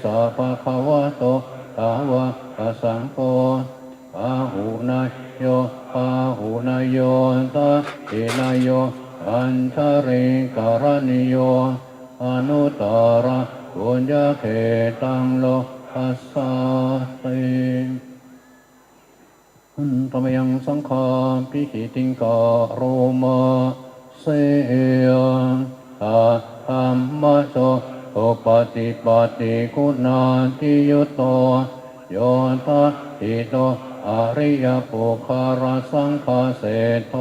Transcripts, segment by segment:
สะภะคะวะโตสาวกสังโฆปะหุนายโยปะหุนายโยตะอินายโยอัญชริกรณิโยอนุตตรปุญญเขตังโลกัสสาติธรรมยังสังฆาปิหิติงกะโรมาเสยอะธรรมะโสโอปฏิปัติคุณาทิยุตโตโยทัสสิโตอริยปุคาราสังฆาเสโท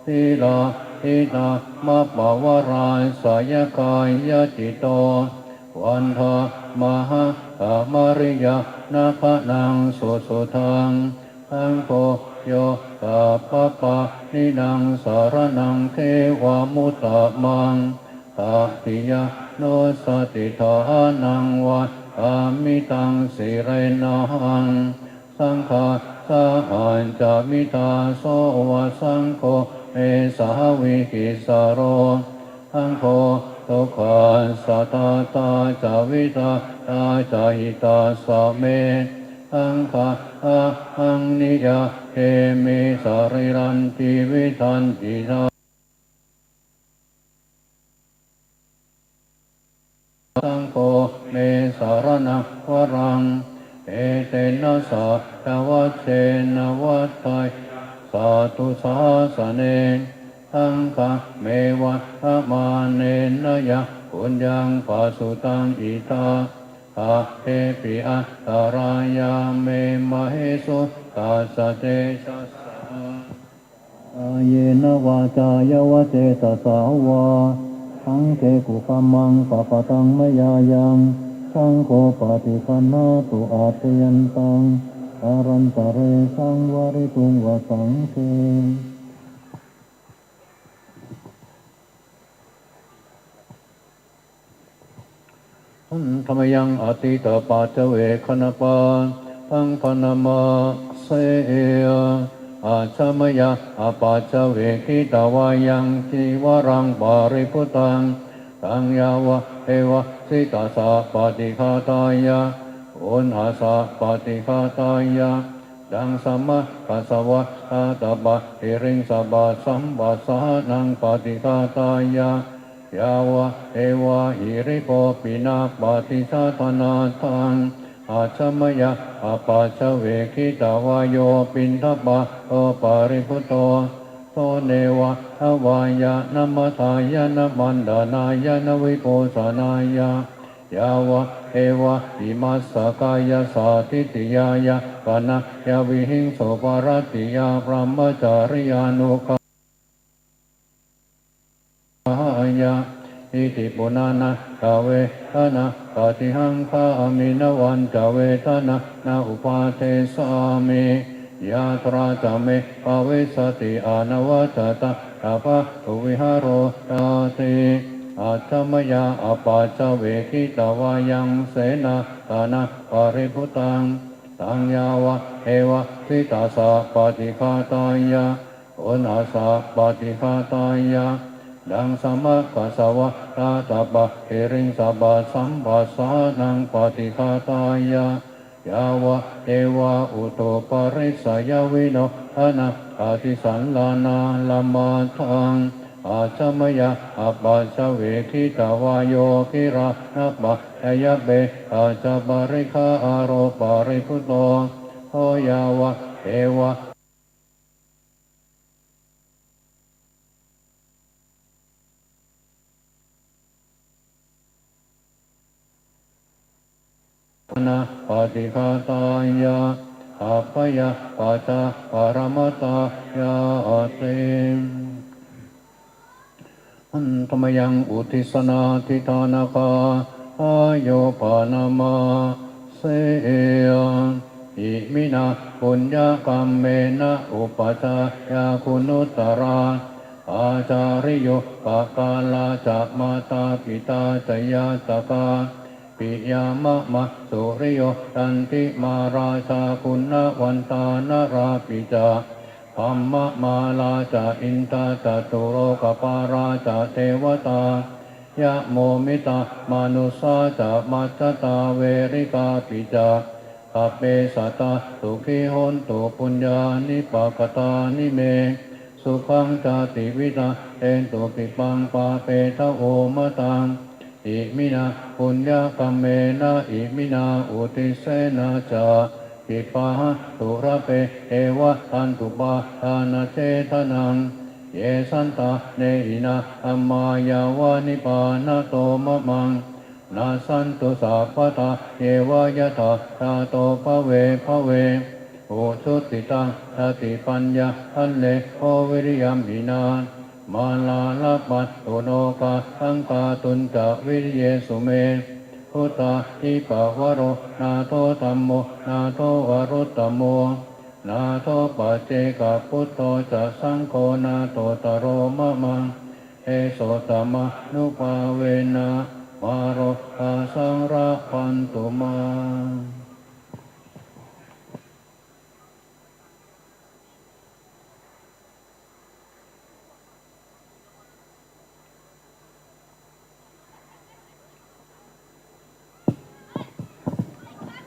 ทิลาทิตามะปะวะรายสายกายจิตโตวันทามหาธรรมริยนาภนังสุสุทังอังโฆโยตัปปะปะนินังสารนังเทวามุตตะมังตัติยะโนสติทานังวะอามิตังสิเรนังสังฆาสาหันจามิตาโสวะสังโฆเอสาวิกิสโรสังโฆทุกขาสัตตาตาจาวิตาตาจาหิตาสะเมสังฆาอังนิยาเทมิสาริรันติวิทันติทาสังโฆเมสารนังวรังเอเตนะสะทวัชเชนะวัฏไทสาธุสาสเนสังฆเมวะธมาเนนะยะปุญญังปัสสุตังอิทาอาเทปิอัตตารายาเมมะเหสุตัสสะเตชัสสะเยนะวาจายวะเจตสาวาทังเทกุกัมมังปะปะตังมยายังสังโฆปฏิปันนาตุอาเตยันตังอารันตะเรสังวริตุงวะสังเฆธรรมยังอติตปัจเจเวคณปาทังพนามาเสยอาชมยะอาปัจเจเวคิตาวายังทิวรังปาริพุตังตังยาวะเอวะสิตาสะปฏิฆาตายะอุณหาสะปฏิฆาตายะดังสัมมาปัสสาวะอาตบะหิริงสบะสัมปัสสานังปฏิฆาตายะยาวะเอวะหิริโกปินาปฏิชาตนาทังอาชมยะอาปัจเจเวคิตาวาโยปินทปะโอปาริพุตโตโตเนวะทวายะนัมมทายะนัมมันดานายะนวิโปสนายะยาวะเอวะอิมัสสกายะสาธิติยายะปนะยาวิหิงโสปารติยาพรหมจาริยานุกายะอิติปุนานะกาเวทนะปฏิหังคามินวันจเวทนะนาอุปาเทสามิยาตราจเมภาเวสติอานวัจตะตาภะอุวิหารโรตาติอาชมยาอปัจเจเวคิตาวายังเสนาตานะปาริพุตังตังยาวะเอวะสิตาสะปฏิฆาตายะอุณาสะปฏิฆาตายะดังสัมมากัสสาวะตาตบะเอริงสบะสัมปัสสานังปฏิฆาตายะยาวะเอวะอุโตปริสยวิโนทนะอาทิสันลานาลามาทังอาชมยะอาปัจเจเวคิตาวาโยกิรานัปะยะเบอาจาบริคาอาโรปาริพุตโตโหยาวะเอวะนะปฏิฆาตายะอัปปยะปัจจาปรมัตตายะติธรรมยังอุทิสนาทิธานาคาอาโยปานามาเสยอิมินาปุญญกรรมเมนะอุปจายาคุณุตตราอาจาริโยปะกาลาจะมาตาปิตาจยาตกาปิยามะมะสุริโยตันติมาราชาคุณวันตานราปิจาธรรมมาลาจาอินตาจตุโรกปาราจาเทวตา ยะโมมิตามานุสาจะมัจจตาเวริกาปิจาขับเปสัตตาสุขีโหนตุปุญญานิปากตานิเมสุขังจาติวิตาเอนตุปิปังปาเปทะโอมะตังอิมินาปุญญกัมเมนะอิมินาอุติเสนาจาปิปะหะตุระเปเอวะทันตุปาทานาเจตนังเยสันตาเนหินาอัมมายาวานิปานาโตมะมังนาสันตุสัพพตาเยวายะตาตาโตภเวภเวโอชุติตังสติปัญญาทันเลโอวิริยัมหินามาลาลปัตตุโนกาสังกาตุนจะวิริเยสุเมพุทธาทิปะวโรนาโตธัมโมนาโตวรุตตโมนาโตปัจเจกพุทโธจะสังโฆนาโตตโรมะมังเอโสตมะนุภาเวนะวาโรทาสังราพันตุมา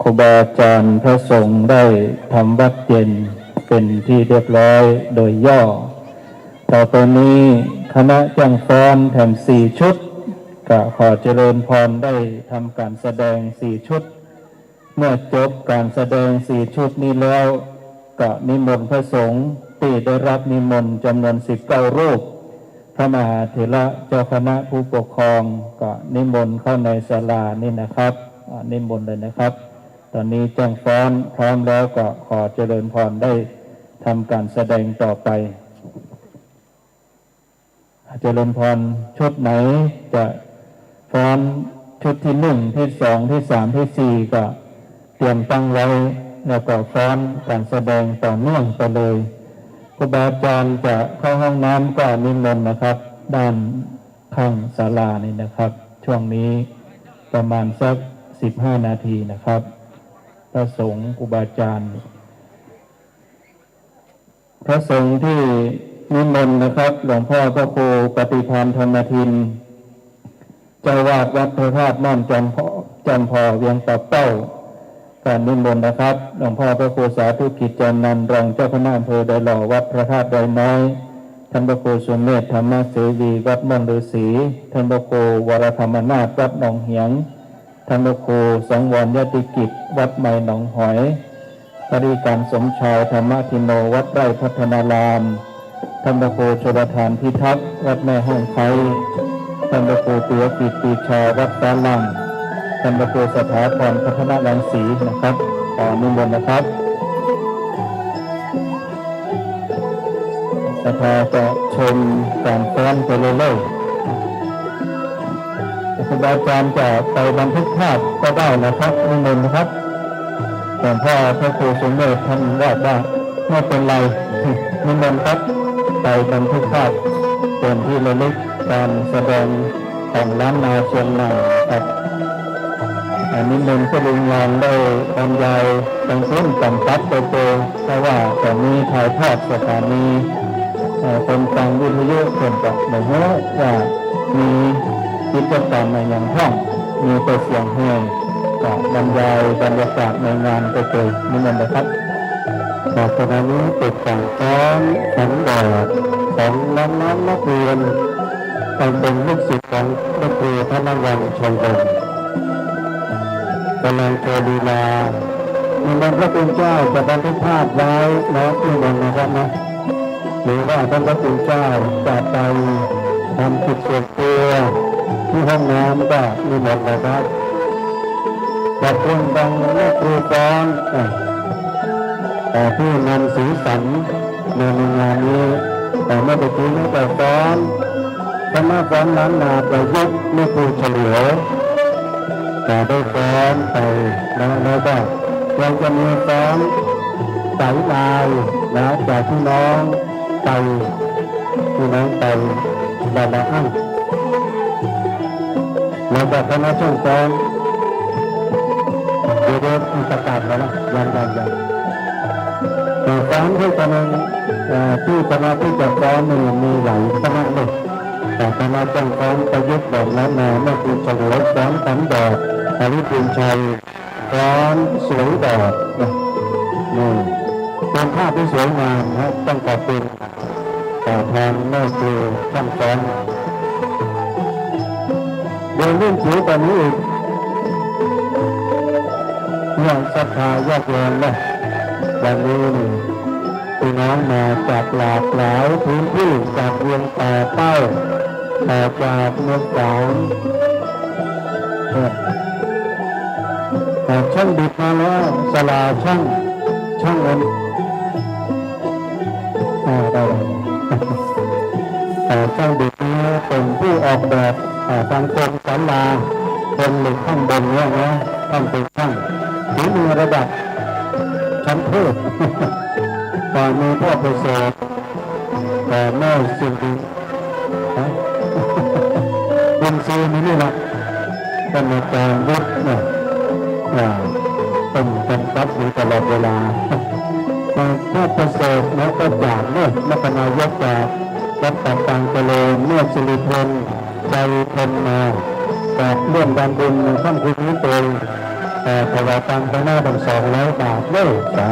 ครูบาอาจารย์พระสงฆ์ได้ทำวัดเย็นเป็นที่เรียบร้อยโดยย่อต่อไปนี้คณะจังฟ้อนแถม4 ชุดก็ขอเจริญพรได้ทำการแสดง4 ชุดเมื่อจบการแสดง4 ชุดนี้แล้วก็นิมนต์พระสงฆ์ที่ได้รับนิมนต์จำนวน19 รูปพระมหาเถระเจ้าคณะผู้ปกครองก็นิมนต์เข้าในศาลานี่นะครับนิมนต์เลยนะครับตอนนี้จังฟ้อนพร้อมแล้วก็ขอเจริญพรได้ทำการแสดงต่อไปเจริญพรชุดไหนจะฟ้อนชุดที่1ที่2ที่3ที่4ก็เตรียมตั้งไว้แล้วก็ฟ้อนการแสดงต่อเนื่องไปเลยครูบาอาจารย์จะเข้าห้องน้ำก็นิมนต์นะครับด้านข้างศาลานี่นะครับช่วงนี้ประมาณสัก15 นาทีนะครับพระสงฆ์ครูบาอาจารย์พระสงฆ์ที่นิมนต์นะครับหลวงพ่อพระครูปฏิภาณธรรมทินเจ้าวาดวัดพระธาตุม่อนจำพอเวียงปับเป้าการนิมนต์นะครับหลวงพ่อพระครูสาธุกิจจันนันท์รองเจ้าคณะอำเภอดอยหล่อวัดพระธาตุดอยน้อยท่านพระครูสุเมธธรรมเสวีวัดม่อนฤาษีท่านพระครูวรธรรมนาถวัดหนองเหียงท่านพระครูสังวรยติกิจวัดใหม่หนองหอยปริการสมชายธรรมทิโนวัดไร่พัฒนารามท่านพระครูชลทานพิทักษ์วัดแม่ห้องไคท่านพระครูปิยกิจปีชาวัดฟ้าลังท่านพระครูสถาพรพัฒนารังสีนะครับนิมนต์นะครับสภาจะชมการฟ้อนไปเรื่อยๆครูบาอาจารย์จะไปบันทึกภาพก็ได้นะครับนิมนต์นะครับหลวงพ่อพระครูสมเด็จท่านว่าไม่เป็นไรนิมนต์ครับไปบันทึกภาพเป็นที่ระลึกการแสดงของล้านนาเชียงใหม่ครับนิมนต์พระลุงลองได้บรรยายตั้งต้นกำกับไปเจอเพราะว่าตอนนี้ถ่ายทอดสถานีคนฟังวิทยุคนกับหมู่ว่ามีกิจกรรมในอย่างห้องมีแต่เสียงเพลงกับบรรยายบรรยากาศในงานไปเจอนิมนต์นะครับขณะนี้เป็นการซ้อมสังดาษของน้องนักเรียนเป็นลูกศิษย์ของพระครูพระนวังชงองค์กำลังโชว์ลีลานิมนต์พระคุณเจ้าจะบันทึกภาพไว้แล้วนิมนต์นะครับนะหรือว่าท่านพระคุณเจ้าจะไปทำกิจส่วนตัวที่ห้องน้ำก็นิมนต์นะครับขอบคุณบางแม่ครูฟ้อนที่นำสีสันในงานนี้แต่เมื่อไปถึงตั้งแต่ฟ้อนคณะฟ้อนล้านนาประยุกต์แม่ครูเฉลียวแต่ได้ฟ้อนไปแล้วก็ยังจะมีฟ้อนสายลายนะจากพี่น้องไปบาลาอั้งแล้วก็คณะช่างฟ้อนเดี๋ยวประกาศแล้วนะยังฟ้อนที่กำลังที่คณะที่จะฟ้อนมีหลายคณะเลย แต่คณะจ้างฟ้อนประยุกต์แบบล้านนาแม่คุณเฉลิมฟ้อนขันดอกอริบุญชัยฟ้อนสวยดอกนี่เป็นภาพที่สวยงามนะต้องขอบคุณแต่ทางแม่ครูช่างฟ้อนเดินเล่นผิวตอนนี้อีกอย่างศรัทธายอดเยี่ยมนะวันนี้พี่น้องมาจากหลากหลายพื้นที่จากเวียงป่าเป้าจากเมืองสามช่างดิบมาแล้วสลาช่างเงินได้ช่างดิบนี้เป็นผู้ออกแบบทางกรมศาลาเป็นเหล็กข้างบนเนี่ยนะต้องเป็นช่างฝีมือระดับชั้นเทพตอนนี้พ่อประเสริฐแต่แม่สิ่งดีเป็นซีนี่นะเป็นอาจารย์วุฒิเนี่ยเป็นกำกับอยู่ตลอดเวลาพ่อประเสริฐนะก็จากเนี่ยนักนายกจากวัดต่างๆเจริญเมื่อสิริพลใจพลมาจากเรื่องการบุญในค่ำคืนนี้เองถวายตังค์ไปหน้าบัง200 บาทเลยแต่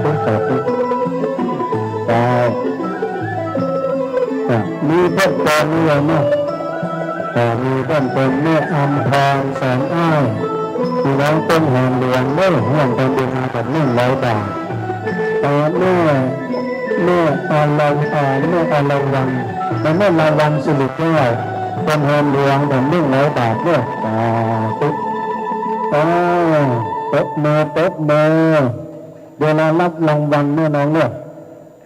ทุกแต่ทุกแต่มีเพิ่มเติมนี่เลยเนาะมีเพิ่มเติมแม่อัมพรแสงอ้ายพี่น้องต้นหอมเหลืองเมื่อห่วงการบุญมาแบบ100 บาทแม่อรวังและแม่ลาวังสิริแก้วต้นหอมเหลืองแบบ100 บาทเนี่ยตุ๊กตบมือเวลารับรางวัลเนี่ยน้องเนี่ย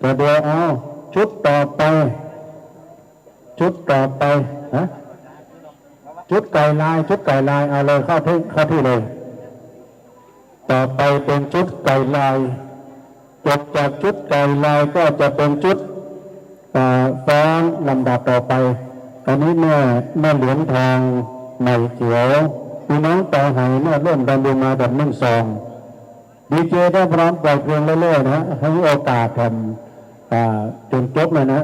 จะเดี๋ยวเอาชุดต่อไปฮะชุดไก่ลายเอาเลยเข้าที่เลยต่อไปเป็นชุดไก่ลายจบจากชุดไก่ลายก็จะเป็นชุดฟ้องลำดับต่อไปอันนี้แม่เหรียญทองใหม่เขียวพี่น้องต่อหายเนี่ยเริ่มดันดูมาแบบ1-2ดีเจได้พร้อมปล่อยเพลงเรื่อยๆนะให้โอกาสทำจนจบเลยนะ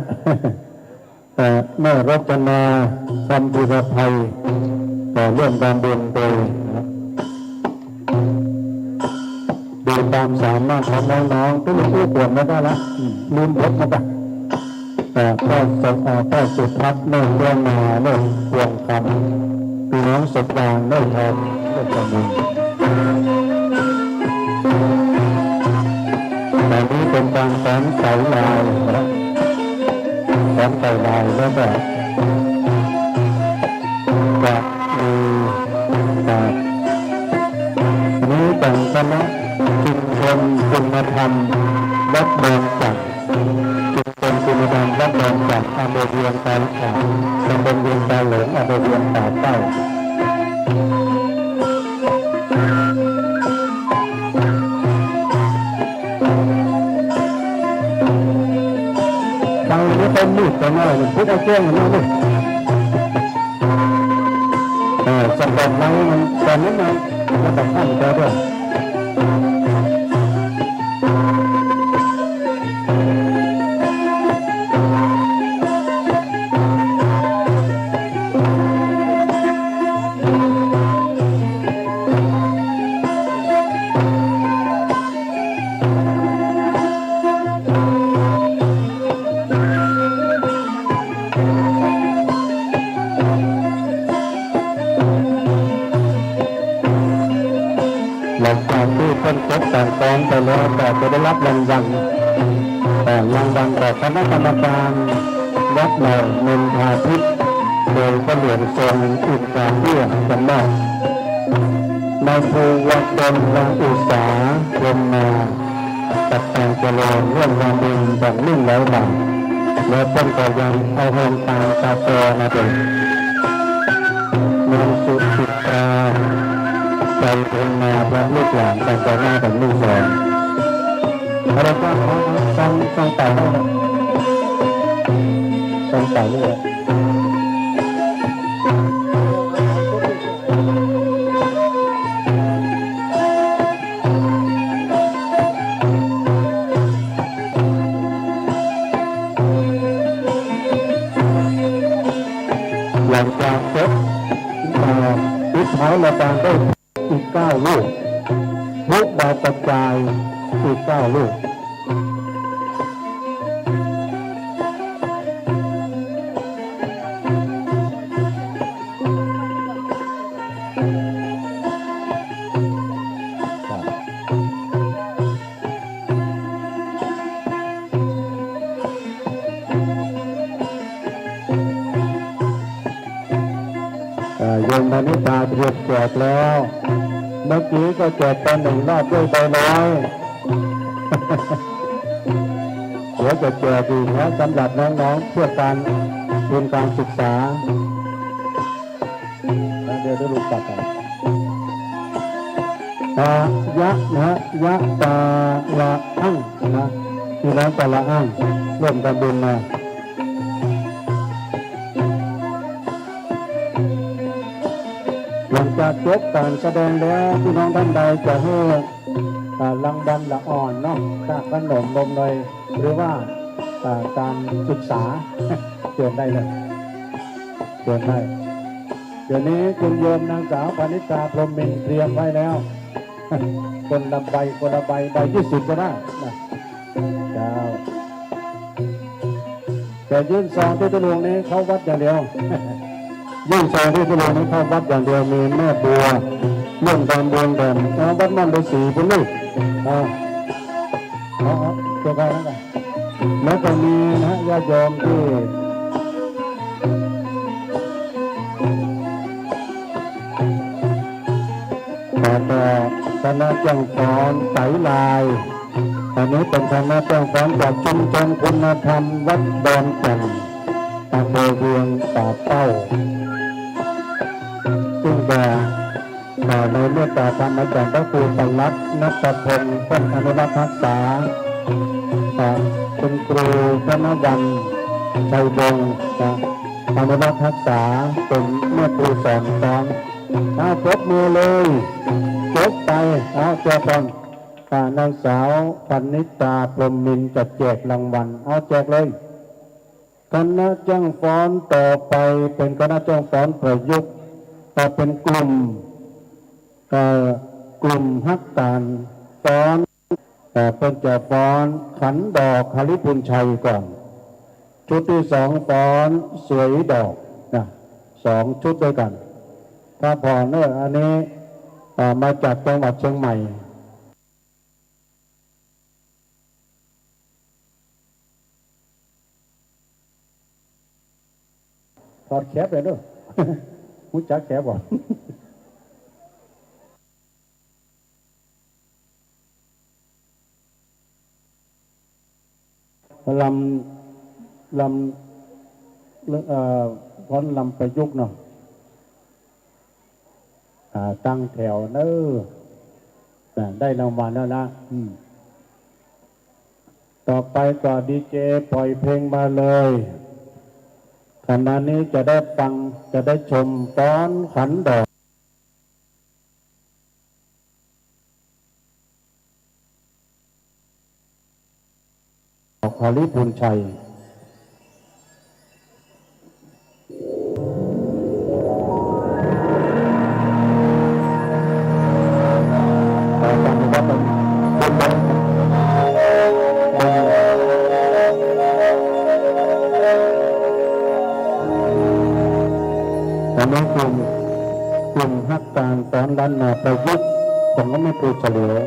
แม่รัตนาสัมพุทธภัยเรื่องการบุญโดยดูตามสามารถของน้องๆทุกผู้ป่วยไม่ได้ละลืมบทมาจ้ะพ่อสุทัศน์เนื่องเรื่องมาเนื่องวงคำพี่น้องสดดางเนื่องแทนเรื่องการบุญแต่นี้เป็นการสอนไก่ลายนะสอนไก่ลายแล้วแบบนี้แต่งคณะชุมชนคุณธรรมวัดบางจากชุมชนคุณธรรมวัดบางจากอำเภอเวียงตาหลงตำบลเวียงตาหลงอำเภอเวียงตาเต้าทางนี้เป็นมีดตัวน้อยพุทธเจ้ามันนี่สำหรับเรามันตอนนั้นนะเราต้องทำใจด้วยหลังจากที่เพิ่นจบการสอนไปแล้วแต่จะได้รับรางวัลจากคณะกรรมการวัดเหล่าเมนทาทิพย์โดยพระเหรียญทรงอินทราเพื่อจำได้นายภูวัดดลและอุษาเรมนาตัดแต่งเจริญเรื่องการบินแบบ100 บาทแล้วเพิ่นก็ยังเอาเงินตามกาแฟมาด้วยนางสุจิตราใจเป็นมาพระลูกหลานแต่ต่อหน้าแต่ลูกสอนเราก็ต้องแต่งเลย อ ลูกดาวกระจายอีก9 ลูกโยมธนิตาเตรียมแจกแล้วเมื่อกี้ก็แจกกัน1 รอบด้วยใบน้อยเดี๋ยวจะแจกอีกแล้วสำหรับน้องๆเพื่อการทุนการศึกษาเดี๋ยวดูปักกันยะนะยะตาละอั้งนะที่ร้านตาละอั้งร่วมกันบุญมาหลังจากจบการแสดงแล้วพี่น้องท่านใดจะให้รางวัลละอ่อนเนาะค่าขนมนมเนยหรือว่าการศึกษาเชิญได้เลยเชิญได้เดี๋ยวนี้คุณโยมนางสาวพนิกาพรหมินทร์เตรียมไว้แล้วคนละใบใบ20ก็ได้นะเจ้าแต่ยื่นซองที่ตะลวงนี้เขาวัดอย่างเดียวยื่นซองที่ตะลวงนี้เขาวัดอย่างเดียวมีแม่บัวเมื่อตอนบวงแดงวัดมันไป4 เป็นลูกตัวใครนั่นกันแล้วก็มีนะญาติโยมที่แต่คณะจังฟ้อนไตลายอันนี้เป็นคณะจังฟ้อนจากชุมชนคุณธรรมวัดดอนแก่นอำเภอเวียงป่าเป้าซึ่งในเมตตาธรรมอาจารย์พระครูปลัดนัทพงศ์ต้นอนุรักษ์รักษาคุณครูธนวันชัยวงศ์อนุรักษ์รักษาเป็นแม่ครูสอนปรบมือเลยจบไปเจ้าก่อนนางสาวพนิตาพรหมมินทร์จะแจกรางวัลแจกเลยคณะจ้างฟ้อนต่อไปเป็นคณะจ้างฟ้อนประยุกต์แต่เป็นกลุ่มฮักการฟ้อนเป็นจะฟ้อนขันดอกคลิปุญชัยก่อนชุดที่2ฟ้อนสวยดอกนะ2 ชุดด้วยกันถ้าพอเนออันนี้มาจากจังหวัดเชียงใหม่ถอดแคปเลยด้วยหูจักแคปบ่ลพ้นลำประยุกต์เนาะตั้งแถวเนอได้รางวัลแล้วนะต่อไปก็ดีเจปล่อยเพลงมาเลยขณะนี้จะได้ฟังจะได้ชมฟ้อนขันดอกคลิปุญชัยอันนี้กลุ่มฮักการฟ้อนล้านนาประยุกต์ผมก็ไม่ปลูกเฉลียว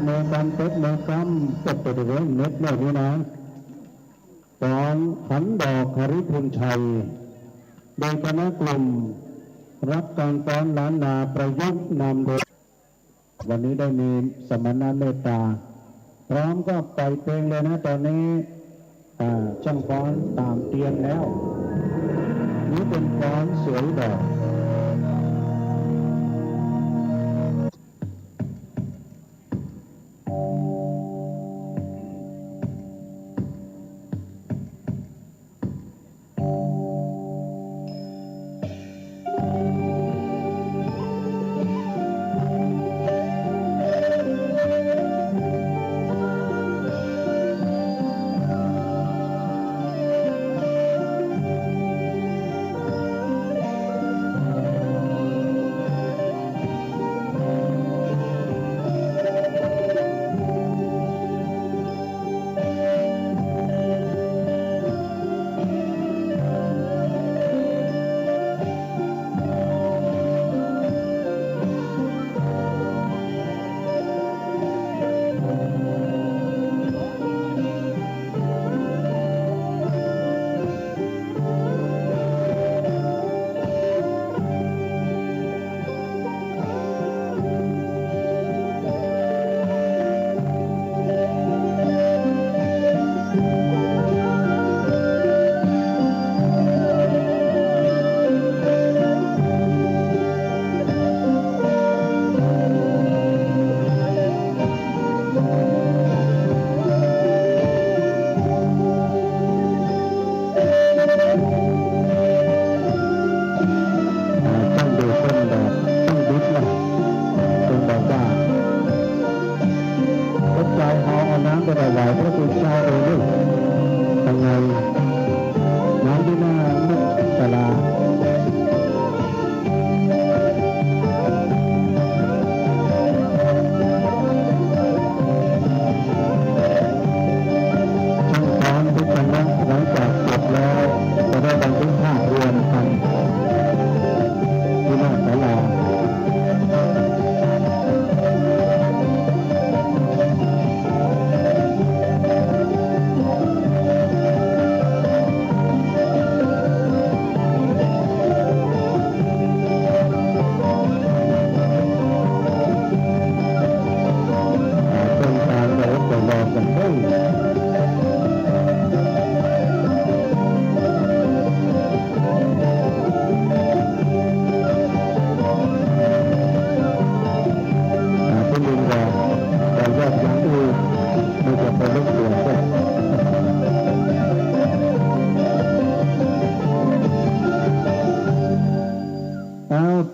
เมกันเต็ดเมกัมตกไปเรื่อยเน็ตเนี่ยนี่นะตอนขันดอกคริพุนชัยโดยคณะกลุ่มรับการฟ้อนล้านนาประยุกต์นำโดยวันนี้ได้มีสมณะเมตตาพร้อมก็ปล่อยเพลงเลยนะตอนนี้ช่างฟ้อนตามเตียนแล้วนี่เป็นฟ้อนสวยดอก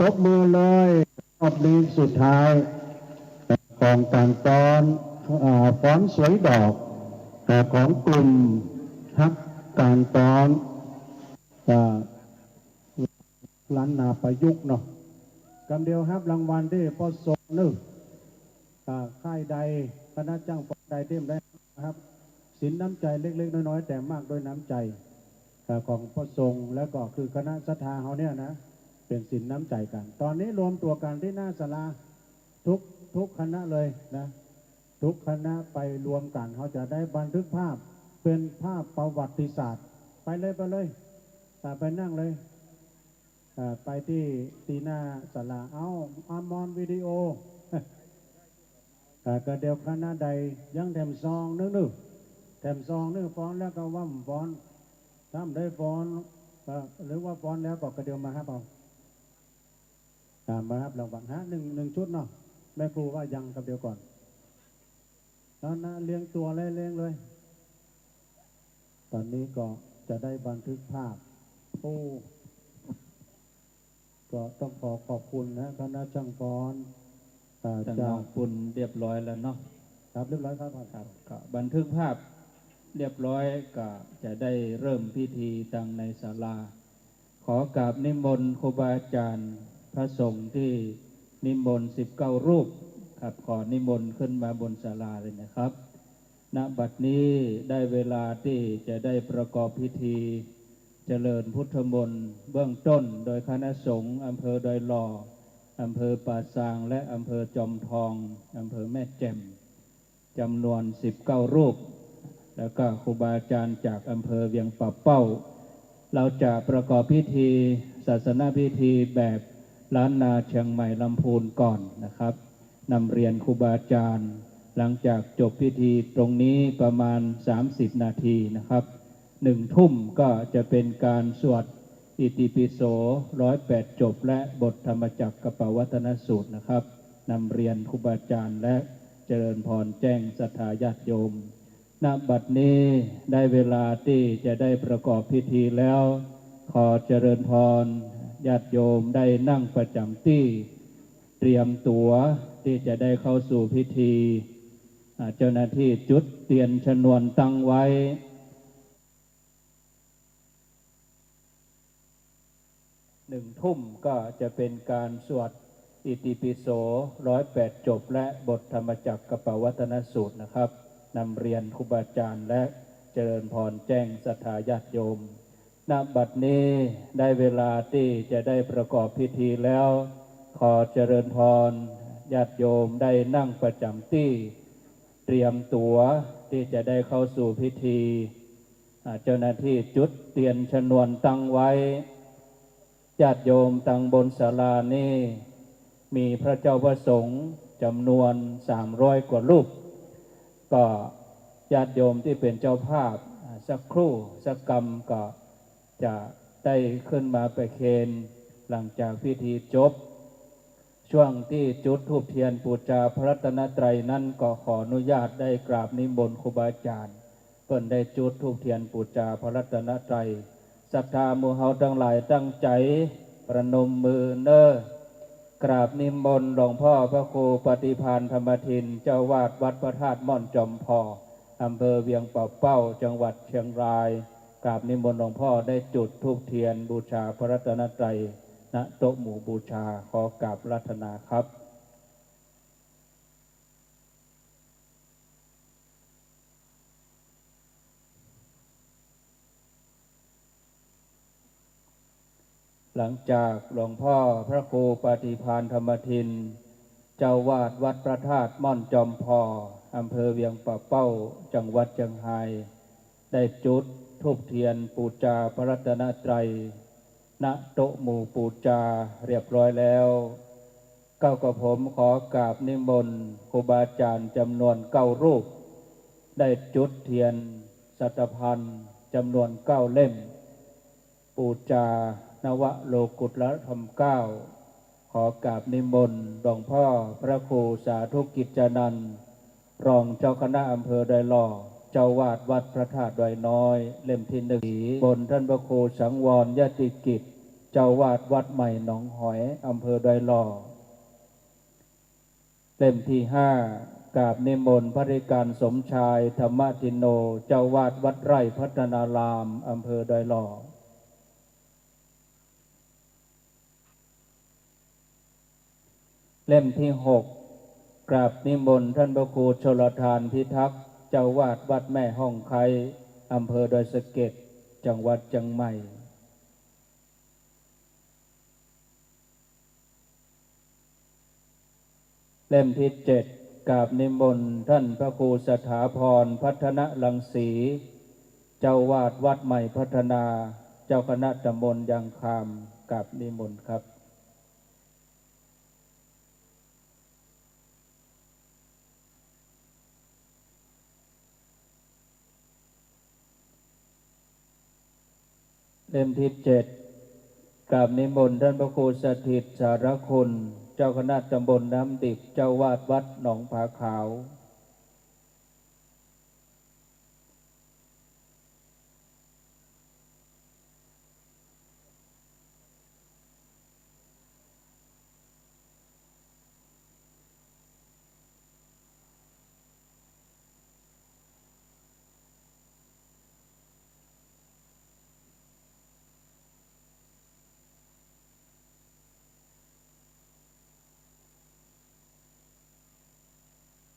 ตบมือเลยรอบนี้สุดท้ายของการฟ้อนสวยดอกของกลุ่มฮักการฟ้อนล้านนาประยุกต์เนาะกำเดียวครับรางวัลที่พอสมนึกค่ายใดคณะจ้างฟ้อนใดเต็มได้ครับสินน้ำใจเล็กๆน้อยๆแต่มากด้วยน้ำใจของพอทรงแล้วก็คือคณะศรัทธาเขาเนี่ยนะเป็นสินน้ำใจกันตอนนี้รวมตัวกันที่หน้าศาลาทุกคณะเลยนะทุกคณะไปรวมกันเขาจะได้บันทึกภาพเป็นภาพประวัติศาสตร์ไปเลยไปนั่งเลยไปที่ตีหน้าศาลาเอาอามอนวิดีโอก็เดียวคณะใดยังแถมซองนึกแถมซองนึกฟ้อนแล้วก็ว่ำฟ้อนทำได้ฟ้อนหรือว่าฟ้อนแล้วก็กระเดียวมาครับเอามาครับรางวัลหนึ่งชุดเนาะแม่ครูว่ายังกับเดียวก่อนตอนนั้นเลี้ยงตัวเลี้ยงเลยตอนนี้ก็จะได้บันทึกภาพก็ต้องขอบคุณนะคณะช่างฟ้อนจากคุณเรียบร้อยแล้วเนาะครับเรียบร้อยครับก็บันทึกภาพเรียบร้อยก็จะได้เริ่มพิธีตั้งในศาลาขอกราบนิมนต์ครูบาอาจารย์พระสงฆ์ที่นิมนต์19 รูปครับขอนิมนต์ขึ้นมาบนศาลาเลยนะครับณบัดนี้ได้เวลาที่จะได้ประกอบพิธีเจริญพุทธมนต์เบื้องต้นโดยคณะสงฆ์อำเภอดอยหล่ออำเภอป่าซางและอำเภอจอมทองอำเภอแม่แจ่ม จำนวน19รูปแล้วก็ครูบาอาจารย์จากอำเภอเวียงป่าเป้าเราจะประกอบพิธีศาสนาพิธีแบบล้านนาเชียงใหม่ลำพูนก่อนนะครับนำเรียนครูบาอาจารย์หลังจากจบพิธีตรงนี้ประมาณ30นาทีนะครับ1 ทุ่มก็จะเป็นการสวดอิติปิโส108จบและบทธรรมจักรกับปวัตนสูตรนะครับนำเรียนครูบาอาจารย์และเจริญพรแจ้งศรัทธาญาติโยมณบัดนี้ได้เวลาที่จะได้ประกอบพิธีแล้วขอเจริญพรญาติโยมได้นั่งประจำที่เตรียมตั๋วที่จะได้เข้าสู่พิธีเจ้าหน้าที่จุดเทียนชนวนตั้งไว้1 ทุ่มก็จะเป็นการสวดอิติปิโส108จบและบทธรรมจักรกับปวัตนสูตรนะครับนำเรียนครูบาอาจารย์และเจริญพรแจ้งศรัทธาญาติโยมณบัดนี้ได้เวลาที่จะได้ประกอบพิธีแล้วขอเจริญพรญาติโยมได้นั่งประจำที่เตรียมตั๋วที่จะได้เข้าสู่พิธีเจ้าหน้าที่จุดเทียนชนวนตั้งไว้ญาติโยมตั้งบนศาลานี้มีพระเจ้าประสงค์จำนวน300กว่ารูปก็ญาติโยมที่เป็นเจ้าภาพสักครู่สักกรรมก็จะได้ขึ้นมาประเคนหลังจากพิธีจบช่วงที่จุดธูปเทียนบูชาพระรัตนตรัยนั้นก็ขออนุญาตได้กราบนิมนต์ครูบาอาจารย์เพิ่นได้จุดธูปเทียนบูชาพระรัตนตรัยศรัทธาหมู่เฮาทั้งหลายตั้งใจประนมมือเน้อกราบนิมนต์หลวงพ่อพระครูปฏิภาณธรรมทินเจ้าวาดวัดพระธาตุม่อนจอมพออำเภอเวียงป่าเป้าจังหวัดเชียงรายกราบนิมนต์หลวงพ่อได้จุดธูปเทียนบูชาพระรัตนตรัยณโต๊ะหมู่บูชาขอกราบรัตนาครับหลังจากหลวงพ่อพระครูปฏิภาณธรรมทินเจ้าวาดวัดพระธาตุม่อนจอมพออำเภอเวียงป่าเป้าจังหวัดเชียงรายได้จุดธูปเทียนบูชาพระรัตนตรัยณโต๊ะหมู่บูชาเรียบร้อยแล้วกับผมขอกราบนิมนต์ครูบาอาจารย์จำนวน9รูปได้จุดเทียนสัตพันธ์จำนวน9เล่มบูชานวโลกุตรธรรม9ขอกราบนิมนต์หลวงพ่อพระครูสาธุกิจจานันท์รองเจ้าคณะอำเภอดอยหล่อเจ้าวาดวัดพระธาตุดอยน้อยเล่มที่1บนท่านพระครูสังวรยติกิจเจ้าวาดวัดใหม่หนองหอยอำเภอดอยหล่อเล่มที่5กราบนิมนต์พระริการสมชายธรรมทินโนเจ้าวาดวัดไร่พัฒนารามอำเภอดอยหล่อเล่มที่6กราบนิมนต์ท่านพระครูชลทานพิทักษ์เจ้าวาดวัดแม่ห้องไคอำเภอดอยสะเก็ดจังหวัดเชียงใหม่เล่มที่7กราบนิมนต์ท่านพระครูสถาพรพัฒนรังสีเจ้าวาดวัดใหม่พัฒนาเจ้าคณะตำบลยางคามกราบนิมนต์ครับเล่มที่7กราบนิมนต์ท่านพระครูสถิตสารคุณเจ้าคณะตำบลน้ำดิบเจ้าวาดวัดหนองผาขาว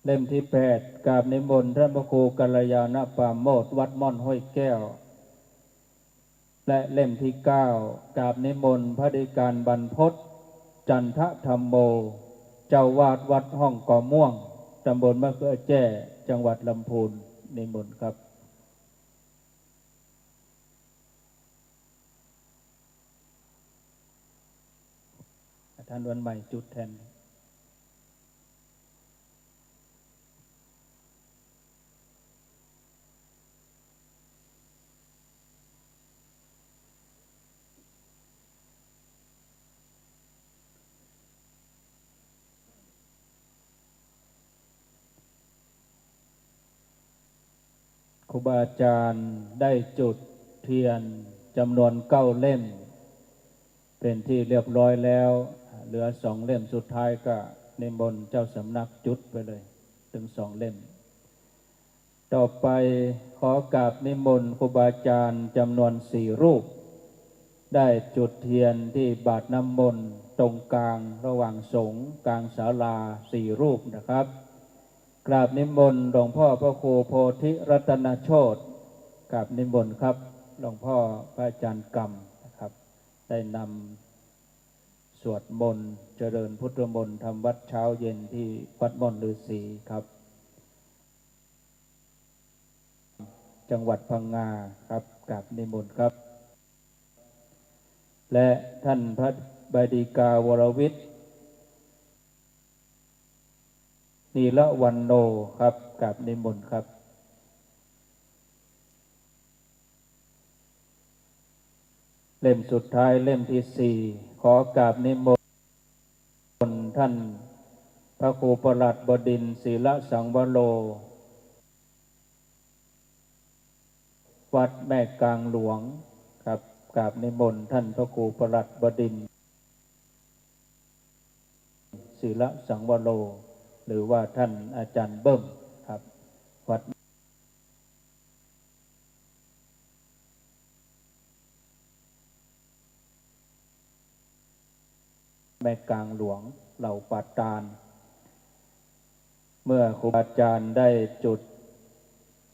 เล่มที่8กราบนิมนต์ท่านพระครูกัลยาณปราโมทย์วัดม่อนห้วยแก้วและเล่มที่9กราบนิมนต์พระดิการบรรพตจันทธรรมโมเจ้าวาดวัดห้องก่อม่วง ตำบลมะเขือแจ้จังหวัดลำพูนนิมนต์ครับท่านวันใหม่จุดแทนครูบาอาจารย์ได้จุดเทียนจำนวน9 เล่มเป็นที่เรียบร้อยแล้วเหลือ2 เล่มสุดท้ายก็นิมนต์เจ้าสำนักจุดไปเลยถึง2 เล่มต่อไปขอกราบนิมนต์ครูบาอาจารย์จำนวน4 รูปได้จุดเทียนที่บาทน้ำมนต์ตรงกลางระหว่างสงฆ์กลางศาลา4 รูปนะครับกราบนิมนต์หลวงพ่อพระครูโพธิรัตนโชติกราบนิมนต์ครับหลวงพ่อพระอาจารย์กรรมนะครับได้นำสวดมนต์เจริญพุทธมนต์ทำวัดเช้าเย็นที่วัดม่อนฤาษีครับจังหวัดพังงาครับกราบนิมนต์ครับและท่านพระบดีกาวรวิทย์นีละวันโนครับกราบนิมนต์ครับเล่มสุดท้ายเล่มที่4ขอกราบนิมนต์ท่านพระครูประหลัดบดินทร์ศีลสังวโรวัดแม่กลางหลวงครับกราบนิมนต์ท่านพระครูประหลัดบดินทร์ศีลสังวโรหรือว่าท่านอาจารย์เบิ้มครับวัดแม่กลางหลวงเหล่าปาตานเมื่อครูบาอาจารย์ได้จุด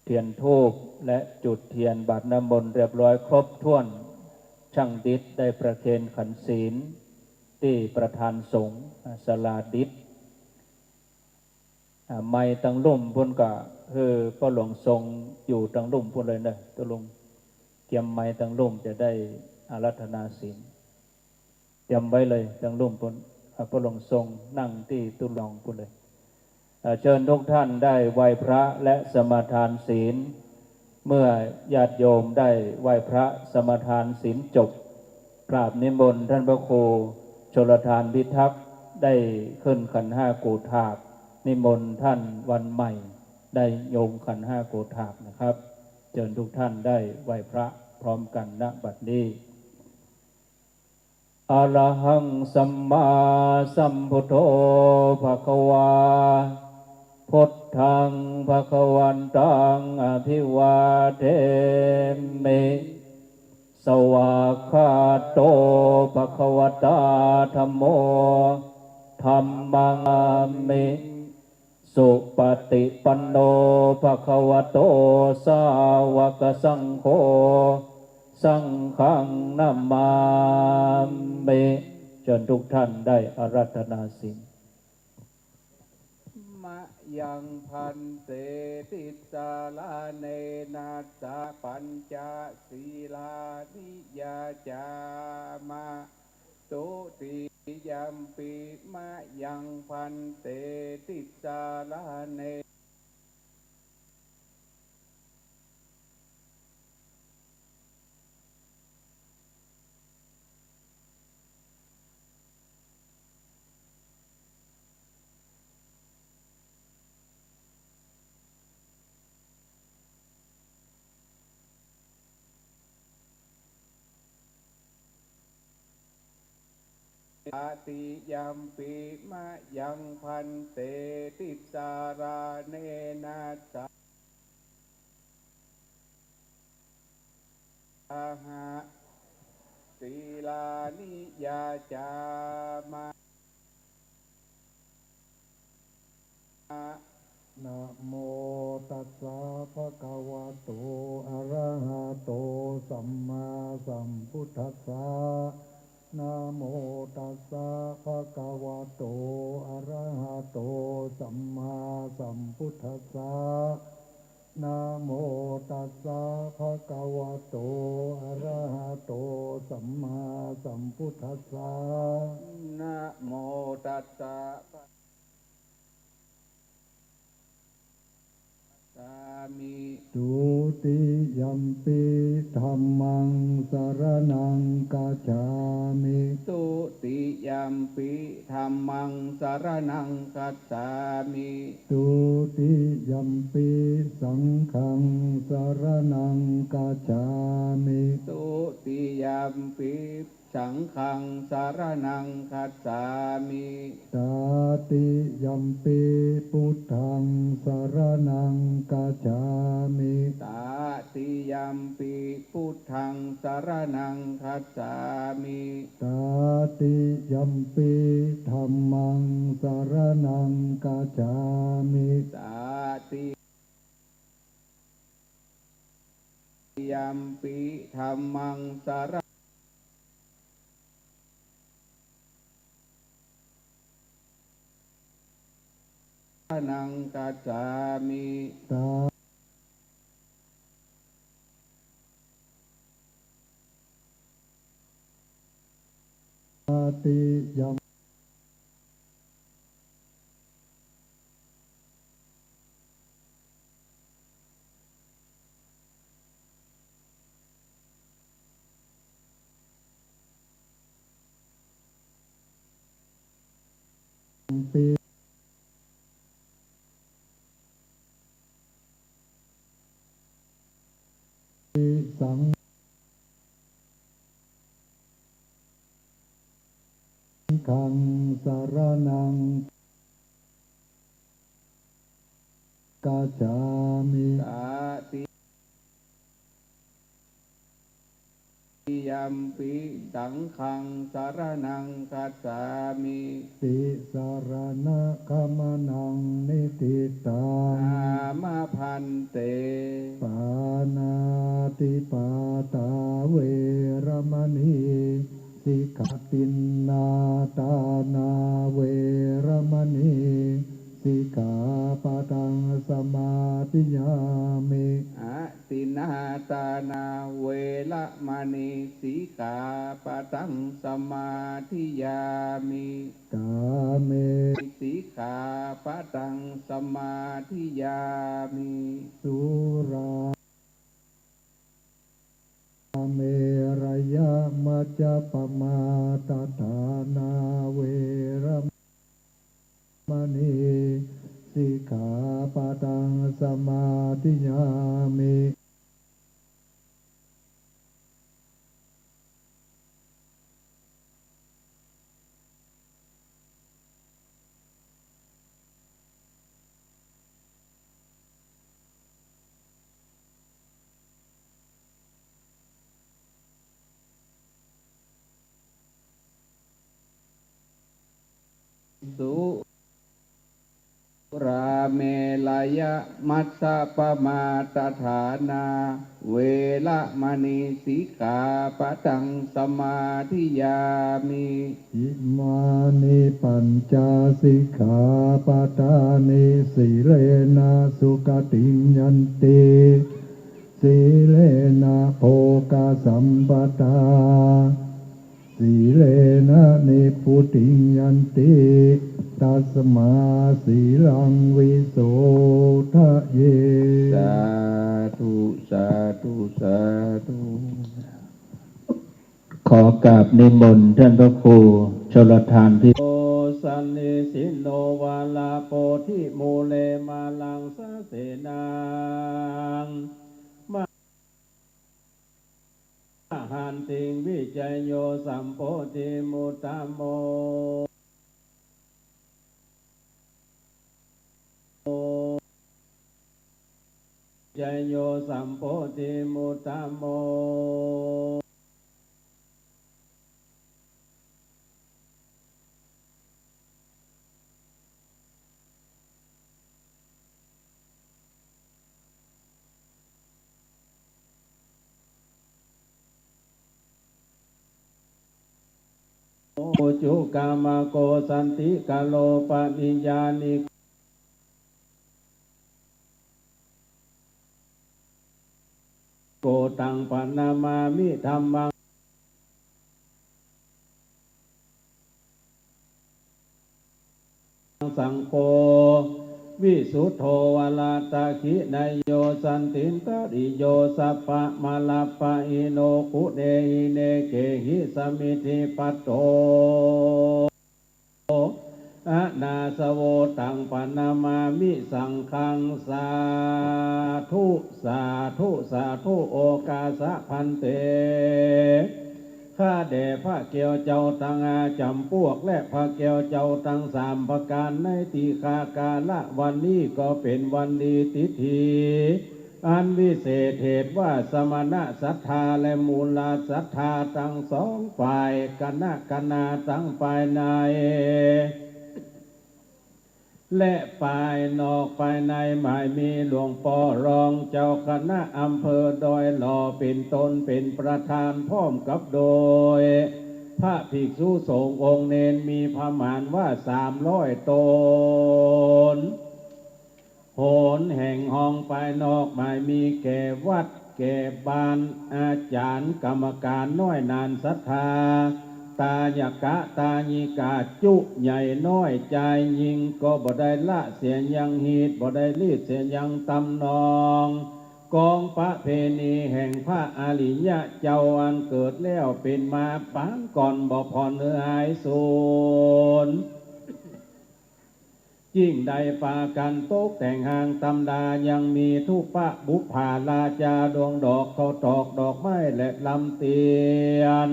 เทียนธูปและจุดเทียนบาทน้ำมนต์เรียบร้อยครบถ้วนช่างดิษได้ประเคนขันศีลที่ประธานสงฆ์ศาลาดิษไม้ตังลุ่มพุ่นก็คือพ่อหลวงทรงอยู่ตังลุ่มพุ่นเลยนะตัวลุงเตรียมไม้ตังลุ่มจะได้อาราธนาศีลเตรียมไว้เลยตังลุ่มพุ่นพ่อหลวงทรงนั่งที่ตุลองพุ่นเลยเชิญทุกท่านได้ไหว้พระและสมาทานศีลเมื่อญาติโยมได้ไหว้พระสมาทานศีลจบกราบนิมนต์ท่านพระครูชลทานพิทักษ์ได้ขึ้นขันธ์5 กูฏาบนิมนต์ท่านวันใหม่ได้โยมขันธ์5 กูฏาบนะครับเชิญทุกท่านได้ไหว้พระพร้อมกันณบัดนี้อะระหังสัมมาสัมพุทโธภควาพุทธังภควันตังอภิวาเทมิสวากขาโตภควตาธัมโมธัมมังอามิสุปฏิปันโนภควโตสาวกสังโฆสังฆังนัมมามิเชิญทุกท่านได้อาราธนาศีลมะยังพันเตติสาลาเนนัสสะปัญจศีลานิยาจามะตุติยัมปิมะยังพันเตติสาลาเนอาติยัมปิมะยังพันเตติสาราเนนัสสะหะศีลานิยาจามะนะโมตัสสะภะคะวะโตอะระหะโตสัมมาสัมพุทธัสสะ นะโมตัสสะภะคะวะโตอะระหะโตสัมมาสัมพุทธัสสะนะโมตัสสะภะคะวะโตอะระหะโตสัมมาสัมพุทธัสสะนะโมตัสสะสามิตุติยัมปิธัมมังสรณังกัจฉามิตุติยัมปิธัมมังสรณังกัจฉามิตุติยัมปิสังฆังสรณังกัจฉามิตุติยัมปิสังฆังสรณังคัจฉามิตาติยัมปิพุทธังสรณังกัจฉามิตาติยัมปิพุทธังสรณังคัจฉามิตาติยัมปิธัมมังสรณังกัจฉามิตาติยัมปิธัมมังสรนังกัจฉามิตาติยัมปิสังฆังสรณังกัจฉามิตาติยัมปิสังฆังสรณังกัจฉามิติสรณะคัมนังนิติตังอามะพันเตปานาติปาตาเวรมณีสิกขาตินนาตานาเวรมณีสิกขาปะทังสมาธิยามิอะตินาตานาเวละมณีสิกขาปะทังสมาธิยามิกาเมสิกขาปะทังสมาธิยามิสุราเมรยะมัจจปมาตฐานาเวรมณีสิกขาปะทังสมาธิยามิสุราเมลยะมัสสะปมาตฐานาเวละมณีสิกขาปะทังสมาธิยามิอิมานิปัญจสิกขาปะทานิสีเลนะสุขติยันติสีเลนะโภคสัมปทาสีเลนะนิพุติยันติตัสมาสีลังวิโสทะเยสาธุสาธุสาธุขอกราบนิมนต์ท่านพระครูชลทานพิโอสันนิสิโนวาลาโปธิโมเลมาลังสะเสนังมหันติงวิจัยโยสัมโพธิมุตตโมจยโยสัมโพธิมุตตโม ปุจุกามโกสันติกาโลปนิญานิโกตังปนามามิธัมมังสังโฆวิสุทโธวลาตาคินายโยสันตินตริโยสัพพะมาลาปะอิโนคุเดหิเนเกหิสมิธิปัตโตอะนาสโวตังปนามามิสังฆังสาธุสาธุสาธุโอกาสะพันเตข้าแด่พระเกี่ยวเจ้าตังอาจำพวกและพระเกี่ยวเจ้าตังสามประการในตีฆากาละวันนี้ก็เป็นวันดีติธีอันวิเศษเหตุว่าสมณะศรัทธาและมูลศรัทธาทั้งสองฝ่ายคณะคณาทั้งภายในและภายนอกภายในหมายมีหลวงพ่อรองเจ้าคณะอำเภอดอยหล่อเป็นตนเป็นประธานพร้อมกับโดยพระภิกษุสงฆ์องค์เนนมีประมาณว่า300 ตนโหนแห่งห้องภายนอกหมายมีแก่วัดแก่บ้านอาจารย์กรรมการน้อยนานศรัทธาตายกะตาญิกาจุใหญ่น้อยใจยิงก็บ่ได้ละเสียยังหีดบ่ได้รีดเสียยังตำนองกองประเพณีแห่งพระอริยะเจ้าอันเกิดแล้วเป็นมาปางก่อนบ่พอเนื้อหายสูญยิ่งใดปากันโต๊ะแต่งหางตำดายังมีทุปะบุพาลาจาดวงดอกเขาตอกดอกไม้และลำเตียน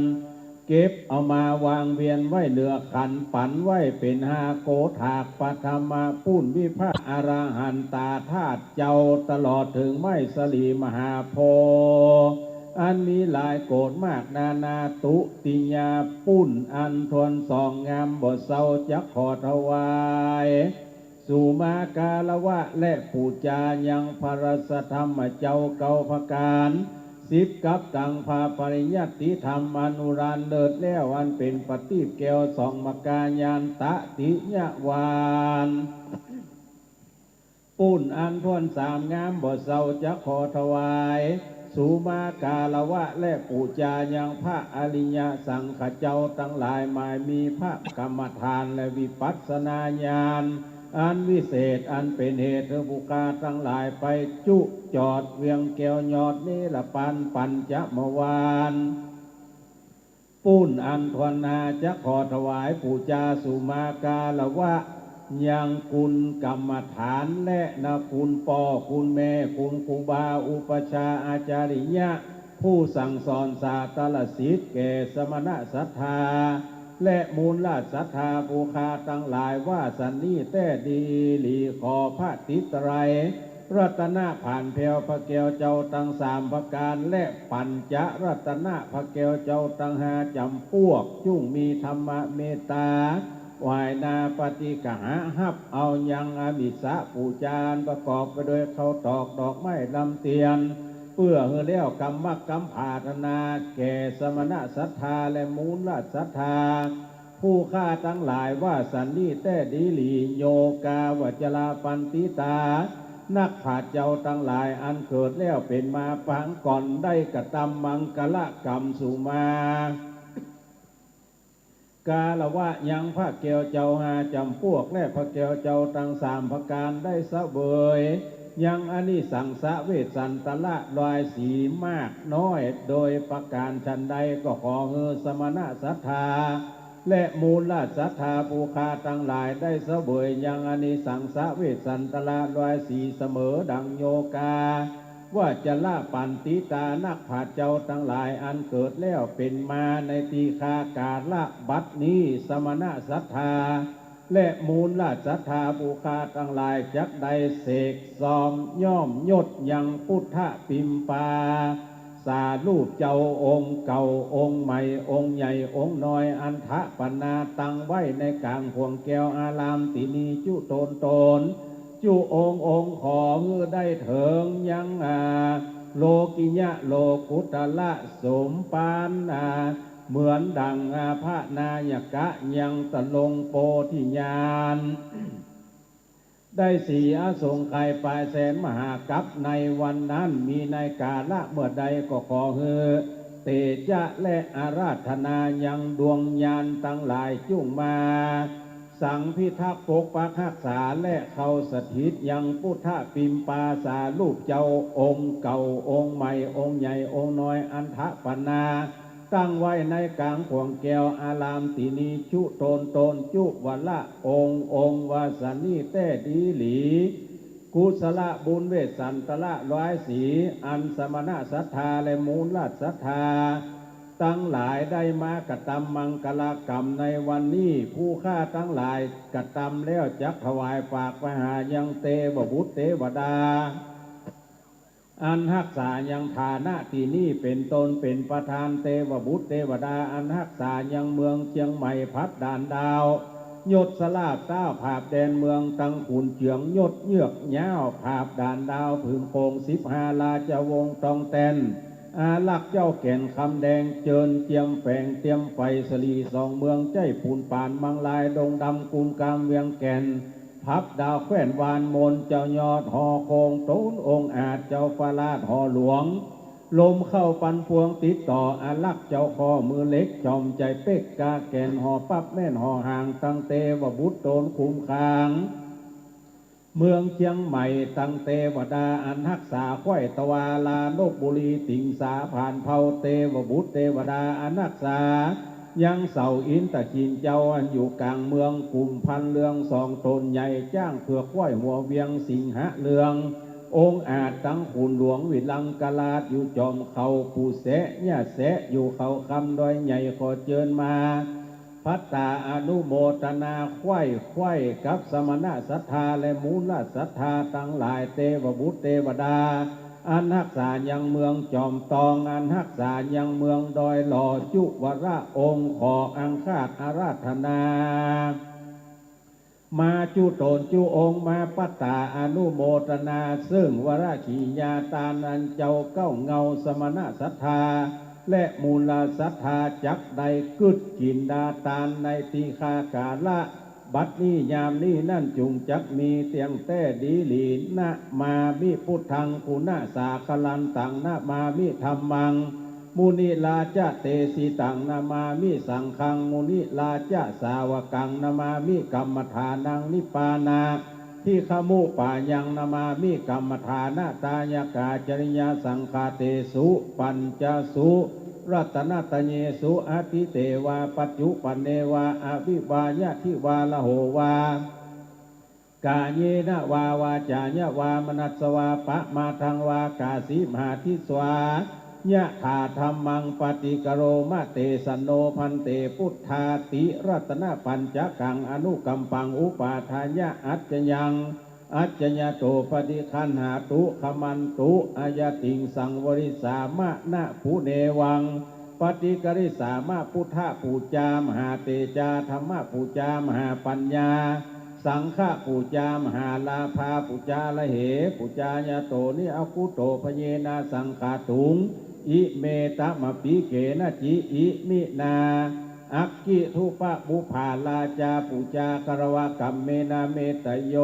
เก็บเอามาวางเวียนไว้เหนือขันปันไว้เป็น5 โกถากปฐมาปุณวิภาอรหันตาธาตุเจ้าตลอดถึงไม้สลีมหาโพธิ์อันมีหลายโกฏมากนานาตุติญาปุณอันทวนสองงามบ่เศร้าจักขอถวายสุมากาละวะและปูจายังพรสธรรมเจ้าเก่าพการ10 กับตังพาปริยัติธรรมอนุรานเลิศแล้วอันเป็นปฏิแก้วสองมกายานตะติยวานปุณอันทวน3งามบ่เศร้าจะขอถวายสุมากาละวะและปูจายังพระอริยสังฆเจ้าทั้งหลายหมายมีพระกรรมฐานและวิปัสสนาญาณอันวิเศษอันเป็นเหตุบุคาทั้งหลายไปจุจอดเวียงแก้วยอดนี้ละปัญจมวานปุณอันทวนาจะขอถวายปูจาสุมากาละวะยังคุณกรรมฐานและนะคุณพ่อคุณแม่คุณครูบาอุปชาอาจาริยะผู้สั่งสอนศาสตรศิษย์แก่สมณศรัทธาและมูลศรัทธาภูคาทั้งหลายว่าสันนี้แต่ดีหลีขอพระติไตรรัตนะผ่านแผ่วพระแก้วเจ้าทั้ง3ประการและปัญจรัตนะพระแก้วเจ้าทั้ง5จำพวกจุ่งมีธรรมเมตตาวายนาปฏิกหาหับเอายังอมิสะปูจานประกอบไปด้วยเขาตอกดอกไม้ลำเตียนเพื่อเฮือเลี้ยวกรรมกรรมภาธนาแก่สมณศรัทธาและมูลศรัทธาผู้ฆ่าทั้งหลายว่าสันนิแต่ดีหลีโยกาวัจลาปันติตานักผาเจ้าทั้งหลายอันเกิดแล้วเป็นมาปางก่อนได้กระทำมังกละกรรมสุมากาละวะยังพระเกี่ยวเจ้า5จำพวกและพระเกี่ยวเจ้าทั้ง3ประการได้เสวยยังอานิสังสะเวสันตละลอยสีมากน้อยโดยประการชันใดก็ขอเฮอสมณศรัทธาและมูลศรัทธาภูคาทั้งหลายได้เสวยยังอานิสังสะเวสันตละลอยสีเสมอดังโยกาว่าจะละปันติตานักผาเจ้าทั้งหลายอันเกิดแล้วเป็นมาในตีฆากาละบัดนี้สมณศรัทธาและมูลศรัทธาภูคาทั้งหลายจักได้เสกซอมย่อมยศยังพุทธปิมปาสารูปเจ้าองค์เก่าองค์ใหม่องค์ใหญ่องค์น้อยอันทะปนาตั้งไว้ในกลางพวงแก้วอารามตินีจุโตนจุองค์ขอเพื่อได้เถิงยังโลกิยะโลกุตละสมปาน เหมือนดังพระนายกะยังตะลงโปธิญาณ ได้สีอสงไขยปลายแสนมหากัปในวันนั้นมีในกาละเมื่อใดก็ขอเฮอเตจะและอาราธนายังดวงญาณตั้งหลายจุ่งมาสังพิทักษ์ปกปักรักษาและเขาสถิตยังพุทธปิมปาสาลูกเจ้าองค์เก่าองค์ใหม่องค์ใหญ่องค์น้อยอันทปนาตั้งไว้ในกลางขวงแก้วอารามตินีชุโตนจุวัลละองค์วาสนีแต้ดีหลีกุศลบุญเวสสันตละร้อยสีอันสมณะศรัทธาและมูลศรัทธาตั้งหลายได้มากระทำมังกรกรรมในวันนี้ผู้ฆ่าทั้งหลายกระทำแล้วจักถวายฝากไปหายังเตวบุตรเทวดาอันรักษายังฐานะที่นี่เป็นตนเป็นประธานเทวบุตรเทวดาอันรักษายังเมืองเชียงใหม่พัดด่านดาวยศสลาบต้าภาพแดนเมืองตังขุนเฉียงยศเยือกเย้าภาพด่านดาวพึงโพง15ราชวงศ์ตองแตนอาลักษ์เจ้าแก่นคำแดงเจิญเจียมแฝงเตรียมไฟสลีสองเมืองใจปูนปานมังลายดงดำกุมกามเวียงแก่นพับดาวแขวนวานมนเจ้ายอดหอโคงโตนองค์อาจเจ้าฟาลาดหอหลวงลมเข้าปันพวงติดต่ออาลักษ์เจ้าคอมือเล็กจอมใจเป๊กกาแก่นหอปั๊บแม่นหอห่างตั้งเตวบุตรโตนคุมคางเมืองเชียงใหม่ตั้งเทวดาอันรักษาข้อยตวาลาโลกบุรีติงสาผ่านเผาเทวบุตรเทวดาอันรักษายังเสาอินตะกินเจ้าอันอยู่กลางเมืองกลุ่มพันเรืองสองตนใหญ่จ้างเผือกข้อยหัวเวียงสิงหะเรืององค์อาจตั้งขุนหลวงวิลังกลาดอยู่จอมเขาปูแสะเนี่ยแสะอยู่เขาคำดอยใหญ่ขอเจิญมาพัตตาอนุโมทนาไข้กับสมณะศรัทธาและมูลศรัทธาตั้งหลายเทวบุตรเทวดาอันรักษายังเมืองจอมตองอันรักษายังเมืองดอยหล่อจุวระองค์ขออังคาดอาราธนามาจุโตนจุองค์มาปัตตาอนุโมทนาซึ่งวราขีญาตานันเจ้าเก้าเงาสมณะศรัทธาและมูลศรัทธาจักใดกึดกินดาตานในตีคากาละบัดนี้ยามนี้นั่นจุงจักมีเตียงแต้ดีหลีนะมามิพุทธังคุณาสาคลันตังนะมามิธรรมังมุนิลาจะเตสิตังนามามิสังฆังมุนิลาจะสาวกังนามามิกัมมฐานังนิปานาที่ขมุปายังนามามิกัมมฐานาตายกาจริยสังฆาเตสุปัญจสุรัตนตเยสุอาทิเตวาปัจจุปันเนวาอภิวายะทิวาละโหวากาเยนะวาวาจายะวามนัสสวาปะมาทังวากาสีมหาทิสวายะถาธรรมังปฏิกโรมาเตสโนพันเตพุทธาติรัตนปัญจกังอนุกัมปังอุปาทายะอัจจยังอัจจญโตปฏิคันหาตุขมันตุอายติงสังวริสามะนะภูเนวังปฏิกริสามะพุทธปูจามหาเตจาธรรมปูจามหาปัญญาสังฆปูจามหาลาภาปูจาละเหปูจายโตนิอกุโตพเยนาสังฆาตุงอิเมตะมะปิเกนะจิอิมินาอักกิทุปะบุภาลาจาปูจากรวะกัมเมนาเมตโย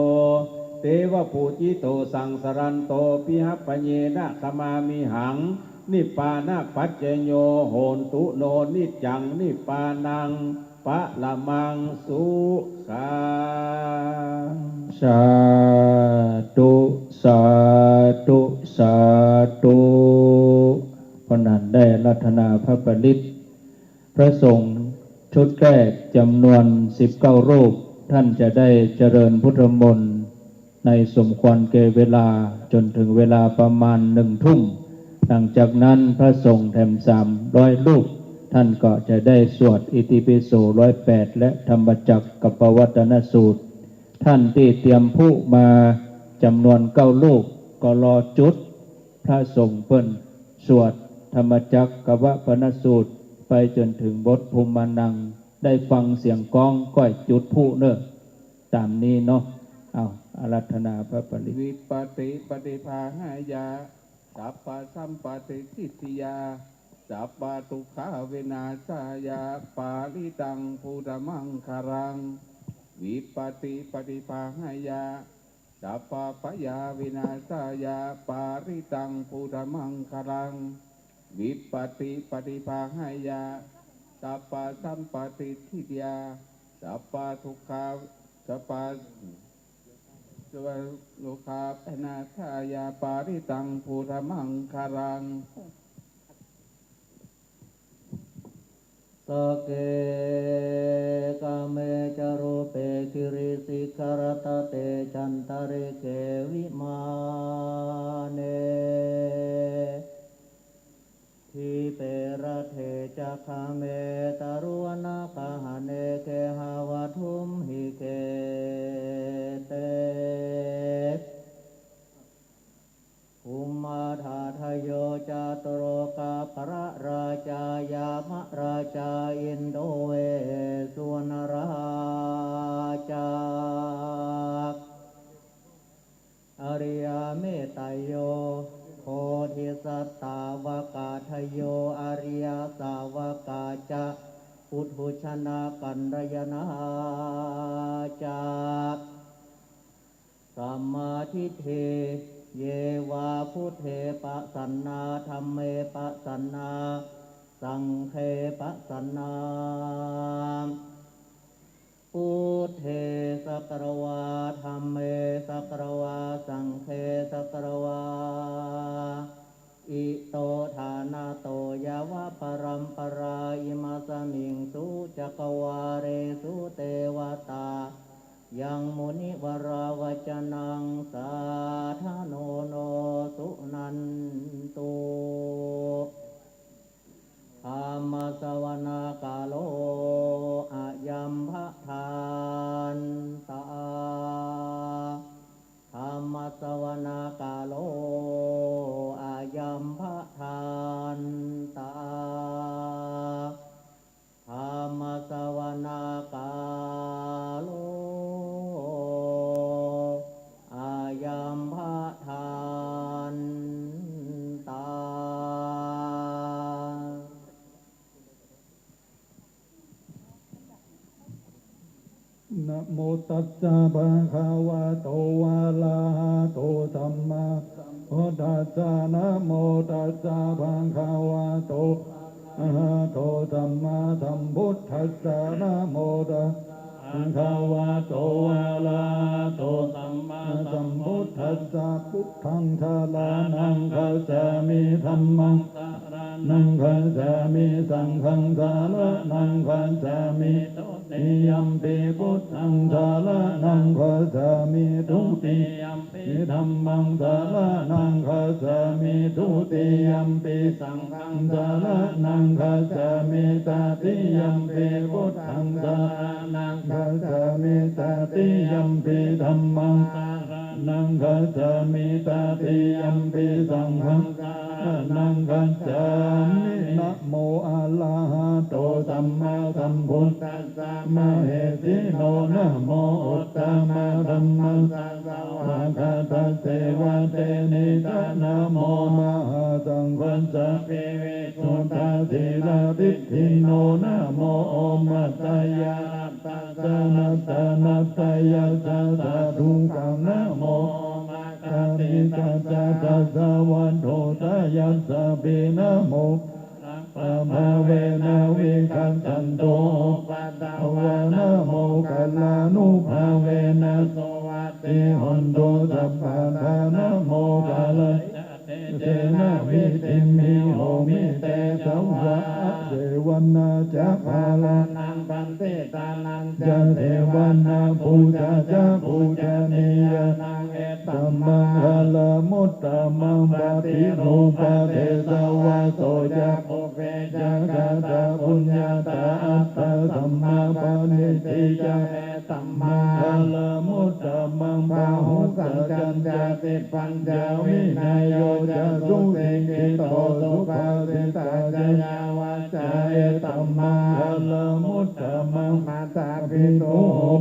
เตวะปูจิโตสังสรันโตปิหปเยนะขมามิหังนิปานะปัจเจโยโหนตุโนนิจังนิปานังปะละมังสุขังสาธุสาธุสาธุพระนันได้รัตนาพระปริตพระสงฆ์ชุดแรกจำนวน19รูปท่านจะได้เจริญพุทธมนต์ในสมควรแก่เวลาจนถึงเวลาประมาณ1 ทุ่มหลังจากนั้นพระสงฆ์แถม300รูปท่านก็จะได้สวดอิติปิโส108และธรรมจักรกับปวัตตนสูตรท่านที่เตรียมผู้มาจำนวน9รูปก็รอจุดพระสงฆ์เพิ่นสวดธรรมจักรกับปวัตตนสูตรไปจนถึงบทภูมินังได้ฟังเสียงกลองก้อยจุดผู้เนอะตามนี้เนาะเอาอาราธนาพระปริตวิปติปฏิภาหายาสัพพะสัมปติทิฏฐิยา สัพพทุกขาวินาศายาปาลิตังพุทธมังคารังวิปติปฏิภาหายาสัพพปยาวินาศายาปาริตังพุทธมังคารังวิปติปฏิภาหายาสัพพสัมปติทิฏยาสัพพทุกขาสัพพสวโลกาปนาชายาปาริตังพุทธมังคารังสเกกาเมจารุเปกิริสิกรตเตจันตเรเกวิมาเนทิเประเทจักขเมตารุนาคหเนเกหาวทุมหิเกเตภูมาธาทโยจาตุโรกาปราราชายามราชาอินโดเวสุวรรณราชาอริยเมตโยโพธิสัตตาวกาทโยอริยสาวกาจะพุทธุชนะกันรยนาจากสัมมาทิฏฐิเยวาพุทเทปะสันนาธัมเมปะสันนาสังฆเขปะสันนาพุทเทสักรวาธัมเมสักรวาสังฆเขสักรวาอิโตฐานาโตยาวะปรัมปราอิมาสมิงสุจักวาเรสุเทวตายังมุนิวราวจนังสาธโนโนสุนันตุธรรมสวนา กาโลอายัมภทานตาธรรมสวนา กาโลอายัมภทานตาธรรมสวนา กาโลอายัมภทานตานะโมตัสสะภะคะวะโตอะระหะโตสัมมาสัมพุทธัสสะนะโมตัสสะภะคะวะโตอะระหะโตสัมมาสัมพุทธัสสะนะโมตัสสะภะคะวะโตอะระหะโตสัมมาสัมพุทธัสสะพุทธังสรณังคัจฉามิธัมมังสรณังคัจฉามิสังฆังสรณังคัจฉามิติยัมปิพุทธังสรณังคัจฉามิทุติยัมปิธัมมังสรณังคัจฉามิทุติยัมปิสังฆังสรณังคัจฉามิตติยัมปิพุทธังสรณังคัจฉามิตติยัมปิธัมมังสรณังคัจฉามิตติยัมปิสังฆังสรณังคัจฉามินะโมอะระหะโตสัมมาสัมพุทธัสสะมะเหสิโนนะโมอุตตมะธัมมัสสะสวะคาตัสเสวะเตนิตานะโมมหาสังฆัสสะภิวิสุทธาสีลาภิกขิโนนะโมโอมัตตยาตัสสะนัตตะนัตตยาสัสสะทุกขังนะโมมัคคะติตัสสะตัสสะวันโตตยัสสะปินะโมปะภะเวนะวิคันตันโตปัตตวะนะโมกัลลานุภาเวนะโสวัตติหันโตสัพพะทานะโมกัลลเจนะวิติมิโหมิเตสวะเทวนาจะภาลานังปันติตานังจะเทวนาภูจาจะภูจานิยานังเอตัมมังหะละมุตตมังปฏิรูปะเทสวะโสจะปุเปจะกะตะปุญญาตาอัตตะสัมมาปณิทิจะเอตัมมังหะละมุตตมังปะหุสัจจัญญาติปัญญาวินัยโยจะสุติกิโตสุภาสิตาจยาวาจาเอตัมมังหะละมุตตมังมาตาปิตุ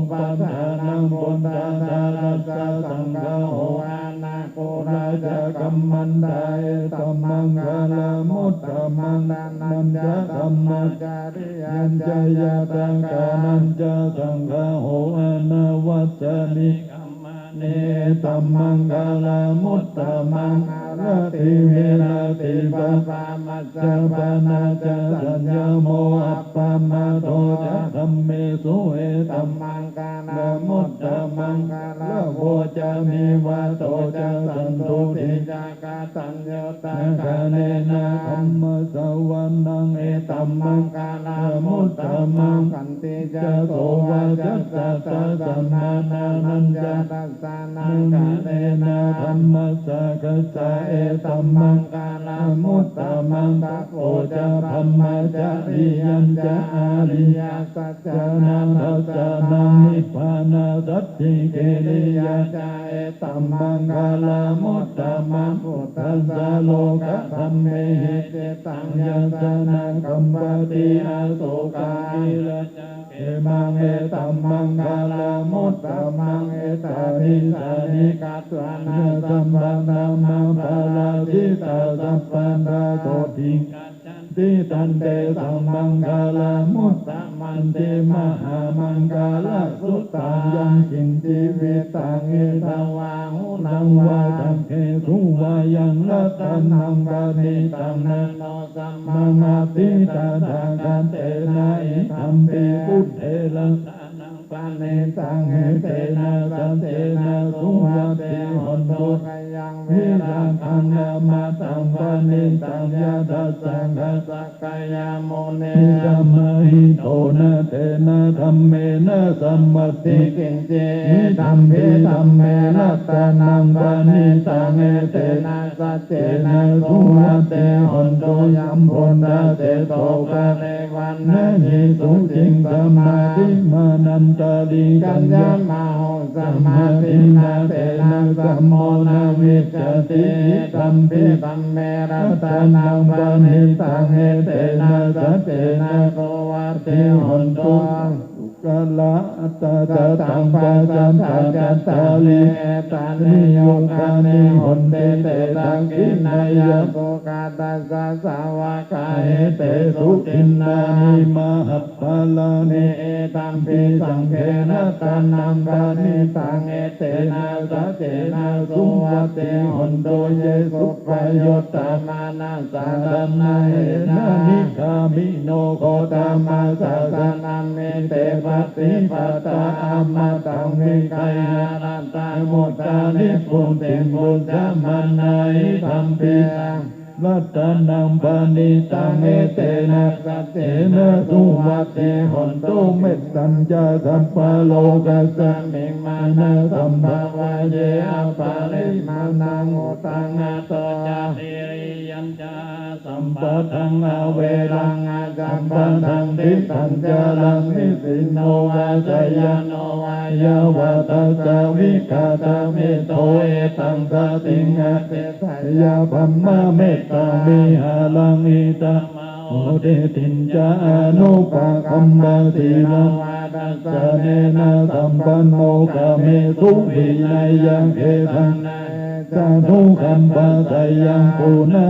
ปัฏฐานังปุตตะตารัสสะสังฆโอวานาโกรา จะกัมมันไดตัมมังกาลมุตตมังนันจะธัมมัจาริยันจะยะตังกานันจะสังฆโหอนวัจจนิเนตัมมังกาลมุตตมังรติเวรติปะปามัจจปนาจะสัญญโมอัปปมาโตจะธัมเมสุเอตัมมังกาลมุตตมังกาลโวจะมีวาโตจะสันตุติจากาสัญญตากาเนนะธัมมสวรนังเอตัมมังกาลมุตตมังขันติจะโสวาจัสสะสัมมานานันจะตัสสานังกาเนนะธัมมสะกัสสะเอตัมมังกาลมุตตมังตะโพจะพัมมาจะริยันจะอาริยสัจจานังทัสสะนังนิพพานาสัจจิเกริยาจะเอตัมมังกาลมุตตมังพุทธัสสะโลกธัมเมหิเตตังยัสสะนังกัมปติอาโสกาอิระจังเอมังเอตัมมังกาลมุตตมังเอตานิสานิกัตวานาสัมปันนามังภาลาทิตาสัพพันธาโตทิติตันเตสัมมังกาลมุตตมันเตมหามังกาลสุตตายังกินติวิตังเอตวาหุนังวาตังเกสุวายังรัตนังปานิตังนันโนสัมมังอาติตาทากันเตนะอิธัมปิพุทเทลังปานิตังเอเตนะสันเตนะสุวัติหนโตกยังวิรังคังนามาตังปานิตังยะทัสสังฆสักกายโมเนสัมมาหิโตนะเตนะธัมเมนะสัมมัตติกินเจธัมเมธัมเมรัตนังปานิตังเอเตนะสัจเจนะสุวัติหนโตยัมพุนดาเตโตกะเนวันนะหิสุจิงสัมมาทิมานันตาลิกัญญามาโหสัมมาทินาเตนะสัมโมนาวิจติธัมปิธัมเมรัตนังปานิตังเอเตนะสัจเจนะโกวัติหนโตกะละอัตตะตังปัจจันตาจัตตาลิเอตานิโยกานิหนเตเตตังกินายะโกกาตัสสะสาวกาเอเตสุตินนานิมหัปปะลานิเอตัมปิสังเขนะตานังปานิตังเอเตนะสัจเจนะสุวัติหนโตเยสุปโยตตามานาสาดนาเอนะนิกามิโนโคตามาสาสนาเมเตปฏิปตาอามาตังวิกายานันตาโมตานิปุตติปุจจามานาอิธัมปิรัตนังปานิตังเอเตนะสัจเจนะสุวัติหนโตเมตตัญจสัพพะโลกัสสมิมานะสัมภวะเยอปาริมานังอุตังอะโตจาติริยัญจาสัมปทังอเวรังอาจัมปทังทิตัญจารังนิสินโนวาสยโนวายาวะตัสสะวิกาตเมโตเอตังสติงอะเตสยาพัมมะเมตตังมิหาลังอิตาโอเดตินจาอนุปะคัมมาตินังตัสสะเนนะสัมปันโนกะเมสุวินัยยังเอตังสาธุคัมปัสสยังปุณะ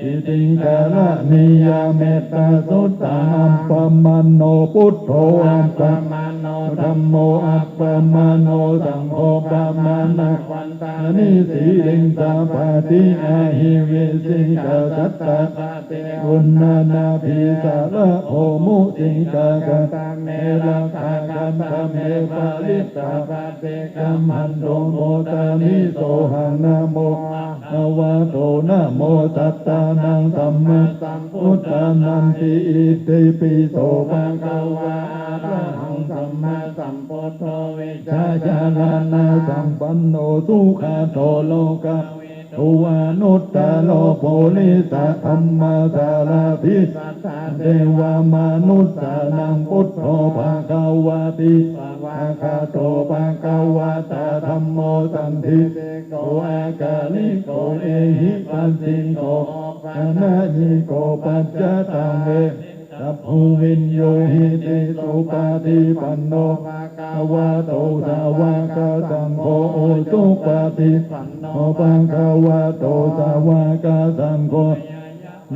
อิติกาละนิยาเมตตาสุตตาอัปปมันโนพุทโธอัปปมันโนธัมโมอัปปมันโนสังโฆปมานะวันตานิสีลิงสาปาติอาหิวิสิกาสัตตะปะเตอุณนานาภิสาระโหมุสิกากตาเมระกากันตเมปาลิตาปะเตกัมมันโตโมตานิโสหังนะโมอะวะโตนะโมตัสสะนังสัมมาสัมพุทธานันติอิติปิโสภะคะวะอะระหังสัมมาสัมพุทโธวิชาจารณะสัมปันโนสุขโตโลกะทุวานุตตะโลโพลิสัทธัมมาสารทิสัทธาเทวามนุสสานังพุทโธภะคะวะติภะคะโตภะคะวะตาธัมโมสันทิติโกอากาลิโกเอหิปัสสิโกปะนะญิโกปัจจตังเว สัพพุวินโยหิติสุปฏิปันโนภะคะวะโตสาวกสังโฆสุปฏิปันโนภะคะวะโตสาวกสังโฆ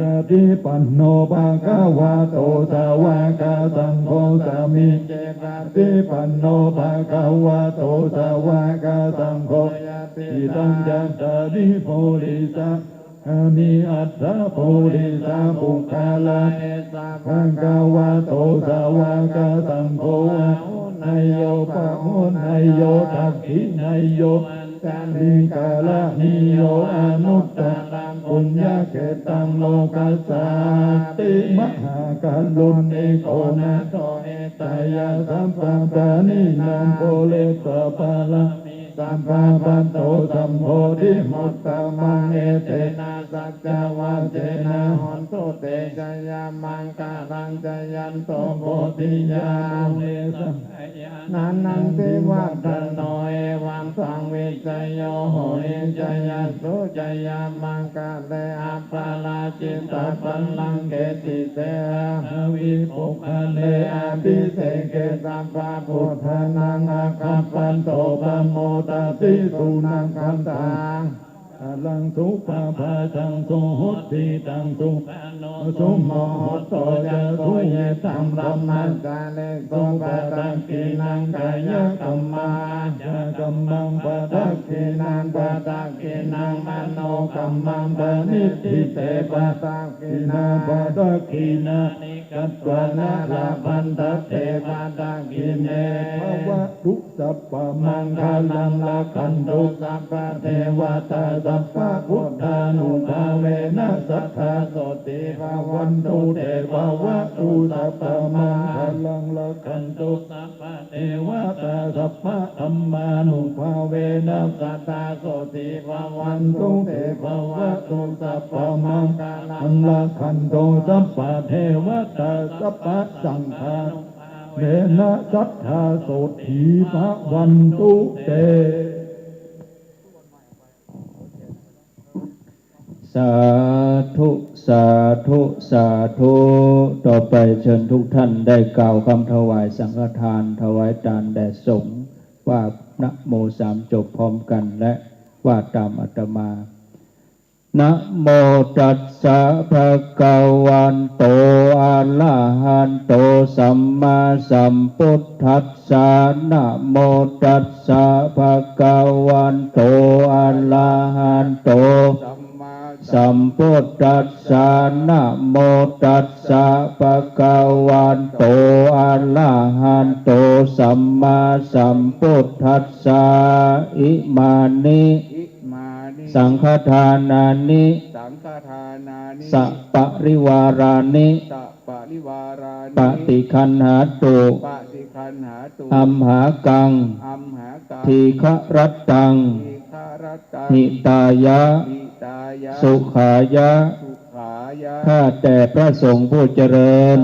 ยะติปันโนภะคะวะโตสาวกสังโฆสามิเจติปันโนภะคะวะโตสาวกสังโฆอิตังจัตตาริโพริสัพอานิอัตถะโพธิสัพพุคาลาเอสะภะคะวะโตสาวกสังโฆนายโยปะโหนายโยทักขินายโยจันติกาลนิโยอนุตตรังปุญญเกตังโลกัสสาติมหากัลลุนิโกนะโตเอตายาสัมปัปานินามโพเลสะปาลาสัมมาปันโตสัมโพธิมุตตะมังเอเตนะสัจจวัจเจนะหอนโตเตชะยามังกาลังจยันโตโพธิญาณเวสัมนันนันติวัตโนเอวังสังวิจโยโหเอจยัสสุจยามังกาเลอัปปาราจิตตปัลลังเกติเตอะวิปุคเลอะภิเสเกสัมปะพุทธานังอะคัปปันโตปะโมตติสุนังคันตังอลังสุปะภาสังสุหุติตังสุสุโมโหโตจะสุเยตัมรัมมัจจาเลสุปะตังกินังกายกัมมาจะกัมมังปะตักกินังปะตักกินังมโนกัมมังปะนิทิเตปะตักกินังปะตักกินานิกัตวานาลาพันตเตปะตักกิเนภวะทุสัพพมังคลังละคันตุสัพพะเทวตาสัพพะพุทธานุภาเวนะสัทธาโสติภาวันตุเตภวะตุสัพพมังคลังละคันตุสัพพะเทวตาสัพพะธัมมานุภาเวนะสัทธาโสติภาวันตุเตภวะตุสัพพมังคลังละคันตุสัพพะเทวตาสัพพะสังฆาเวนะสัทธาโสติภาวันตุเต สาธุสาธุสาธุต่อไปเชิญทุกท่านได้กล่าวคำถวายสังฆทานถวายทานแด่สงฆ์ว่านะโมสามจบพร้อมกันและว่าตามอาตมานะโมตัสสะภะคะวันโตอะระหันโตสัมมาสัมพุทธัสสะนะโมตัสสะภะคะวันโตอะระหันโตสัมพุทธัสสะนะโมตัสสะภะคะวันโตอะระหันโตสัมมาสัมพุทธัสสะอิมานิสังฆทานานิสัพปริวารานิปฏิคันหาตุอัมหากังทีฆรัตตังหิตายะสุขายะข้าแต่พระสงฆ์ผู้เจริญ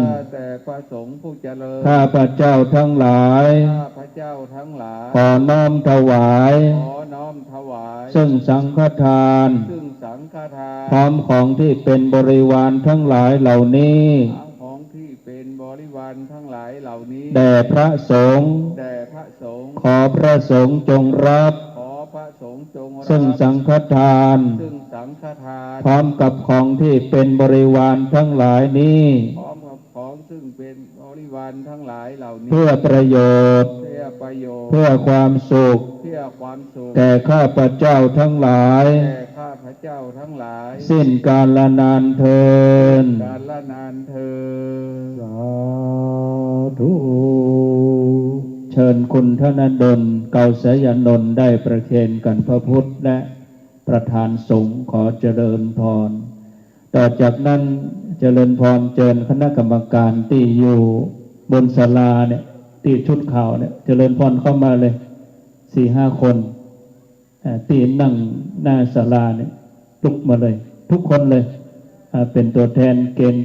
ข้าพระเจ้าทั้งหลายขอน้อมถวายซึ่งสังฆทานพร้อมของที่เป็นบริวารทั้งหลายเหล่านี้แด่พระสงฆ์ขอพระสงฆ์จงรับซึ่งสังฆทานพร้อมกับของที่เป็นบริวารทั้งหลายนี้เพื่อประโยชน์เพื่อความสุขแก่ข้าพเจ้าทั้งหลายสิ้นกาลนานเทินสาธุเชิญคุณธนดลเกาสยานนท์ได้ประเคนกันพระพุทธและประธานสงฆ์ขอเจริญพรต่อจากนั้นเจริญพรเชิญคณะกรรมการที่อยู่บนศาลาเนี่ยที่ชุดขาวเนี่ยเจริญพรเข้ามาเลย 4-5 คนที่นั่งหน้าศาลาเนี่ยลุกมาเลยทุกคนเลยเป็นตัวแทนเกณ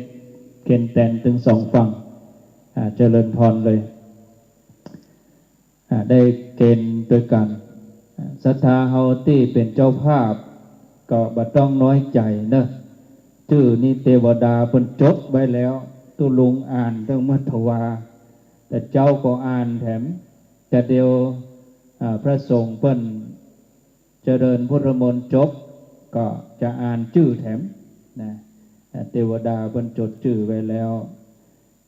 ฑ์แต่งถึง2 ฝั่งเจริญพรเลยได้เกณฑ์ด้วยกันศรัทธาเฮาที่เป็นเจ้าภาพก็บ่ต้องน้อยใจเนอะชื่อนี่เทวดาเพิ่นจดไว้แล้ว ตุลุงอ่านเรื่องมัทวาแต่เจ้าก็อ่านแถมแต่เดียวพระสงฆ์เปิ้นเจริญพุทธมนต์จบก็จะอ่านชื่อแถมนะเทวดาเปิ้นจดชื่อไว้แล้ว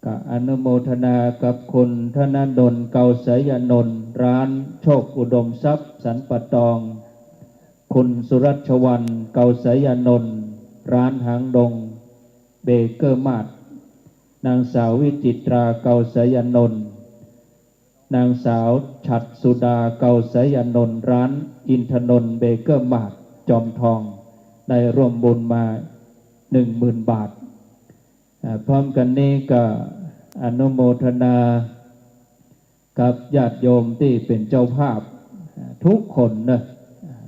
ก็อนุโมทนากับคุณธนดลเกาสยนนท์ร้านโชคอุดมทรัพย์สันปะตองคุณสุรัชวรรณเกาสยนนท์ร้านหางดงเบเกอร์มาร์ทนางสาววิจิตราเกาสยนนท์นางสาวฉัตรสุดาเกาสยนนท์ร้านอินทนนท์เบเกอร์มาร์ทจอมทองได้ร่วมบุญมา 10,000 บาทพร้อมกันนี้ก็อนุโมทนากับญาติโยมที่เป็นเจ้าภาพทุกคนนะ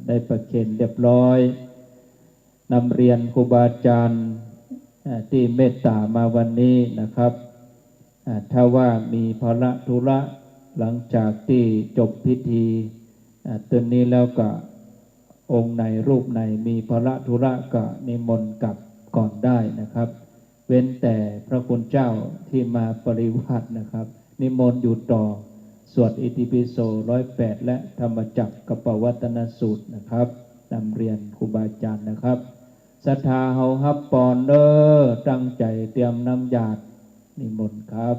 ได้ประเคนเรียบร้อยนำเรียนครูบาอาจารย์ที่เมตตามาวันนี้นะครับถ้าว่ามีภาระธุระหลังจากที่จบพิธีตอนนี้แล้วก็องค์ในรูปในมีภาระธุระก็นิมนต์กลับก่อนได้นะครับเว้นแต่พระคุณเจ้าที่มาปริวาสนะครับนิมนต์อยู่ต่อสวดอิติปิโส108และธรรมจักรกัปปวัตนสูตรนะครับนำเรียนครูบาอาจารย์นะครับศรัทธาเฮาฮับปอนเด้อตั้งใจเตรียมน้ำญาตินิมนต์ครับ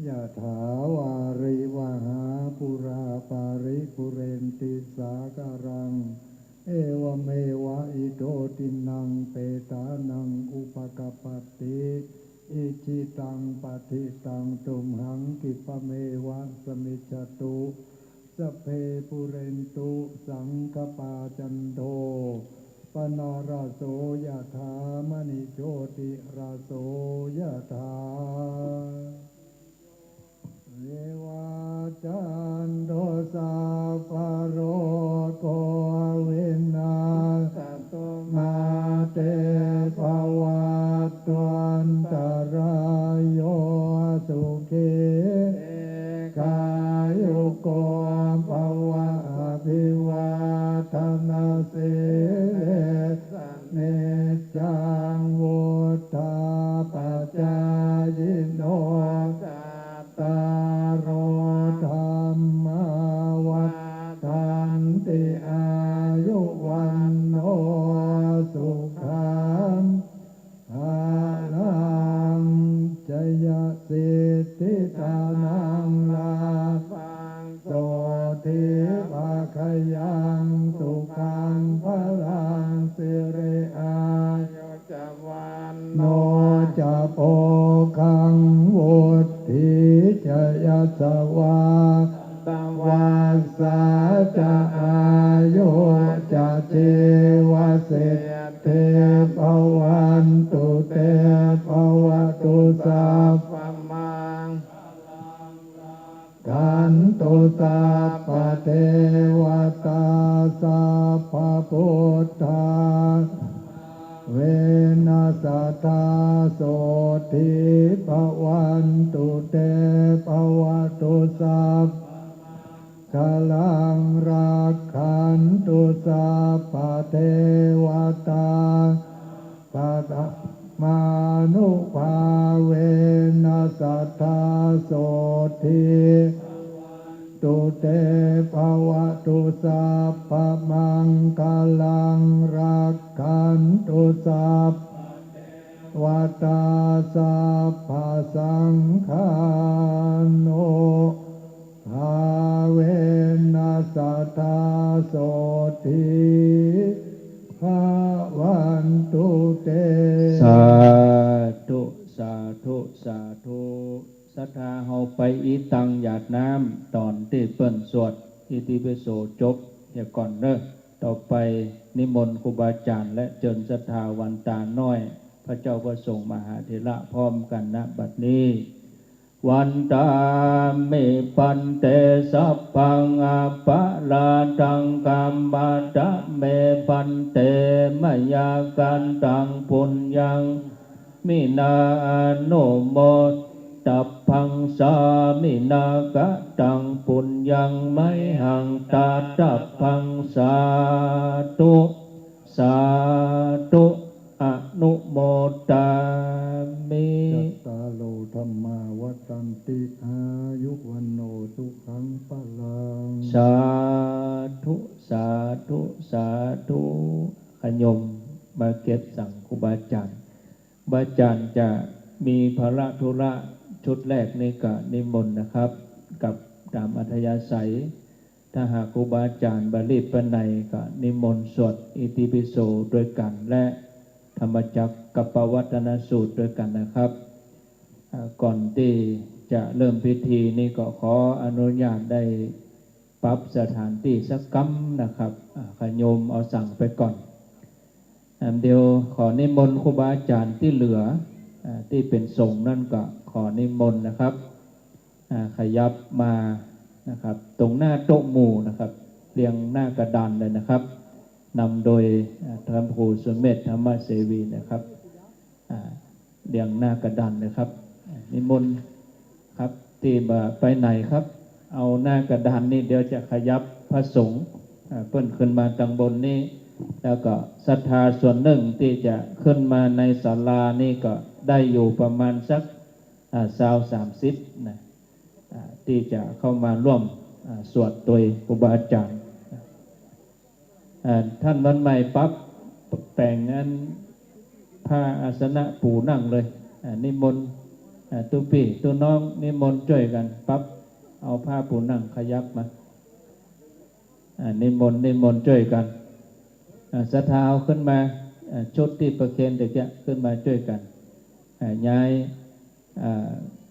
ยะถาวาริวหาปุราปาริปุเรนติสาการังเอวเมวะอิโตตินังเปตานังอุปกปปติอิจิตังปฏิตังตุมหังกิปะเมวะสมิจจตุสัพเพปุเรนตุสังคปาจันโทปนรโสยะถามณิโชติราโสยะถาเยวาจันโทสัพพะโรโควินาศตุมาเตภวัตวันตรายโยสุขีกายุโกภวะอภิวาทนาสิเลเนจังวุฒาปัจจายโนตารธรรมวัฏันติอายุวันโนสุขังภาลังจยสิทธิธานังลาภังโสทิภาคยังสุขังภาลังสิริอายุจวันโนจะโปคังวุฒิจยสวาตวัสสะจะอายุจะจีวสิทธิภวันตุเตภวตุสัพพมังกันตุสัพพเทวตาสัพพพุทธาเวนัสตาโสทิภวันตุเตภวตุสัพพลังรักขันตุสัพพเทวตาปัตมานุภาเวนัสตาโสทิตุเตภวตุสัพพมังคลังรักขันตุสัพวัตตาสัพพสังฆาโนภาเวนัสตาโสทิภวันตุเตสาธุสาธุสาธุศรัทธาเฮาไปอีตังหยาดน้ำตอนที่เปิ้นสวดอิติปิโสจบอย่าก่อนเด้อต่อไปนิมนต์ครูบาอาจารย์และเจิญศรัทธาวันตาน้อยพระเจ้าประสงค์มหาเถระพร้อมกันณบัดนี้วันตาเมปันเตสัพพังอปะลาตังกัมมาตะเมปันเตมยากันตังปุญญังมินาโนโมตัพพังสามินากะตังปุญญังไมหังตาตัพพังสาธุสาธุอนุโมทา รรมาวัฏันติอายุวันโนสุขังพลัง สาธุสาธุสาธุขยมมาเก็บสั่งครูบาอาจารย์บาอาจารย์จะมีภาระธุระชุดแรกในกะนิมนต์นะครับกับตามอัธยาศัยถ้าหากครูบาอาจารย์บาลีปนัยก็นิมนต์สวดอิติปิโสด้วยกันและธรรมจักรกับปวัตนสูตรด้วยกันนะครับก่อนที่จะเริ่มพิธีนี้ก็ขออนุญาตได้ปรับสถานที่สักกัมนะครับขโยมเอาสั่งไปก่อนเดี๋ยวขอนิมนต์ครูบาอาจารย์ที่เหลือที่เป็นสงฆ์นั่นก็ขอนิมนต์นะครับขยับมานะครับตรงหน้าโต๊ะหมู่นะครับเรียงหน้ากระดานเลยนะครับนำโดยท่านครูสุเมธธรรมเสวีนะครับเรียงหน้ากระดานเลยครับนิมนต์ครับที่ไปไหนครับเอาหน้ากระดานนี่เดี๋ยวจะขยับพระสงฆ์เพิ่นขึ้นมาตังบนนี้แล้วก็ศรัทธาส่วนหนึ่งที่จะขึ้นมาในศาลานี่ก็ได้อยู่ประมาณสัก20-30นะที่จะเข้ามาร่วมสวดโดยครูบาอาจารย์ท่านวันใหม่ปั๊บแต่งงานผ้าอาสนะปูนั่งเลยนิมนต์ตุปีตุน้องนิมนต์ช่วยกันปั๊บเอาผ้าปูนั่งขยับมานิมนต์ช่วยกันศรัทธาเอาขึ้นมาชุดที่ประเคนเด็กเนี่ยขึ้นมาช่วยกันย้าย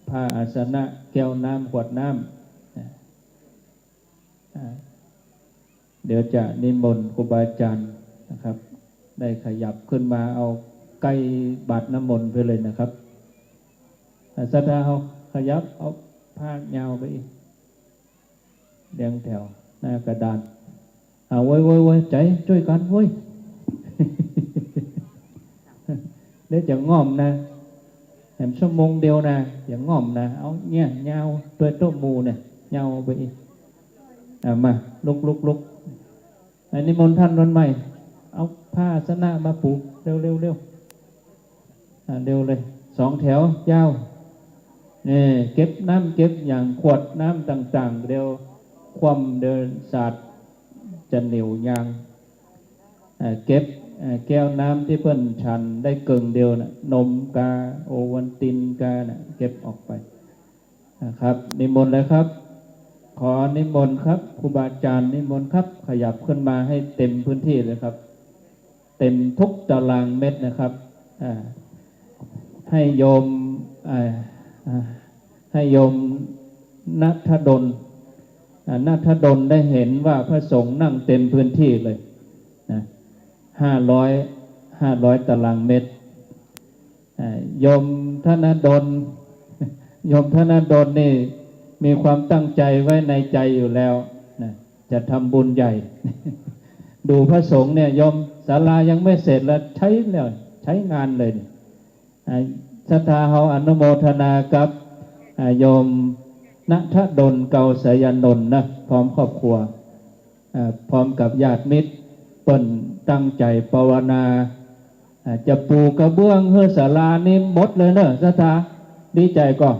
ผ้าอาสนะแก้วน้ำขวดน้ำเดี๋ยวจะนิมนต์ครูบาอาจารย์นะครับได้ขยับขึ้นมาเอาใกล้บาตรน้ำมนต์ไปเลยนะครับศรัทธาเอาขยับเอาผ้ายาวไปอีกเรียงแถวหน้ากระดานเว้ยใจช่วยกันเว้ย เดี๋ยวจะง่อมนะแหมชั่วโมงเดียวนะอย่างง่อมนะเอาเนี่ยยาวตัวโต๊ะหมู่เนี่ยยาวไปอีกมาลุกอันนี้มนต์ท่านวันใหม่เอาผ้าสนะมาผูกเร็วเร็วเลย2 แถวยาวนี่เก็บน้ำเก็บอย่างขวดน้ำต่างๆเร็วความเดินศาสตร์จะเหนียวยางเก็บแก้วน้ำที่เพิ่นฉันได้เกิงเดียวนะนมกาโอวันตินกานะเก็บออกไปนะครับนิมนต์เลยครับขอนิมนต์ครับครูบาอาจารย์นิมนต์ครับขยับขึ้นมาให้เต็มพื้นที่เลยครับเต็มทุกตารางเมตรนะครับให้โยมณัฐดลได้เห็นว่าพระสงฆ์นั่งเต็มพื้นที่เลยนะ500 ตารางเมตรโยมธนดลนี่มีความตั้งใจไว้ในใจอยู่แล้วนะจะทำบุญใหญ่ ดูพระสงฆ์เนี่ยโยมศาลายังไม่เสร็จแล้วใช้งานเลยศรัทธาเฮาอนุโมทนากับโยมณัฐดลเกาสยานนท์นะพร้อมครอบครัวพร้อมกับญาติมิตรเปิ้นตั้งใจภาวนาจะปูกระเบื้องเฮือศาลานี้หมดเลยเนอะศรัทธาดีใจก็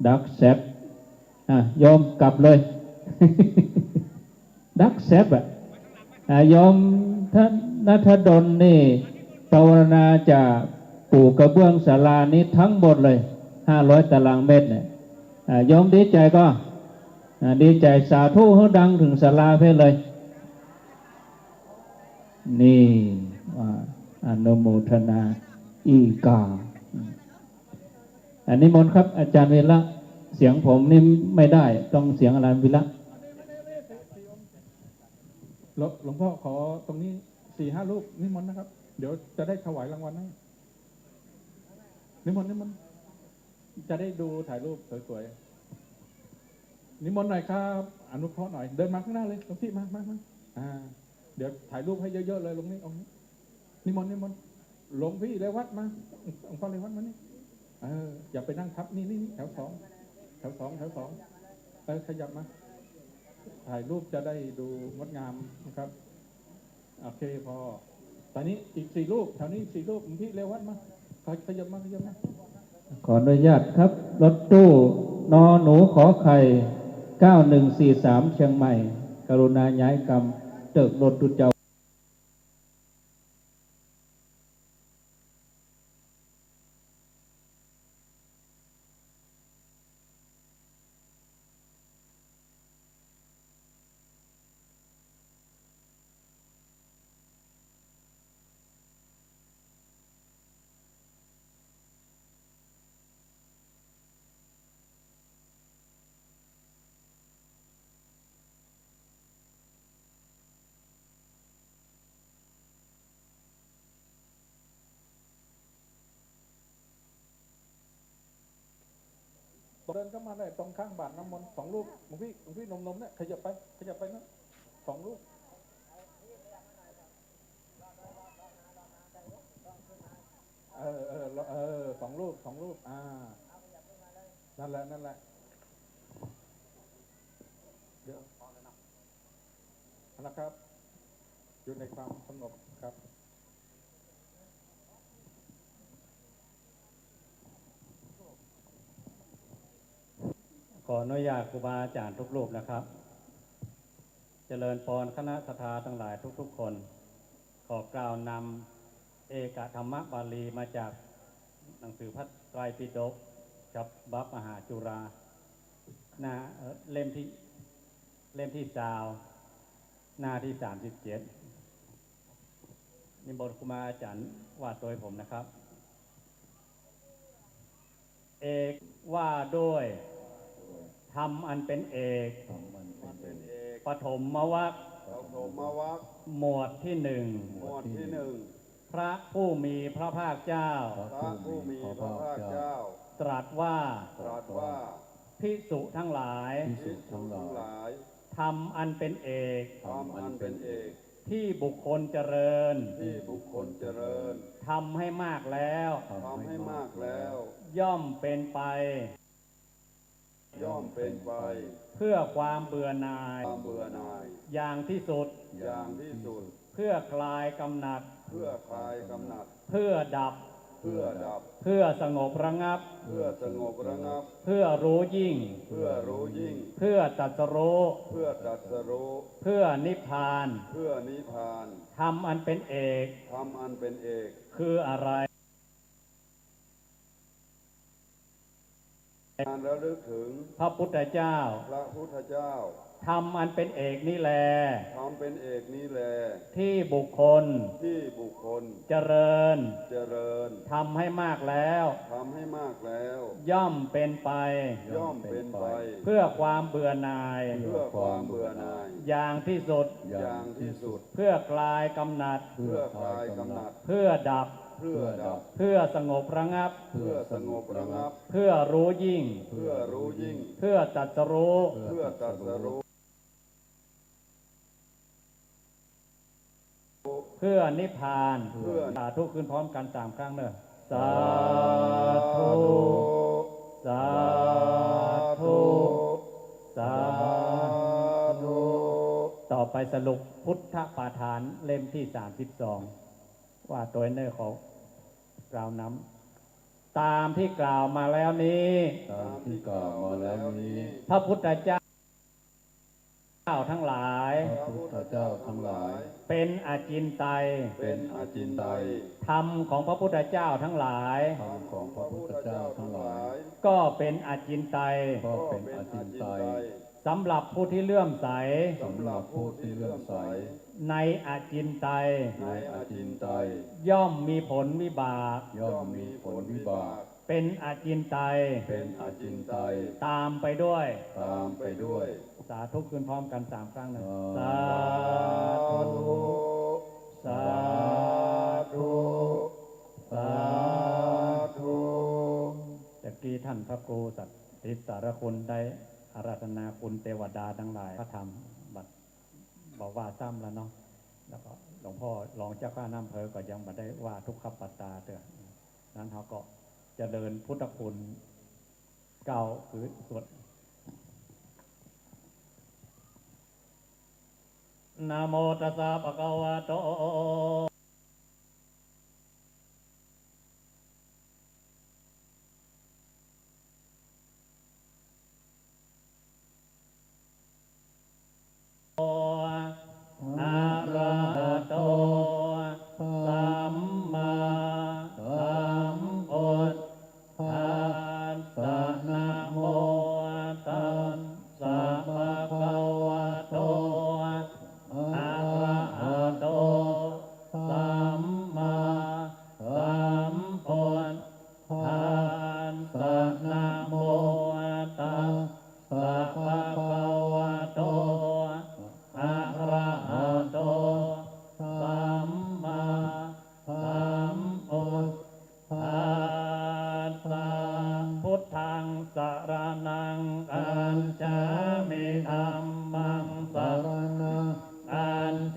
ดักแซบโยมกลับเลย ดักแซบโยมท่านณัฐดลนี่ภาวนาจะปูกระเบื้องศาลานี้ทั้งหมดเลย500 ตารางเมตรเนี่ยโยมดีใจก็ดีใจสาธุเขาดังถึงศาลาเพชรเลยนี่อนุโมทนาอีกาอันนี้มนต์ครับอาจารย์วิระเสียงผมนี่ไม่ได้ต้องเสียงอาจารย์วิระหลวงพ่อขอตรงนี้4-5 รูปนิมนต์นะครับเดี๋ยวจะได้ถวายรางวัลให้นิมนต์จะได้ดูถ่ายรูปสวยๆนิมนต์หน่อยครับอนุเคราะห์หน่อยเดินมาข้างหน้าเลยหลวงพี่มาเดี๋ยวถ่ายรูปให้เยอะๆเลยลงนี้องค์นี้นิมนต์หลวงพี่เรวัตมาหลวงพ่อเรวัตมานี่อย่าไปนั่งทับนี่แถว 2ขยับมาถ่ายรูปจะได้ดูงดงามนะครับโอเคพอตอนนี้อีก4 รูปแถวนี้4 รูปหลวงพี่เรวัตมาขยับมา ขออนุญาตครับรถตู้นอหนูขอไข่9143เชียงใหม่กรุณาย้ายกรรมเติกรถตุเจ้าเดินเข้ามาเลยตรงข้างบาทน้ำมนต์2 ลูกหลวงพี่นมเนี่ยขยับไปนะ2 ลูก2 ลูกนั่นแหละเดี๋ยวนะครับ อยู่ในความสงบครับ ขออนุญาตครูบาอาจารย์ทุกรูปนะครับ เจริญพรคณะสัตยาทั้งหลายทุกๆคน ขอกล่าวนำเอกธรรมบาลีมาจากหนังสือพระไตรปิฎกกับบัพมหาจุราหน้าเล่มที่20หน้าที่37นิมนต์ครูบาอาจารย์ว่าโดยผมนะครับ เอกว่าด้วยธรรมอันเป็นเอกปฐมวรรคหมวดที่หนึ่งพระผู้มีพระภาคเจ้าตรัสว่าภิกษุทั้งหลายธรรมอันเป็นเอกที่บุคคลเจริญทำให้มากแล้วย่อมเป็นไปเพื่อความเบื่อหน่ายอย่างที่สุดเพื่อคลายกำหนัดเพื่อดับเพื่อสงบระงับเพื่อรู้ยิ่งเพื่อตรัสรู้เพื่อนิพพานธรรมอันเป็นเอกคืออะไรการระลึกถึงพระพุทธเจ้าธรรมอันเป็นเอกนี่แลที่บุคคลเจริญทำให้มากแล้วย่อมเป็นไปเพื่อความเบื่อหน่ายอย่างที่สุดเพื่อคลายกำหนัดเพื่อดับเพื่อสงบระงับเพื่อรู้ยิ่งเพื่อตรัสรู้เพื่อนิพพานสาธุขึ้นพร้อมกัน3 ครั้งเนอะสาธุสาธุสาธุต่อไปสรุปพุทธปาฐานเล่มที่32ว่าตัวเนอร์ของกล่าวน้ำตามที่กล่าวมาแล้วนี้พระพุทธเจ้าทั้งหลายเป็นอจินไตยธรรมของพระพุทธเจ้าทั้งหลายก็เป็นอจินไตยสำหรับผู้ที่เลื่อมใสในอจินไตยย่อมมีผลวิบากเป็นอจินไตยตามไปด้วยสาธุขึ้นพร้อมกัน3 ครั้งนะสาธุสาธุสาธุตะกี้ท่านพระครูสัตติสารคุณได้อาราธนาคุณเทวดาทั้งหลายพระธรรมบัดบอกว่าซ้ำแล้วเนาะแล้วก็หลวงพ่อรองเจ้าข้าน้ำเพอก็ยังบัดได้ว่าทุกขปัตตาเถอะนั้นเขาก็เจริญพุทธคุณเก่าคือสวดนะโมตัสสะภะคะวะโต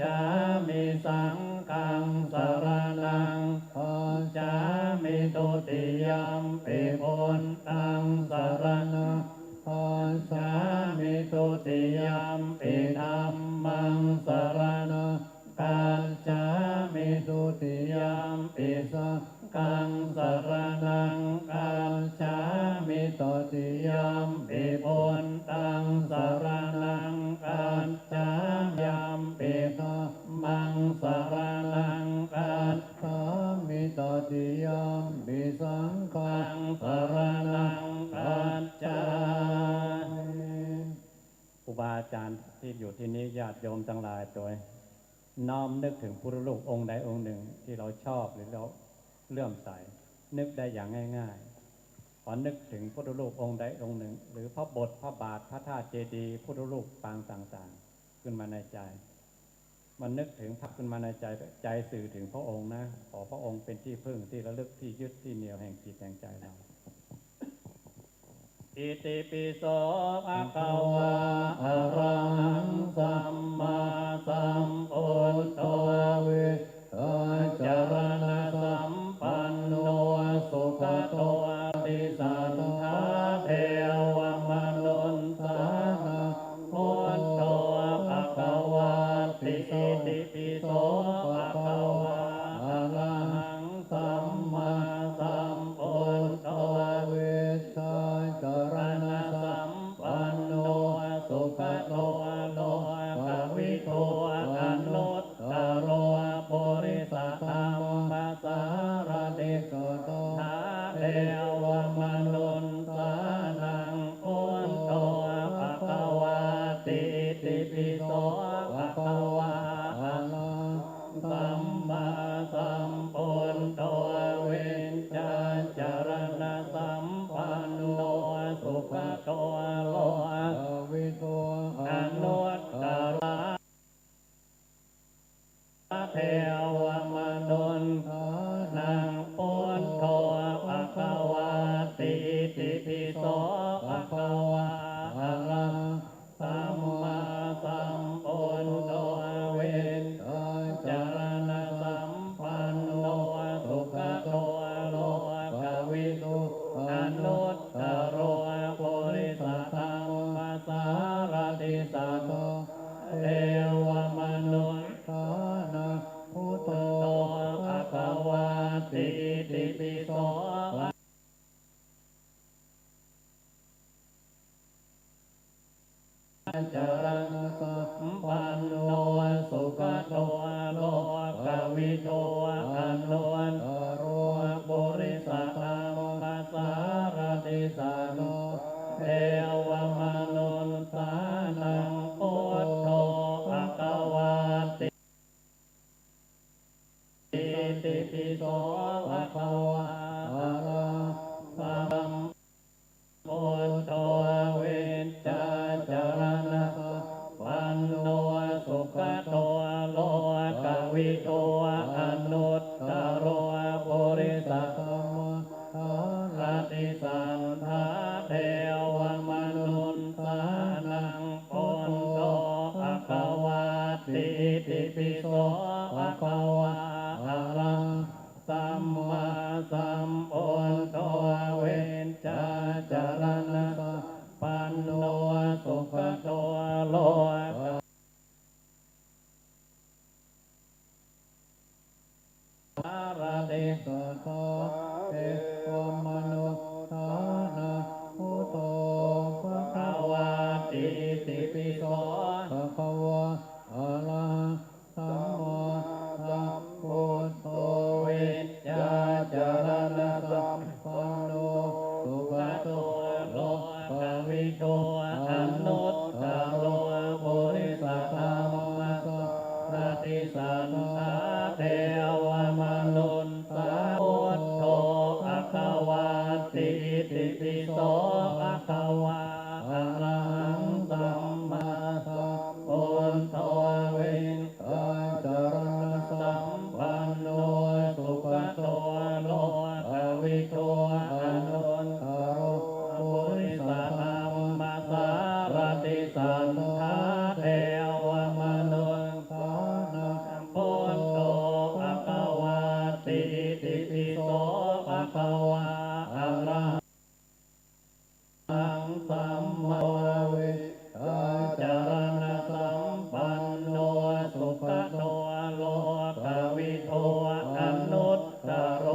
จามิสังฆังสรณังคัจฉามิตุติยัมปิพุทธังสรณังคัจฉามิตุติยัมปิธัมมังสรณังคัจฉามิตุติยัมปิสังฆังสรณังคัจฉามิตุติยัมปิพุทธังสรณังคัจฉายัมปิธัมมังสรณังคัจฉามิตุติยัมปิสังฆังสรณังคัจฉาครูบาอาจารย์ที่อยู่ที่นี้ญาติโยมทั้งหลายตัวน้อมนึกถึงพุทธรูปองค์ใดองค์หนึ่งที่เราชอบหรือเราเลื่อมใสนึกได้อย่างง่ายๆขอนึกถึงพุทธรูปองค์ใดองค์หนึ่งหรือพระบทพระบาทพระธาตุเจดีย์พุทธรูปปางต่างๆขึ้นมาในใจมันนึกถึงพักขึ้นมาในใจสื่อถึงพระองค์นะขอพระองค์เป็นที่พึ่งที่ระลึกที่ยึดที่เหนี่ยวแห่งจิตแห่งใจเราอิติปิโสภะคะวะอะระหังสัมมาสัมพุทโธวิจารณสัมปันโนสุขโตติสัทธาเทวมนุสสานังพุทโธภะคะวะติอิติปิโสภะคะวะอะระหังสัมมาสัมพุทโธวิชาจารณสัมปันโนสุขโตโลกวิโตอนุตตโรปุริสธรรมสารติโสโตทาเทวมนุสสานังพุทโธภะคะวะติอิติปิโสภะคะวะอะระหังสัมมาสัมพุทโธวิญญาจารณสัมปันโนสุขโตโลกวิโตอนุตตรเทวมนุสสานังพุทโธภะคะวะติอิติปิโสภะคะวะอะระหังสัมมาสัมพุทโธวิญญาจารณสัมปันโนสุขโตโลกวิโตอนุตตโรปุริสธรรมสารติสัตโตเทวมนุสสานังพุทโธภะคะวะติอิติปิโสจารณสัมปันโนสุขโตโลกวิโตอนุตตโรปุริสธรรมสารติสัตโตเทวมนุสสานังพุทโธภะคะวะติอิติปิโสภะคะวะอะระหังสัมพุทโธวิญญาจารณสัมปันโนสุขโตโลกวิโตอนุตตโรปุริสธรรมสารติสัทธาเทวมนุสสานังพุทโธภะคะวะติอิติปิโสภะคะวะอะระหังสัมมาสัมพุทโธวิญญาจารณสัมปันโนสุขโตโลกสารติสัทธาเทวมนุสสานังพุทโธภะคะวะติอิติปิโสภะคะวะอะระหังสัมมาสัมพุทโธวิญญาจารณสัมปันโนสุขโตโลกวิโตอนุตตโรปุริสธรรมสารติสัทธาเทวมนุสสาพุทโธภะคะวะติอิติปิโสภะคะวะอะระหังสัมมาสัมพุทโธวิญญาจารณสัมปันโนสุขโตโลกวิโตอนุตตโรปุริสธรรมสารติสัทธาเทวมนุสสา โลกวิโทอนุตตโร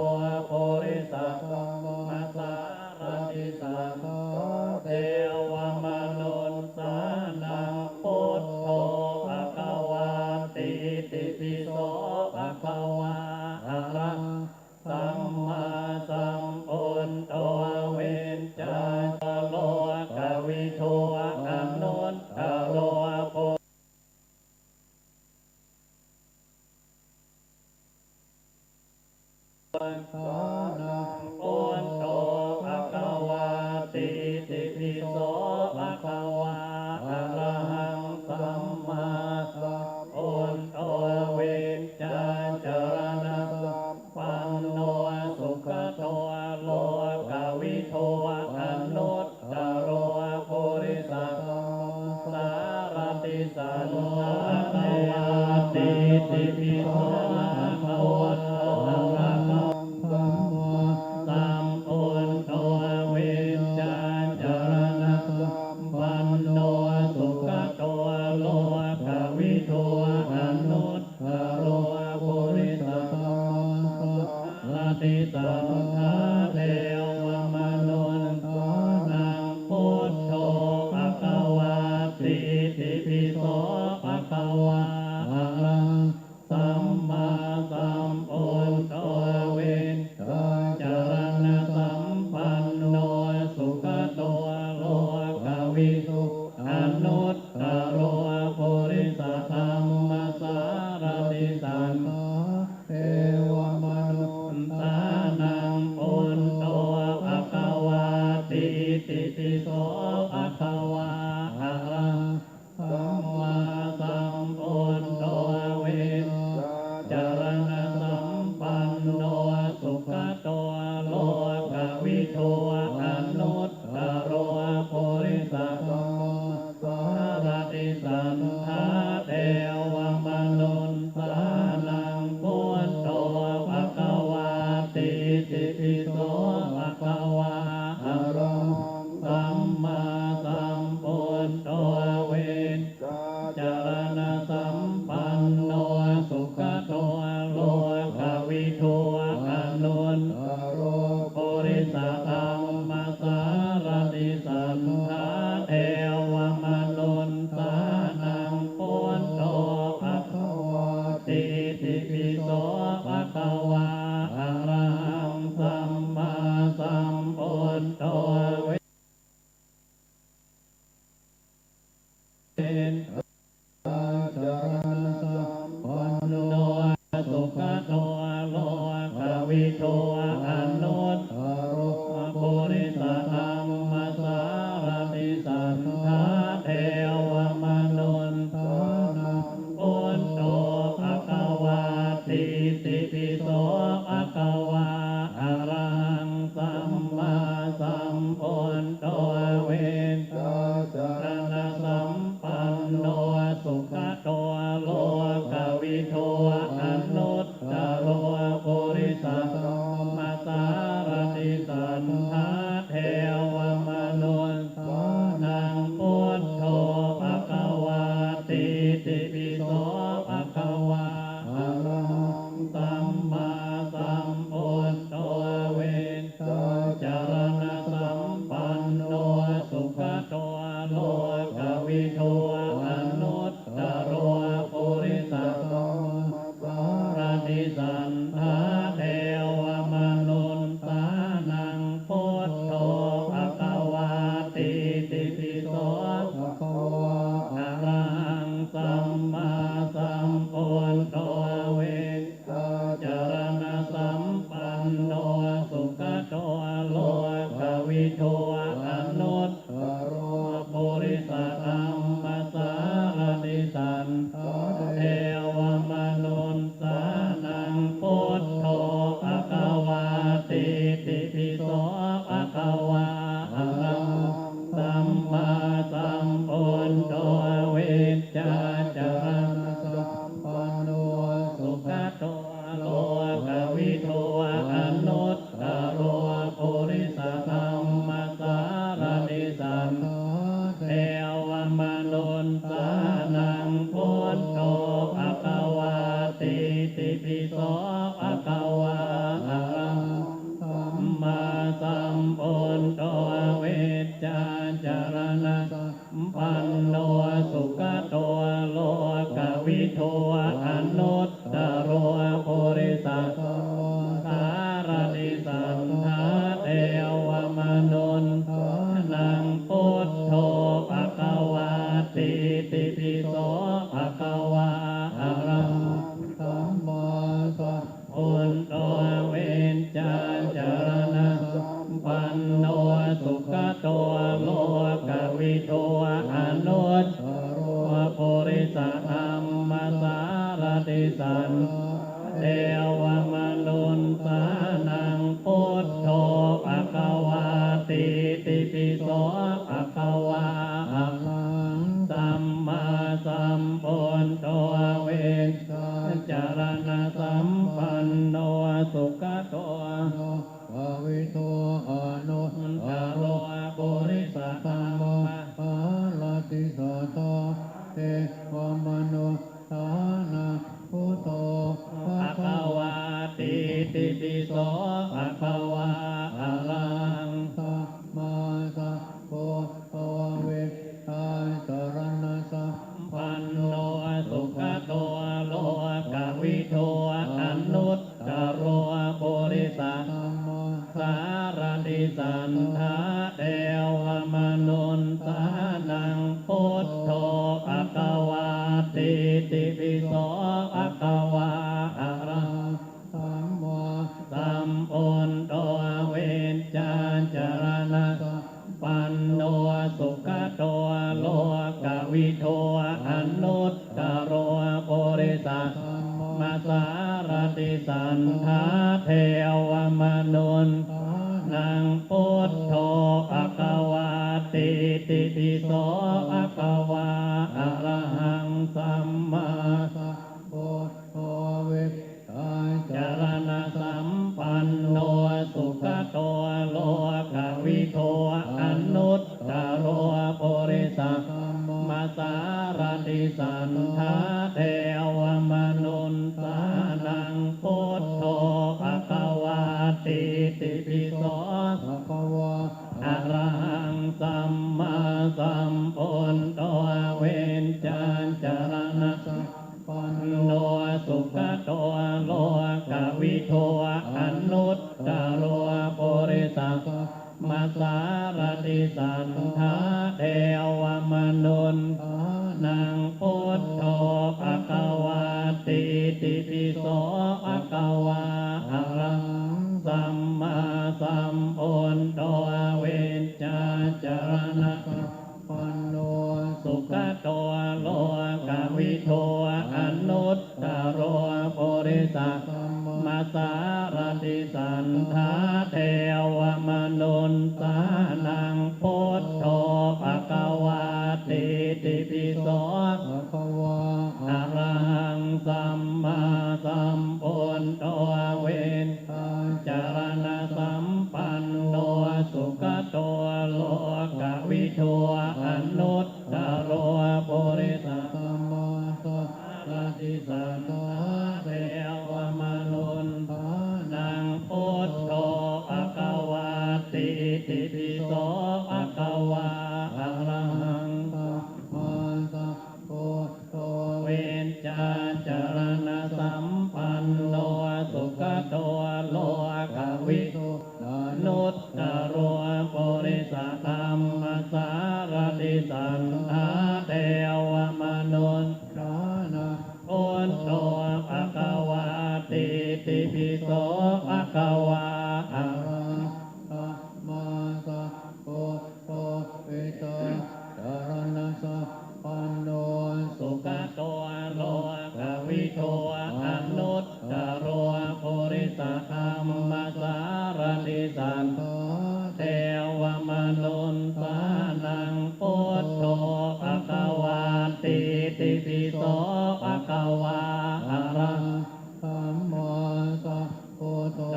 ปุริสัตมัสสารติสังฆเทวมนุนสานังพุทโธภควาติติปิโสภควาอะระสัมมาสัมพุทโธเวญจาโลกวิโทอนุตตโรปุสานังพุทโธภควาติติปิโสภควาอะระหังสัมมาสัมพุทโธเวญจาจารณะปันโนสุขโตโลกวิโทอนุตตโรปุริสัตสารติสันทาเทวาติติปิโสภควะโตอะระหังสัมมาสัมพุทโธเวญจาจารณะปันโนสุขโตโลกวิโทอนุตตโรปุริสัตสารติสันทาเทวมนุนสานังพุทโธภควาติติปิโสภควาอะระหังสัมมาสัมพุทโธเวญจารณะสัมปันโนสุขโตโลกวิโทอนุตตโรปุริสัตธัมมัสสารติสันเทวมนุนสานังพุทโธภควาติติปิโสภควาอะระหังสัมมาสัมพุทโธเวญจารณะสัมปันโนสุขโตโลกวิโทอนุตตโรปุริสัตสารติสันทาเทวมนุนสานังพุทโธภควาติติปิโสภควาอะระหังสัมมาสัมพุทโธเวญจารณะสัมปันโนสุขโตโลกวิโทอนุตตโรปุริสัตธัมมัสสารติสันทาเทวมนุนสานังพุทโธภควาติติปิโสภควาอะระหังสัมมาสัมพุทโธเวญจารณะสัมปันโนสุขโตโลกวิโทอนุตตโรปุริสัตธัมมัสสารติสันทาเทวมนุนสานังพุทโธภคว ปิโสภะคะวะอะระหะสัมมาสัมพุทโธเวชชาจารณะสัมปันโนสุขโตโลกวิทูอนุตตโรปุริสสารติสันทาเทวมนุนทานังพุทโธภะคะวาติติปิโสภะคะวะอะระหะสัมมาสัมพุทโธเวชชาจารณะสัมปันโนสุขโตโลกวิทูอนุตตโรปุริสธัมมสารติสันเทวมนุนสานังพุทโธภะคะวาติติปิโสภะคะวะอะระหังสัมมาสัมพุทโธเวชชาจารณะสัมปันโนสุขโตภะวิโตอนุตตโรปุริสธัมมสารติสัทธาเทวมนุสสานังพุทโธภะคะวาติติปิโสภะคะวะอะระหังสัมมาสัมพุทโธเวชชาจารณะสัมปันโนสุขโตโลกวิทูอนุตตโรปุริสธัมมสารติสันทาเทวมนุนสานังพุทโธภะคะวาติติปิโสภะคะวะอะระหังสัมมาสัมพุทโธเวชชาจารณะสัมปันโนสุขโตโลกวิทูอนุตตโรปุริสธัมมสารติสันทาเทวมนุนนังพุทโธภะคะวาติติปิโสภะคะวะอะระหังสัมมาสัมพุทโธเวชชาจารณะสัมปันโนสุขโตโลกวิทูอนุตตโรปุริสธัมมสารติสันทาเทวมนุนสานังพุทโธภะคะวาติติปิโสภะคะวะอะระหังสัมมาสัมพุทโธเวชชาจารณะสัมปันโนสุขโตโลกวิทูอนุตตโรปุริสธัมมสารติสันทาเทวมนุนทานังพุทโธภะคะวาติติปิโสภะคะวะอะระหังสัมมาสัมพุทโธเวชชาจารณะสัมปันโนสุขโตโลกวิทูอนุตตโรปุริสธัมมสารติสันทาเทวมนุนสานังพุทโธภะคะวาติติปิโสภะคะวะอะระหังสัมมาสัมพุทโธเวชชาจารณะสัมปันโนสุขโตโลกวิทูอนุตตโรปุริสธัมมสารติสันทาเทวมนุนทานังพุทโธภะคะวาติติปิโสภะคะวะอะระหังสัมมาสัมพุทโธเวชชาจารณะสัมปันโนสุขโตโลกวิทูอนุตตโรปุริสธัมมสารติสันทาเทวมนุนสานังพุทโธภะคะวาติติปิโสภะคะวะอะระหังสัมมาสัมพุทโธเวชชาจารณะสัมปันโนสุขโตโลกวิทูอนุตตโรปุริสธัมมสารติสันทาเทวมนุนสานังพุทโธภะคะวาติติปิโสภะคะวะอะระหังสัมมาสัมพุทโธ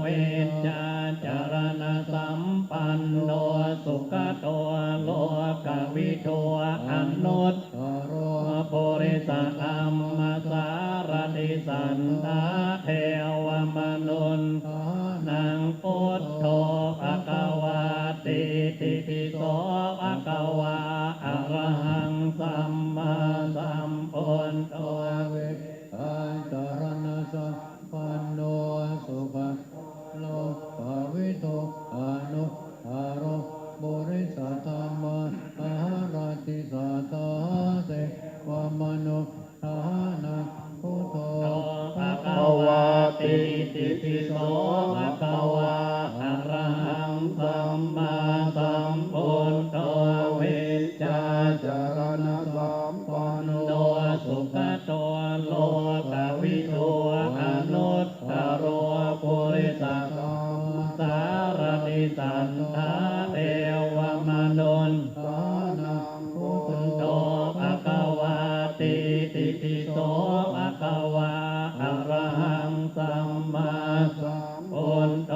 เวชชาจารณะสัมปันโนสุขโตโลกวิทูอนุตตโรปุริสธัมมสารติ สันทาเทวมนุนทานังพุทโธภควาติติปิโสภควาอะระหังสัมมาสัมพุทโธเวทัสสรณะสัมปันโนสุขโลภวิโตอนุตโรบุริสธรรมะอาหารติสัตตาเสวมนุทานังพุทโธภควาติติปิโสภควาอะระหังสัมมาสัมพุทโธเวชาจารณะสัมปันโนสุขโตโลกวิทูอนุตตโรปุริสธรรมสารติสันทาเทวมนุนทานังพุทโธภควาติติปิโสภควาอะระหังสัมมาสัมพุทโธ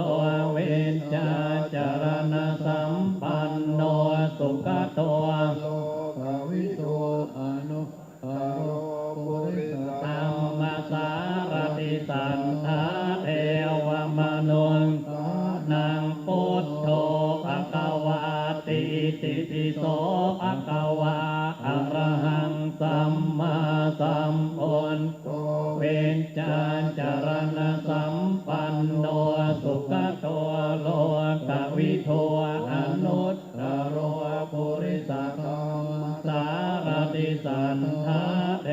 เวชชาจารณะสัมปันโนสุขโตโลกวิทูอนุตตโรปุริสธรรมสารติสันทาเทวมนุนทานังพุทโธภควาติติปิโสภควาอะระหังสัมมาสัมพุทโธเวชชาจารณะสัมปันโนสุขโตโลกวิทูอนุตตโรปุริสธรรมสารติสันทาเท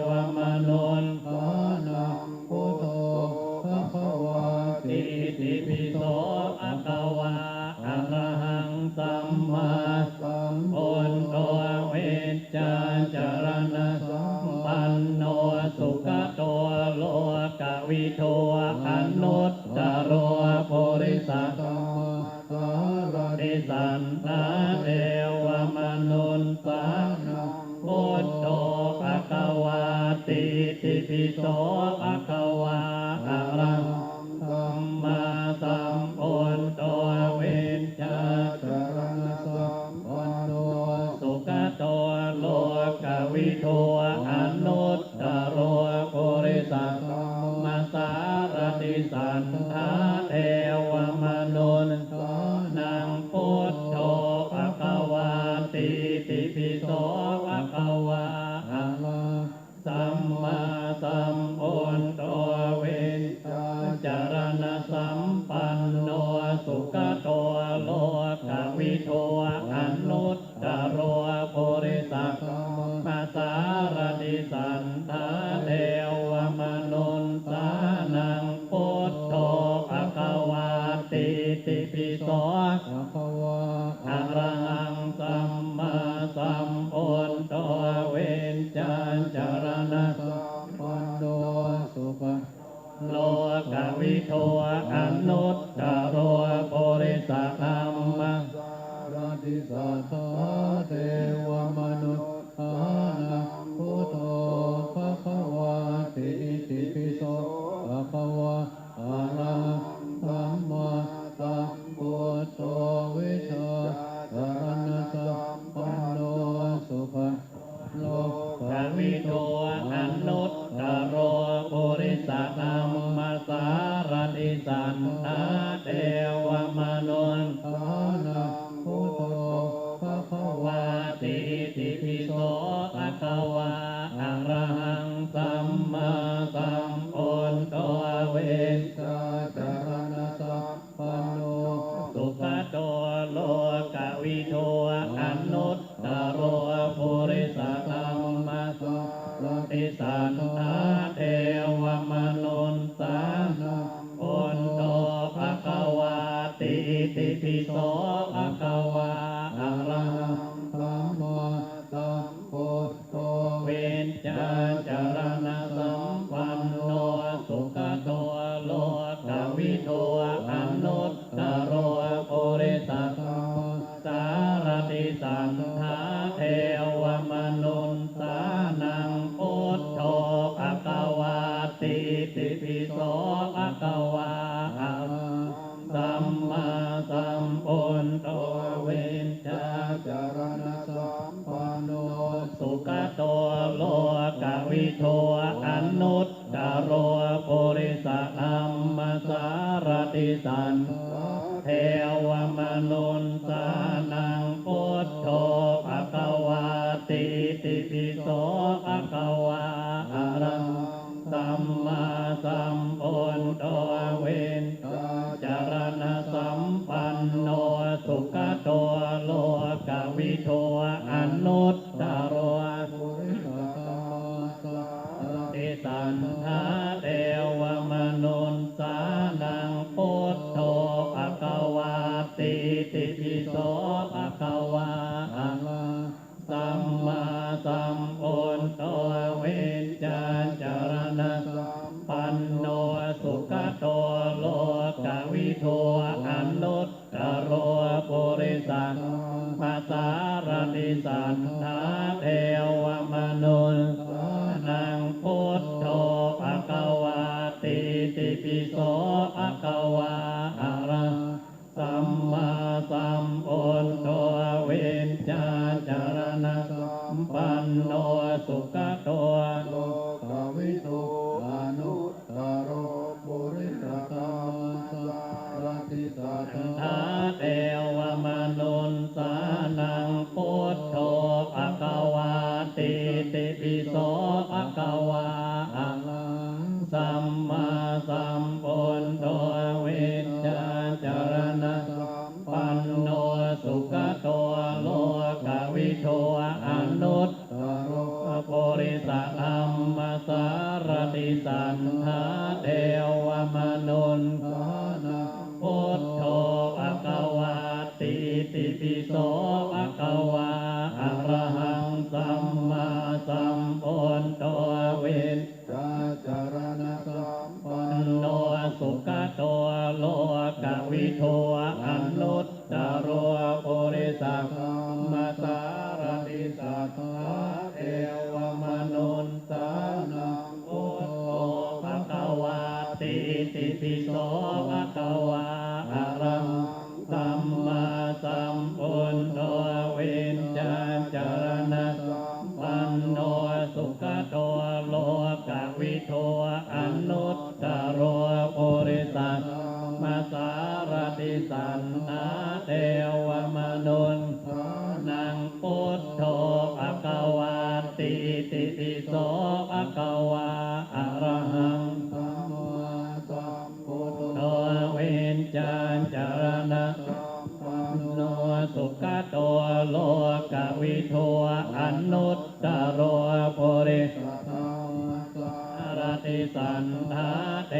วมนุนทานังพุทโธภควาติติปิโสภควาอะระหังสัมมาสัมพุทโธเวชชาจารณะสัมปันโนสุขโตโลกวิทูอนุตตโรปุริสธรรมสารติสันทาเทวมนุนสานังพุทโธภควาติติปิโสภควาอะระหังสัมมาสัมพุทโธเวชชาจารณะสัมปันโนสุขโตโลกวิทูอนุตตโรปุริสธรรมสารติสันทาเทวมนุนทานังพุทโธภควาติติปิโสภควาอะระสัมมาสัมพุทโธเวชชาจารณะสัมปันโนสุขโตโลกวิทูอนุตตโรปุริสธรรมสารติสันทาเทวมนุนสานังพุทโธภควาติติปิโสภควาอะระหังสัมมาสัมพุทโธเวชชาจารณะสัมปันโนสุขโลกวิทูอนุตตโรปุริสธรรมสารติสัทธาเทวมนุษย์ทานังพุทโธภควาติติปิโสภควาอะระหังสัมมาสัมพุทโธเวชชาจารณะสัมปันโนสุขโลกวิทูอนุตตโรปุริสธรรมสารติสันทาเทวมนุนทานังพุทโธภควาติติปิโสภควาอะระหังสัมมาสัมพุทโธเวชชาจารณะสัมปันโนสุขโตโลกวิทูอนุตตโรปุริสธรรมสารติสันทาเทวมนุนสานังพุทโธภควาติติปิโสภควาอะระหังสัมมาสัมพุทโธเวชชาจารณะสัมปันโนสุขโตโลกวิทูอนุตตโรปุริสธรรมสารติสันทาเทวมนุนสานังพุทโธภควาติติปิโสภควาอะระหังสัมมาสัมพุทโธเวชชาจารณะสัมปันโนสุขโตโลกวิทูอนุตตโร ปุริสธรรมสารติสันเทวมนุนสานังพุทโธภควาติติปิโสภควาอะระหังสัมมาสัมพุทโธเวนจารณสัมปันโนสุขโตโลกวิโทอนุตตโรติสันทาเทวมนุนสานังพุทโธภควาติติปิโสภควาอะระหังสัมมาสัมพุทโธเวนจารณสัมปันโนสุขโตโลกวิโทอนุตตโรปุริสังมาสารติสันทาเทวมนุนนังพุทโธภควาติติปิโสภควาอะระหังสัมมาสัมพุทโธเวนจารณสัมปันโนสุขโตโลกวิโทอนุตตโรปุริสธรรมสารติสัทธาเทวมนุนสานังพุทโธภควาติติปิโสภควาอะระหังสัมมาสัมพุทโธเวนจารณสัมปันโนสุขโตโลกวิโทอนุตตโรปุริสธรรมสารติสันทาเทวมนุนสานังพุทโธภควาติติปิโสภควาอะระหังสัมมาสัมพุทโธเวนจารณสัมปันโนสุขโตโลกวิโทอนุตตโรปุริสธรรมสารติสัทธาเทวมนุนสานังพุทโธภควาติติปิโสภควาอะระหังสัมมาสัมพุทโธเวนจารณสัมปันโนสุขโตโลกวิโทอนุตตโรปุริสธรรมสารติสันทาเทวมนุนนังพุทโธภควาติติปิโสภควาอะระหังสัมมาสัมพุทโธเวนจารณสัมปันโนสุขโตโลกวิโทอนุตตโรปุริสธรรมสารติสันทาเท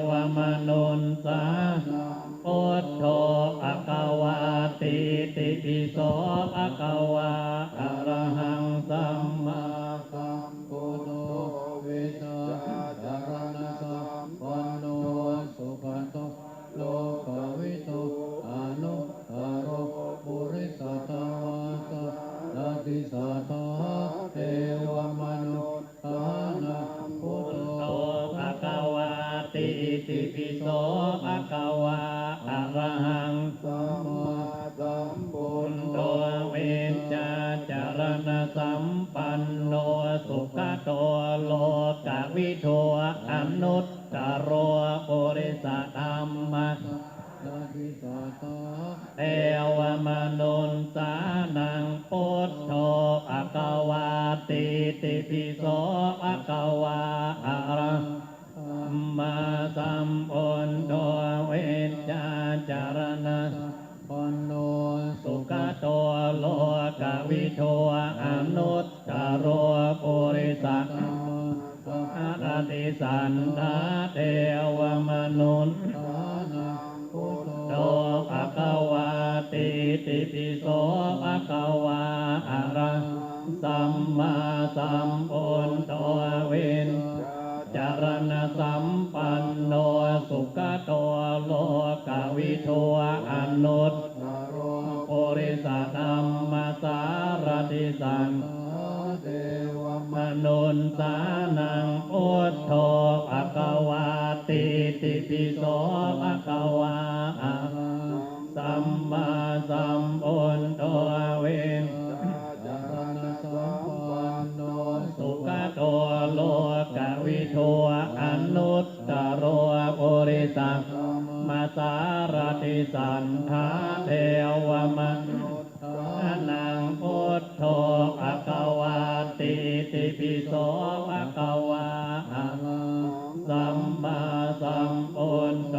วมนุนสานังพุทโธภควาติติปิโสภควาอะระหังสัมมาสัมพุทโธเวชจารณสัมปันโนสุขโตโลกวิโทอนุตตโรปุริสธรรมสารติสัทธาเทวมนุษย์สานังพุทโธภควาติติปิโสภควาอะระหังสัมมาสัมพุทโธเวนจารณสัมปันโนสุขโตโลกวิโทอนุตตโรปุริสธรรมเทวมนุนสานังพุทโธภควาติติปิโสภควาอะระหังสัมมาสัมพุทโธเวนจารณสัมปันโนสุขโตโลกวิโทอนุตตโรปุริสธรรมสารติสันทาเทวมนุนสานังพุทโธภควาติติปิโสภควาอะระหังสัมมาสัมพุทโธเวนจารณสัมปันโนสุขโตโลกวิโทอนุตตโรปุริสธรรมสารติสันเทวมนุนสานังพุทโธภควาติติปิโสภควาอะระหังสัมมาสัมพุทโธเวนจารณสัมปันโนสุขโตโลกวิโทอนุ สังมาสารติสันทาเทวมนุษย์นังพุทโธภควาติติปิโสภควาสัมมาสัมพุทโธ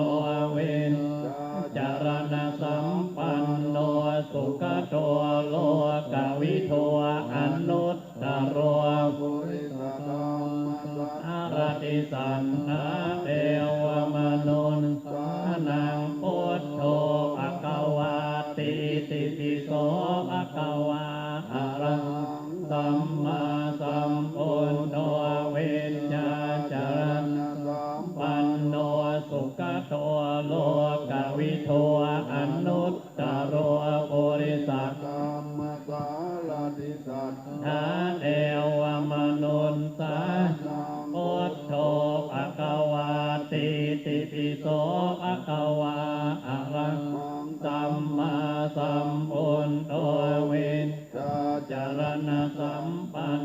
เวนจารณสัมปันโนสุขโตโลกวิทูอนุตตโรปุริสธรรมอารติสันนาเทวมนุษย์นังพุทโธภควาติติปิโสภควาอะระหังสัมมาสัมพุทโธเวชจารณสัมปันโนสุขโตโลกวิทูอนุตตโรปุริสธรรมสารติสัทธาเทวมนุษย์สาพุทโธภควาติติปิโสภควาอะระหังสัมมาสัมพุทโธเวชจารณสัมปัน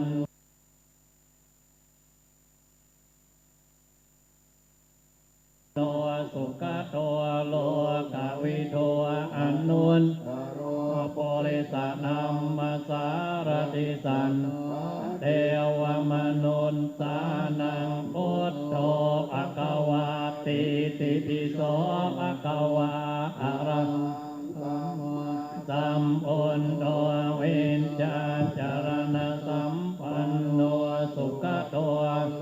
โนสุขโตโลกวิทูอนุตตโรปุริสนัมมาสารติสันเทวมนุษย์สานังพุทโธภควาติติปิโสภควาอะระหังสัมพุทโธเวนจาจารณสัมปันโนสุขโตโล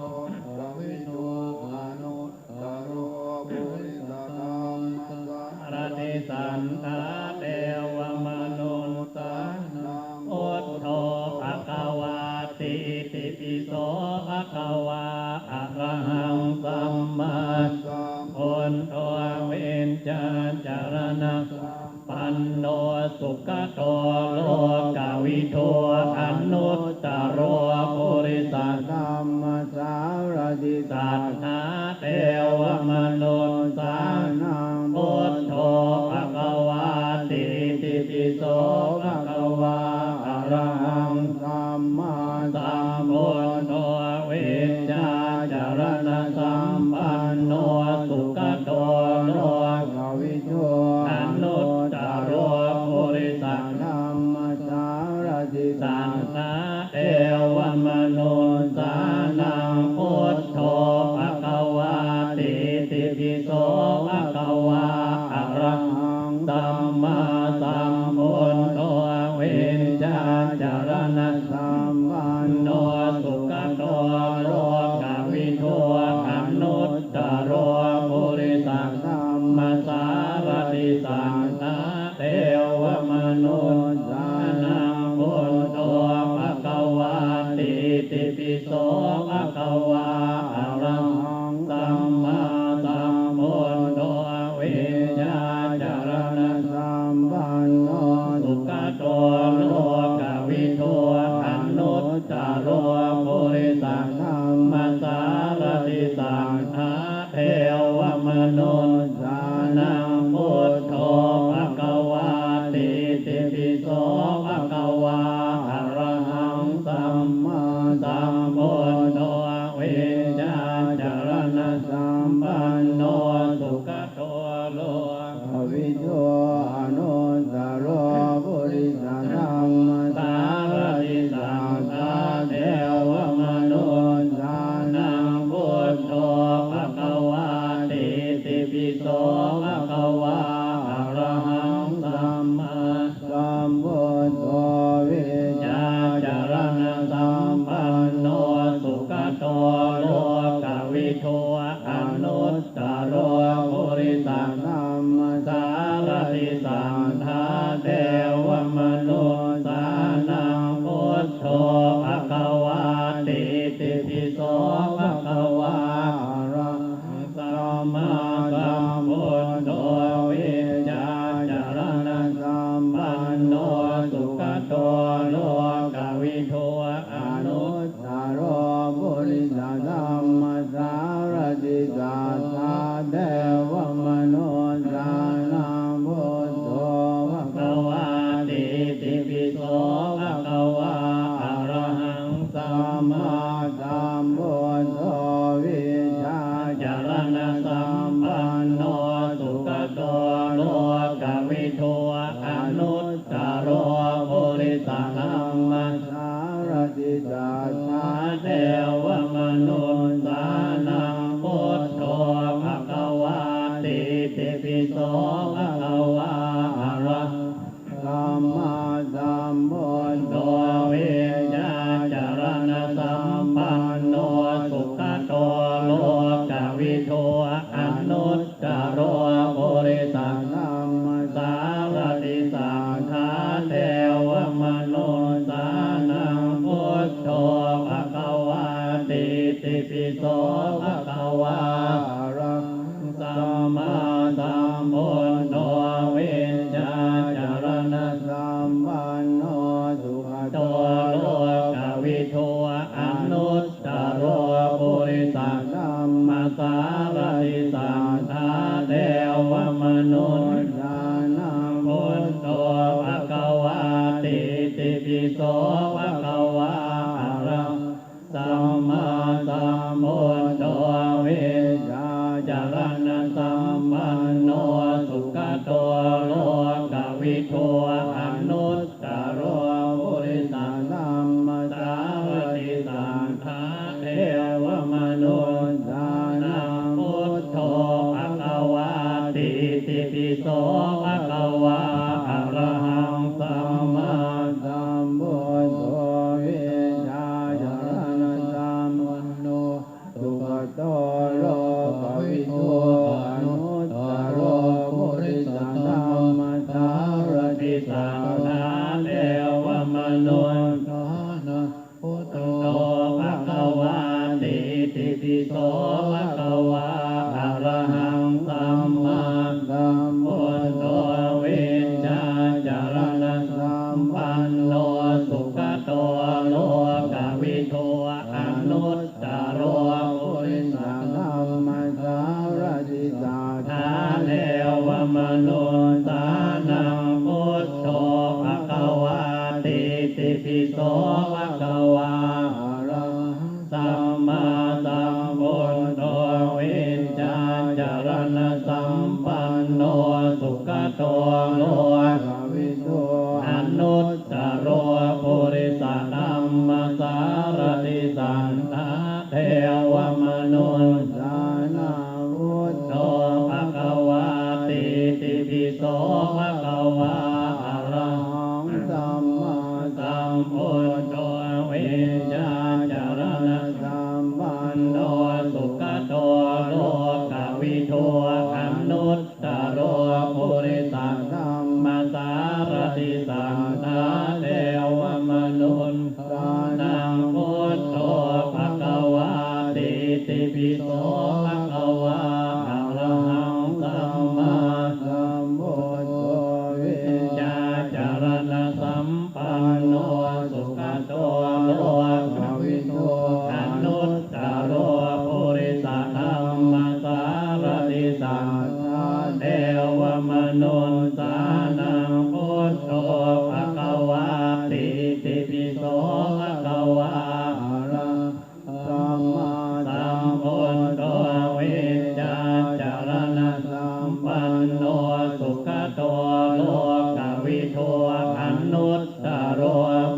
กวิทูอนุตตโรปุริสธรรมสารติสันทาเทวมนุษย์สานังพุทโธภควาติติปิโสภควาอะระหังสัมมาสัมพุทโธเวนจาจารณสัมปันโนสุขโตโลกวิทูอนุตตโรปุริสธรรมสารติสัทธาเทวมนุษย์สานังพุทโธภควาติติปิโสภควาอะระหังสัมมาสัมพุทโธเวชจาจารณสัมปันโนสุขโตโลกวิทูอนุตตโรปุริสธรรมสารติสันทาเทวมนุษย์สานังพุทโธภควาติติปิโสภควาอะระหังสัมมาสัมพุทโธเวนจาจารณสัมปันโนสุขโตโลกวิทูอนุตตโรปุริสธรรมสารติสันทาเทวมนุษย์สานังพุทโธภควาติติปิโสภควาอะระหังสัมมาสัมพุทโธเวชาจารณสัมปันโนสุขโตโลกวิทูอนุตตโรปุริสธรรมสารติสันทาเทวมนุษย์สานังพุทโธภควาติติปิโสภควาอะระหังสัมมาสัมพุทโธเวชาจารณสัมปันโนสุขโตโลกวิทูอนุตตโรปุริสธรรมสารติสันทาเทวมนุษย์สานังพุทโธภควาติติปิโสภควาอะระหังสัมมาสัมพุทโธเวชาจารณสัมปันโนสุขโตโลกวิทูอนุตตโรปุริสธรรมสารติ วิโทอนุตตโรปุริสังธัมมัสสารติสังฆาเทวมนุสสานังพุทโธภควาติติปิโสภควารังสัมมาสัมพุทโธวิญญาจารณสัมปันโนสุขโตโลกวิทูอนุตตโรปุริสังธัมมัสสารติสังฆาเทวมนุสสานังพุทโธภควาติติปิโสภควารังสัมมาสัมพุทโธวิญญาจารณสัมปันโนสุขโตโลกวิทูอนุตตโรปุริสังธัมมัสสารติสังฆาเทวมนุสสานังพุทโธภควาติติปิโสภควาอะระหังสัมมาสัมพุทโธวิญญาจารณสัมปันโนสุขโตโลกวิทูอนุตตโรปุริสังธัมมัสสารติสังฆาเทวมนุสสานังพุทโธภควาติติปิโสภควาอะระหังสัมมาสัมพุทโธวิญญาจารณสัมปันโนสุขโตโลกวิทูอนุตตโรปุริสังธัมมัสสารติสังฆาเทวมนุสสานังพุทโธภควาติติปิโสภควาอะระหังสัมมาสัมพุทโธวิญญาจารณสัมปันโนสุขโตโลกวิทูอนุตตโรปุริสังธัมมัสสารติสังฆาเทวมนุสสานังพุทโธภควาติติปิโสภควาอะระหังสัมมาสัมพุทโธวิญญาจารณสัมปันโนสุขโตโลกวิทูอนุตตโรปุริสังธัมมัสสารติสังฆาเทวมนุสสานังพุทโธภควาติติปิโสภควาอะระหังสัมมาสัมพุทโธวิญญาจารณสัมปันโนสุขโตโลกวิทูอนุตตโรปุริสังธัมมัสสารติสังฆาเทวมนุสสานังพุทโธภควาติติปิโสภควาอะระหังสัมมาสัมพุทโธวิญญาจารณสัมปันโนสุขโตโลกวิทูอนุตตโร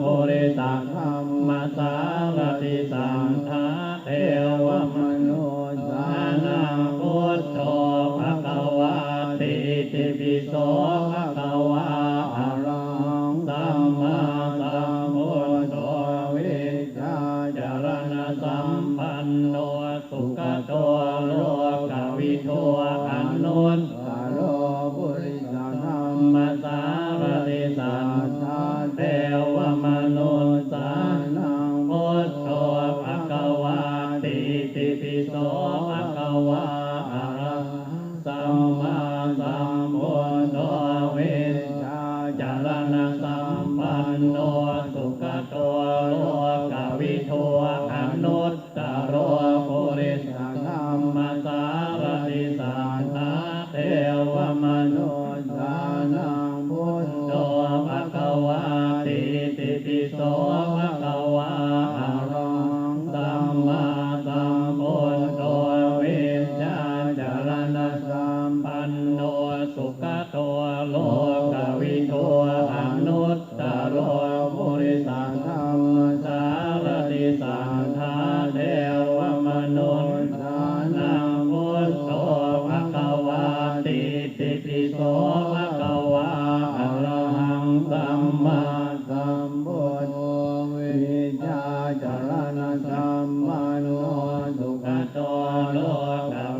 ปุริสังธัมมัสสารติสังฆาเทวมนุสสานังพุทโธภควาติติปิโสภควาอะระหังสัมมาสัมพุทโธวิญญาจารณสัมปันโนสุขโตโลกวิทูอนุตตโรปุริสังธัมมัสสารติสังฆาเทวมนุสสานังพุทโธภควาติติปิโสภควาอะระหังสัมมาสัมพุทโธวิญญาจารณสัมปันโนสุขโตโลกวิทูอนุตตโรปุริสังธัมมัสสารติสังฆาเท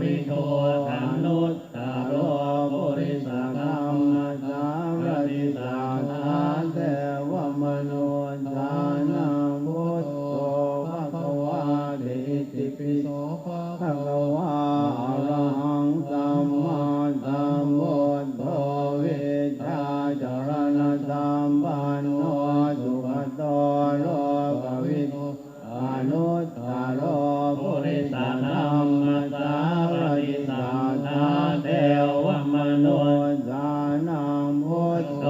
วิโทอนุตตโรปุริสธัมมัสสารติสัทธาเทวมนุษย์สานังพุทโธภควาติติปิโสภควาอะระหังสัมมาสัมพุทโธวิชชาจารณะสัมปันโนสุขโตโลกวิทูอนุตตโรปุริสธัมมัสสารติสัทธาเทวมนุษย์สานังพุทโธ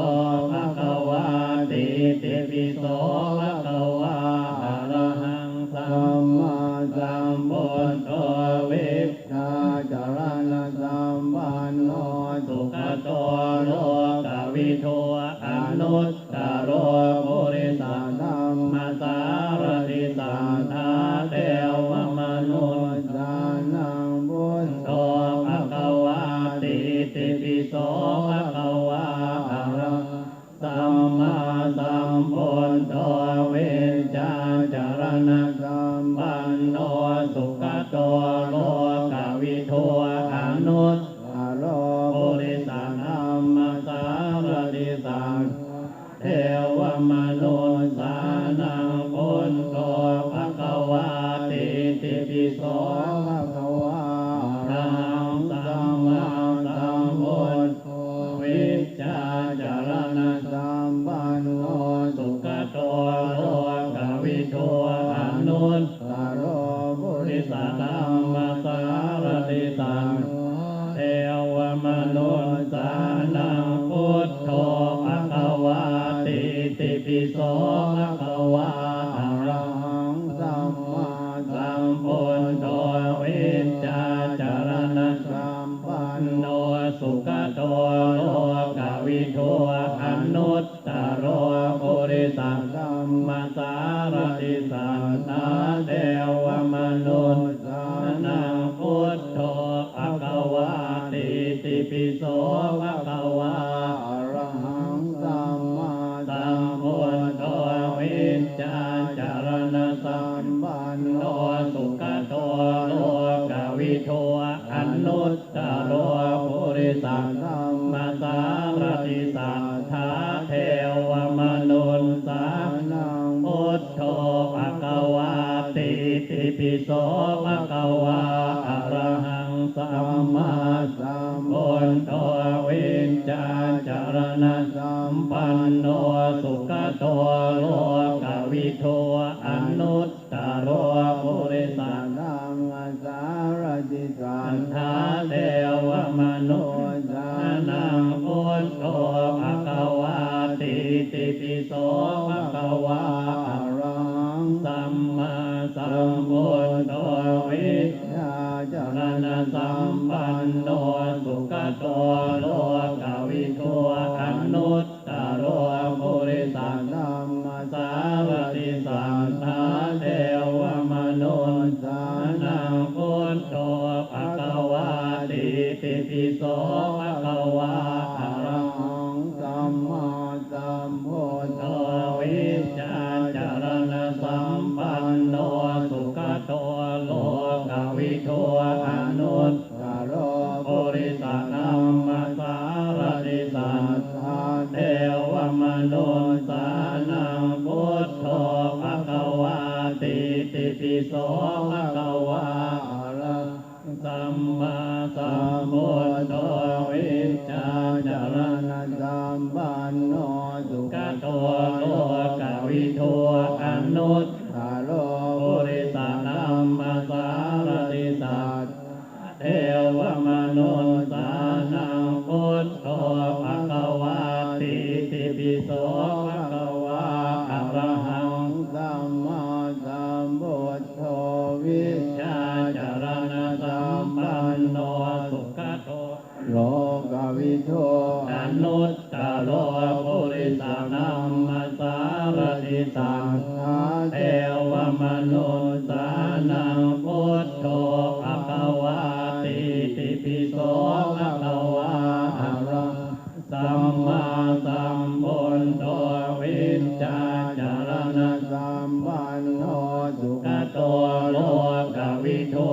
ภควาติติปิโสภควาอะระหังสัมมาสัมพุทโธวิชชาจารณะสัมปันโนสุขโตโลกวิทูอนุตตโรปุริสธัมมัสสารติสัทธาเทวมนุษย์สานังพุทโธภควาติติปิโสภควาอะระสัมมาสัมพุทโธวิชชาจารณะสัมปันโนสุขโตโลกวิทูอนุตตโรปุริสธัมมัสสารติสัทธาเทวมนุษย์สานังพุทโธภควาติติปิโสภควาอะระหังสัมมาสัมพุทโธวิชชาจารณะสัมปันโนสุขโตโลกวิทูอนุตตโรปุริสธัมมัสสารติสัทธาเทวมนุษย์สานังพุทโธภควาติติปิโสภควาอะระหังสัมมาสัมพุทโธวิชชาจารณะสัมปันโนสุขโตโลกวิทูอนุตตโรปุริสธัมมัสสารติสัทธาเทวมนุษย์สานังพุทโธภควาติติปิโสภควาอะระหังสัมมาสัมพุทโธวิชชาจารณะสัมปันโนสุขโตโลกวิทูอนุตตโรปุริสธัมมัสสารติสัทธาเทวมนุษย์สานังพุทโธภควาติติปิโสภควาอะระหังสัมมาสัมพุทโธวิชชาจารณะสัมปันโนสุขโตโลกวิทูอนุตตโรปุริสธัมมัสสารติสัทธาเทวมนุษย์สานังพุทโธภควาติติปิโสภควาอะระหังสัมมาสัมพุทโธวิชชาจารณะสัมปันโนสุขโตโลกวิทูอนุตตโรปุริสธัมมัสสารติสัทธาเทวมนุษย์สานังพุทโธภควาติติปิโสภควาอะระหังสัมมาสัมพุทโธวิชชาจารณะสัมปันโนสุขโตโลกวิทูอนุตตโรปุริสธัมมัสสารติสัทธาเทวมนุษย์สานังพุทโธภควาติติปิโสภควาอะระสัมมาสัมพุทโธวิชชาจารณะสัมปันโนสุขโตโลกวิทูอนุตตโรปุริสธัมมัสสารติสัทธาเทวมนุษย์สานังพุทโธภควาติติปิโสภควาอะระหังสัมมาสัมพุทโธวิชชาจารณะสัมปันโนสุขโตโลกวิทูอนุตตโรปุริสธัมมัสสารติสัทธาเทวมนุษย์สานังพุทโธภควาติติปิโสภควาอะระสัมมาสัมพุทโธวิชชาจารณะสัมปันโนสุขโตโลกวิทู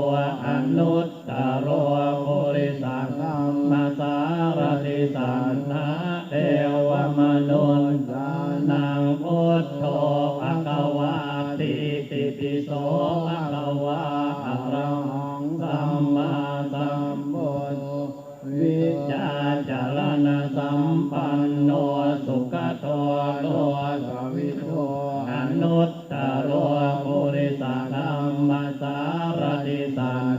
อนุตตโร โรปุริสังฆัมมาสารติสันนะเทวมนุษย์นังพุทโธภควาติติปิโสภควาอะระหังสัมมาสัมพุทโธวิชชาจารณะสัมปันโนสุขโตโลกวิโตอนุตตโรปุริสธรรมสารติสัน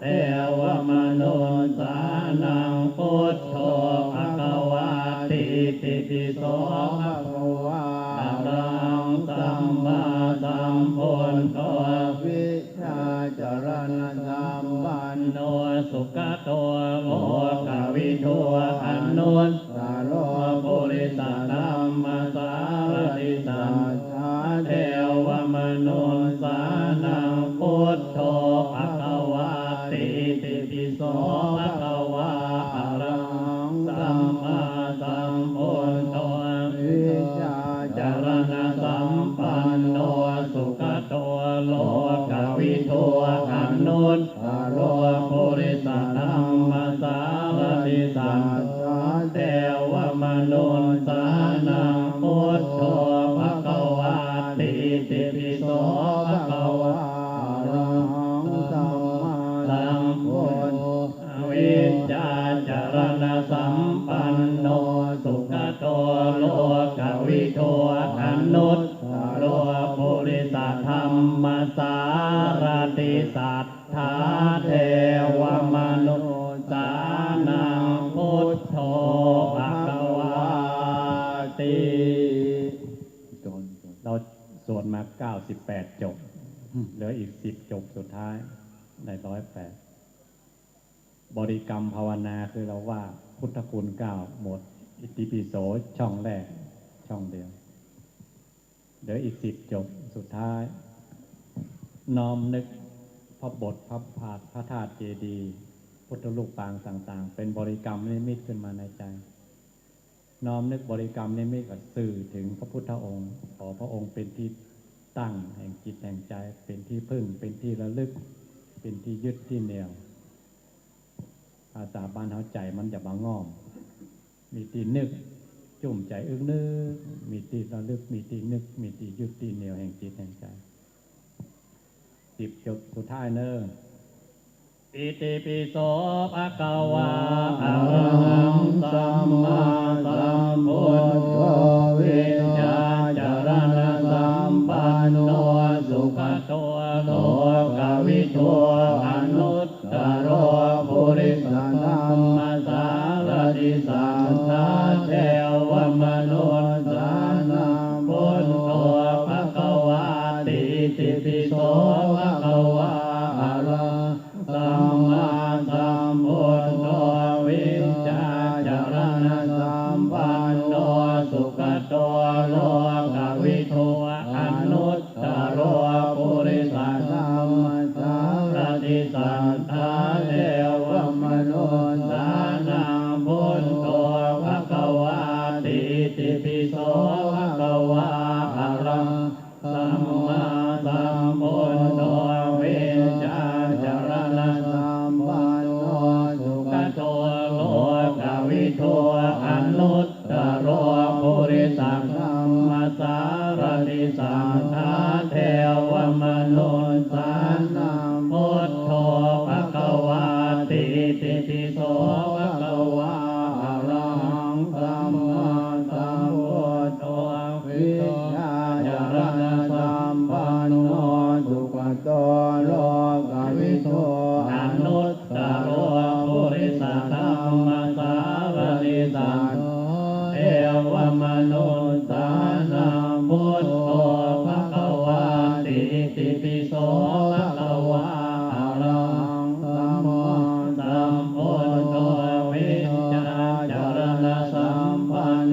เทวมนุษย์สานังพุทโธภควาติติปิโสภควาอะระหังสัมมาสัมพุทโธวิชชาจารณะสัมปันโนสุขโตโลกวิทูอนุตตโรปุริสธรรมสารติสันเทวมนุษย์สานังพุทโธภควาติติปิโสภควาอะระหังสัมมาสัมพุทโธวิชชาจารณะสัมปันโนสุขโตโลกวิทูอนุตตโรปุริสธรรมสารติสันเทวมนุษย์สานังพุทโธภควาติติปิโสภควาอะระหังสัมมาสัมพุทโธวิชชาจารณะสัมปันโนสุขโตโลกวิทูอนุตตโรปุริสธรรมสารติสัทธาเทวมนุษย์สานังพุทโธภควาติเราสวดมา98จบเหลืออีก10จบสุดท้ายได้108บริกรรมภาวนาคือเราว่าพุทธคุณ9หมดอิติปิโสช่องแรกช่องเดียวเหลืออีก10จบสุดท้ายน้อมนึกพระบทพระผาดพระธาตุเจดีย์พุทธลูกปางต่างๆเป็นบริกรรมนิมิตขึ้นมาในใจน้อมนึกบริกรรมนิมิตกับสื่อถึงพระพุทธองค์ขอพระองค์เป็นที่ตั้งแห่งจิตแห่งใจเป็นที่พึ่งเป็นที่ระลึกเป็นที่ยึดที่เหนี่ยวภาษาบ้านเฮาใจมันจะบางง่อมมีที่นึกจุ่มใจอึ้งนึกมีที่ระลึกมีที่นึกมีที่ยึดที่เหนี่ยวแห่งจิตแห่งใจ10จบสุดท้ายเนอะอิติปิโสภควาอะระหังสัมมาสัมพุทโธวิชชาจารณะสัมปันโนสุขโตโลกวิทูอนุตตโรปุริสธรรมสารติสัทธาเทวมนุษย์สานังพุทโธภควาติติปิโสภควาอะระสัมมาสัมพุทโธวิชชาจารณะสัมปันโนสุขโตโลกวิทูอนุตตโรปุริสธรรมสารติสัทธาเทวมนุษย์สานังพุทโธภควาติติปิโสภควาอะระสัมมาสัมพุทโธวิชชาจารณะสัมปันโนสุขโตโลกวิทูอนุตตโรปุริสธรรมสารติสัทธาเทวมนุษย์สานังพุทโธภควาติติปิโสภควาอะระหังสัมมาสัมพุทโธวิชชาจารณะสัมปันโนสุขโตโลกวิทูอนุตตโรปุริสธรรมสารติสัทเทวมนุษย์สานังพุทโธภควาติติปิโสภควาอะระหังสัมมาสัมพุทโธวิชชาจารณะสัมปันโน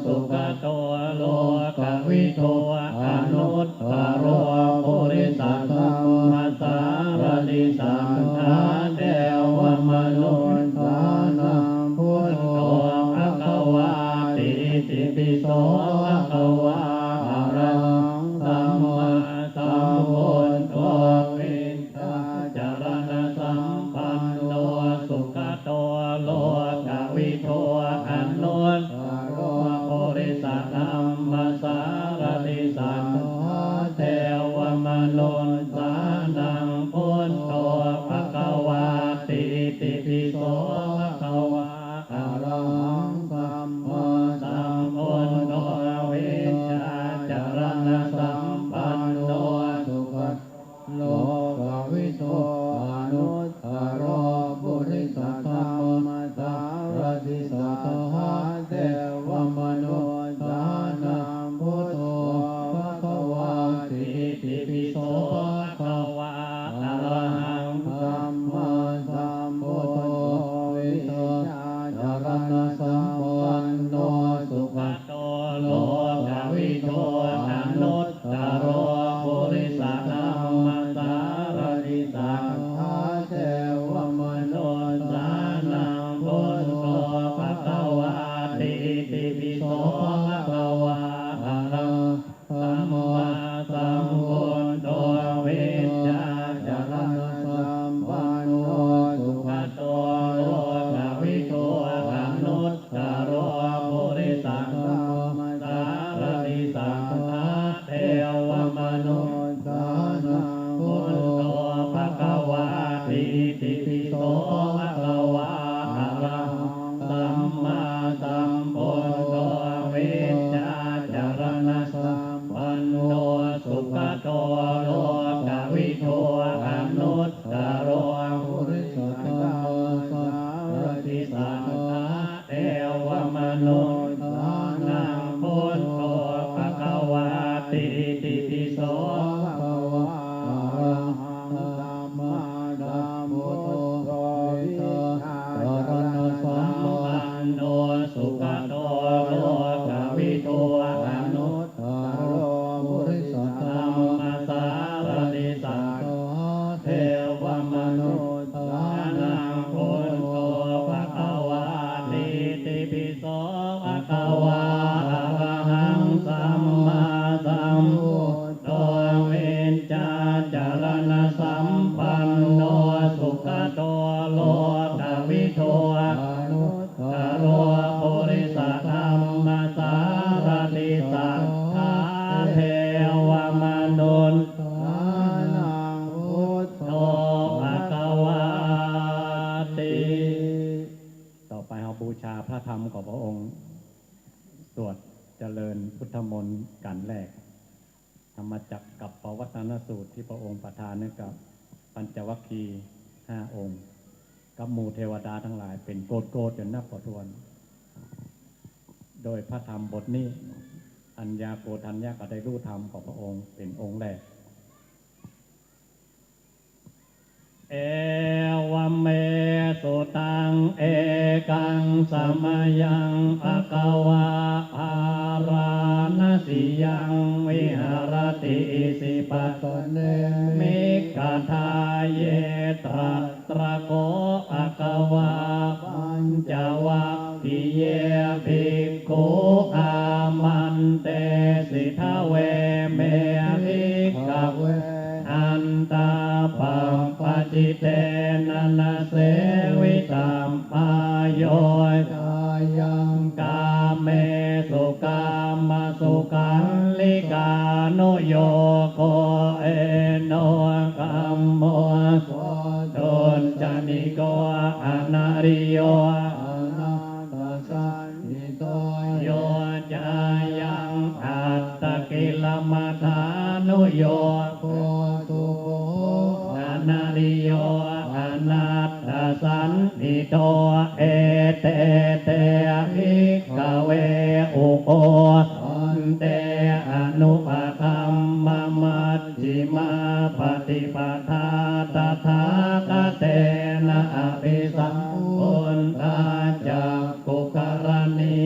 สุขโตโลกวิทูอนุตตโรปุริสธรรมสารติสัทธาเทวมนุษย์สานังพุทโธภควาติติปิโสภควาอะระหังสัมมาสัมพุทโธวิชชาจารณะสัมปัน ติปิโสภะคะวาอะระหังสัมมาสัมพุทโธวิชชาจารณะสัมปันโนสุขโลกวิโตอนุตตรปุริสธรรมสารติสัทธาเทวมนุษย์สานังพุทโธภะคะวาติติปิโสภะคะวาอะระหังสัมมาสัมพุทโธวิชชาจารณะสัมปันโนสุขโตโลกวิโตอนุตตรปุริสธรรมสารติสัทธาเทวมนุษย์สานังพุทโธภะคะวาติติปิโสภะคะวาอะระสัมมาสัมพุทโธวิชชาจารณะสัมปันโนสุขโตโลกวิโตอนุตตรปุริสธรรมสารติสัทธาเทวมนุษย์สานังพุทโธภะคะวาติติปิโสภะคะวาอะระหังสัมมาสัมพุทโธวิชชาจารณะสัมปันโนสุขโตโลกวิโตอนุตตรปุริสธรรมสารติสัทธาเทวมนุษย์สานังพุทโธภะคะวาติติปิโสภะคะวาอะระหังสัมมาสัมพุทโธวิชชาจารณะสัมปันโนสุขโตโลกวิโตอนุตตรปุริสธรรมสารติสัทธาเทวมนุษย์สานังพุทโธภะคะวาติติปิโสภะคะวาอะระหังสัมมาสัมพุทโธวิชชาจารณะสัมปันโนสุขโตโลกวิโตอนุตตรปุริสธรรมสารติสัทธาเทวมนุษย์สานังพุทโธภะคะวาติต่อไปเราบูชาพระธรรมของพระองค์สวดเจริญพุทธมนต์กันแรกธรรมจักรกับปวัตตนสูตรที่พระองค์ประทานให้กับปัญจวัคคีย์5 องค์กับหมู่เทวดาทั้งหลายเป็นโกฏจนนับประทวน โดยพระธรรมบทนี้อัญญาโกฏัญญาก็ได้รู้ธรรมของพระองค์เป็นองค์แรกเอวเมสุตังเอกังสมยังภะคะวาอาราณสิยังวิหารติสิปัสสเนมิกทาเยตระโกภะคะวาปัญจวัคคีเยภิกขุอามันเตสิทาเวเมภิกขเวอันตาปัปปจิเตนะนะเสวิตัมปายโยกายังกาเมสุกามสุขันลิกานุโยโกเอโนกัมโมโสตนจานิโกอนาริโยอนาตสันนิโตโยจายังอัตตกิลมัฏฐานุโยโกตุโกอนาริโยอนัตตสันนิโตเอเตเตภิกขเวอุโกอันเตอนุปธัมมมัชฌิมาปฏิปทาตถาคเตนะอภิสัมพุทธาจักขุกรณี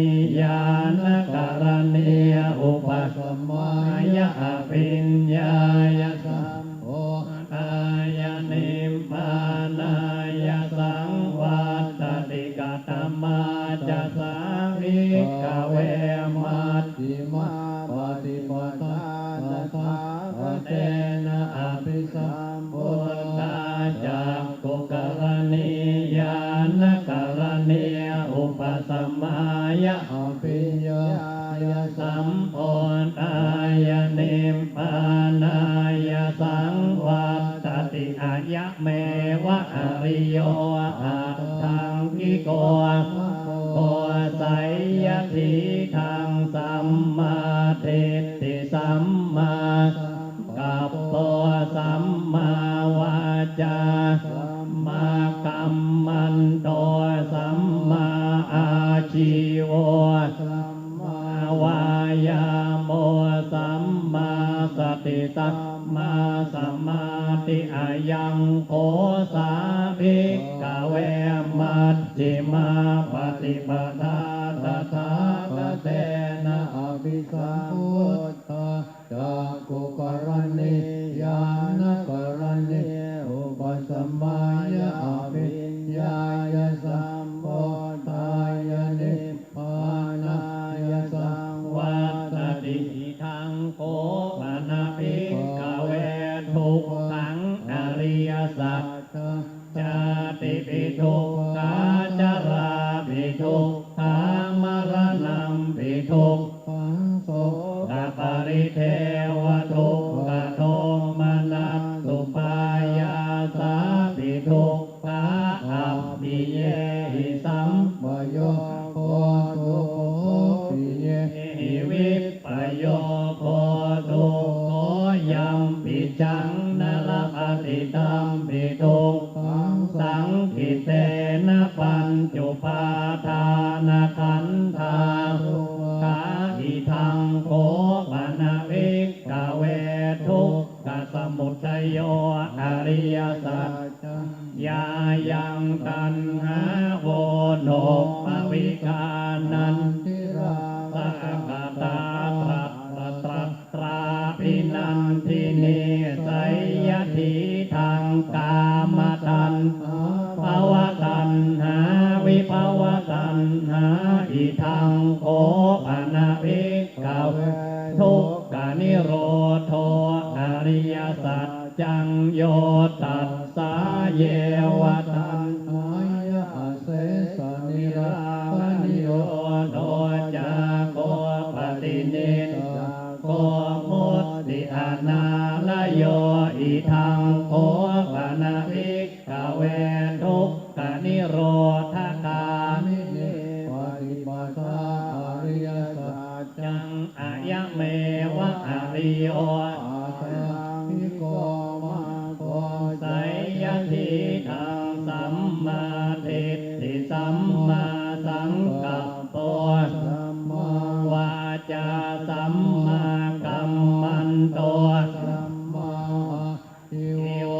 ญาณกรณีอุปสัมมายะอภิญญายะสัมโฆอายะนิมมานายะสังวัตติกตมาจะสังวิกเวมัชฌิมาปฏิปทาตถาคเตนะอภิสัมพุทธาจักขุกรณีญาณกรณีอุปสัมมายะอภิญญายะสัมโพธายะนิมปานายะสังวัตติอายะเมวะอริโยอ อัตถังกิโกโกไสยทิทังสัมมาทิฏฐิสัมมากัปโปสัมมาวาจาสัมมากัมมันโตสัมมาอาชีวสัมมาวายาโมสัมมาสติสัมมาสมาธิอายังโกสาภิกขเวมัจจิมาปฏิปทาตถาคเตนะอภิสัมพุทธาจากกุกรณีญาณกรณีอุปสัมมายะอภิญญายะสัมโพธายะนิพพานายะสังวัตติทังโกปนะภิกขเวทุกขังอริยสัจจาติปิทุกขาจาราปิทุกขามรณะปิทุกขังโสกปริเทวทุกขโทมนัสสุปายาสาปิทุกขาอัปปิเยหิสัมปโยโคทุกโคปิเยหิวิปปโยโคทุกโคยัมปิจังนรปฏิตัมปิทุกขังสังคิเตนะปัญจุปาทานขันธาทุกขาอิทังโกปนะภิกขเวทุกขสมุทัยโยอริยสัจยายังตัณหาโวโนปวิกานันทิราสังกตาตราปินันทิเนไสยทิทังกามตัณภาวตัณหาวิภาวตัณหาอิทังโกปนะภิกขเวทุกขานิโรธอริยสัจจังโยตัสสะเยวตัณหายะเสสนิรานิโรธจาโกปฏินิสโกมุตติอนาลโยอิทังโกปนะภิกขเวทุกขานิโรธกามิปฏิปทาอริยสัจจังอายะเมวะอริโยอาทังพิโกมาโกไสยทิทังสัมมาทิฏฐิสัมมาสังกัปโปสัมมาวาจาสัมมากัมมันโตสัมมาทิโว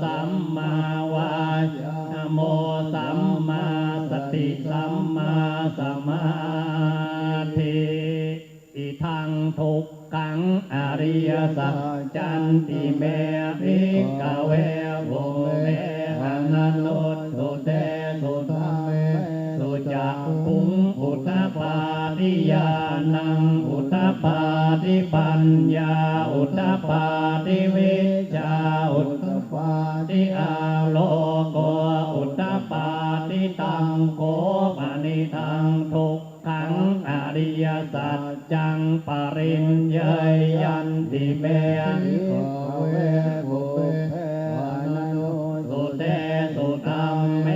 สัมมาวาจาโมสัมมาสติสัมมาสมาธิอิทังทุกขังอริยสัจจันติเมภิกขเวโวเมอนันโนสุเตสุธรรมเมสุจักขุงอุทธปาทิญาณังอุทธปาทิปัญญาอุทธปาทิวิชชาอุทธปาทิอาโลโกอุทธปาทิตังโกปนิทังทุกขังอริยสัจจังปริญญายันติเมภิกขเวโวเมอนันโนสุเตสุธรรมเม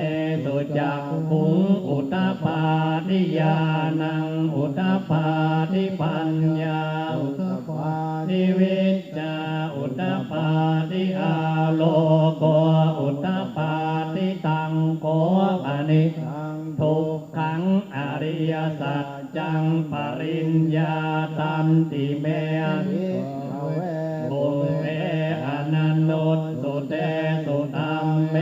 สุจักขุงอุทธปาทิญาณังอุทธปาทิปัญญาอุทธปาทิวิชชาอุทธปาทิอาโลโกอุทธปาทิตังโกปนิทังทุกขังอริยสัจจังปริญญาตันติเมภิกขเวโวเมอนันโนสุเตสุธรรมเม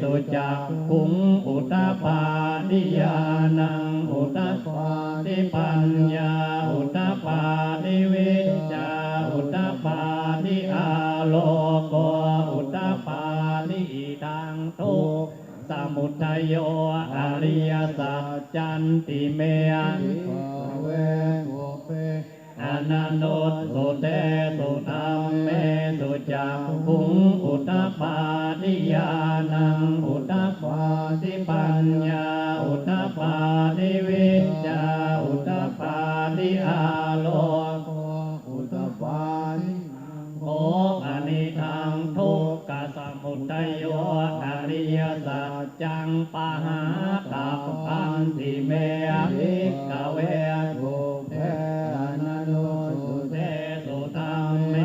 สุจักขุงอุทธปาทิญาณังอุทธปาทิปัญญาอุทธปาทิวิชชาอุทธปาทิอาโลโกอุทธปาทิทังทุกสมุทัยโยอริยสัจจันติเมภิกขเวโวเปอนันโนสุเตสุธรรมเมสุจักขุงอุทธปาทิญาณังอุทธปาทิปัญญาอุทธปาทิวิชชาอุทธปาทิอาโลโกอุทธปาทิโกปนิทังทุกขสมุทัยโยอริยสัจ จังปะหาตัพพันติเมภิกขเวทุเพอนันโนสุเตสุธัมเม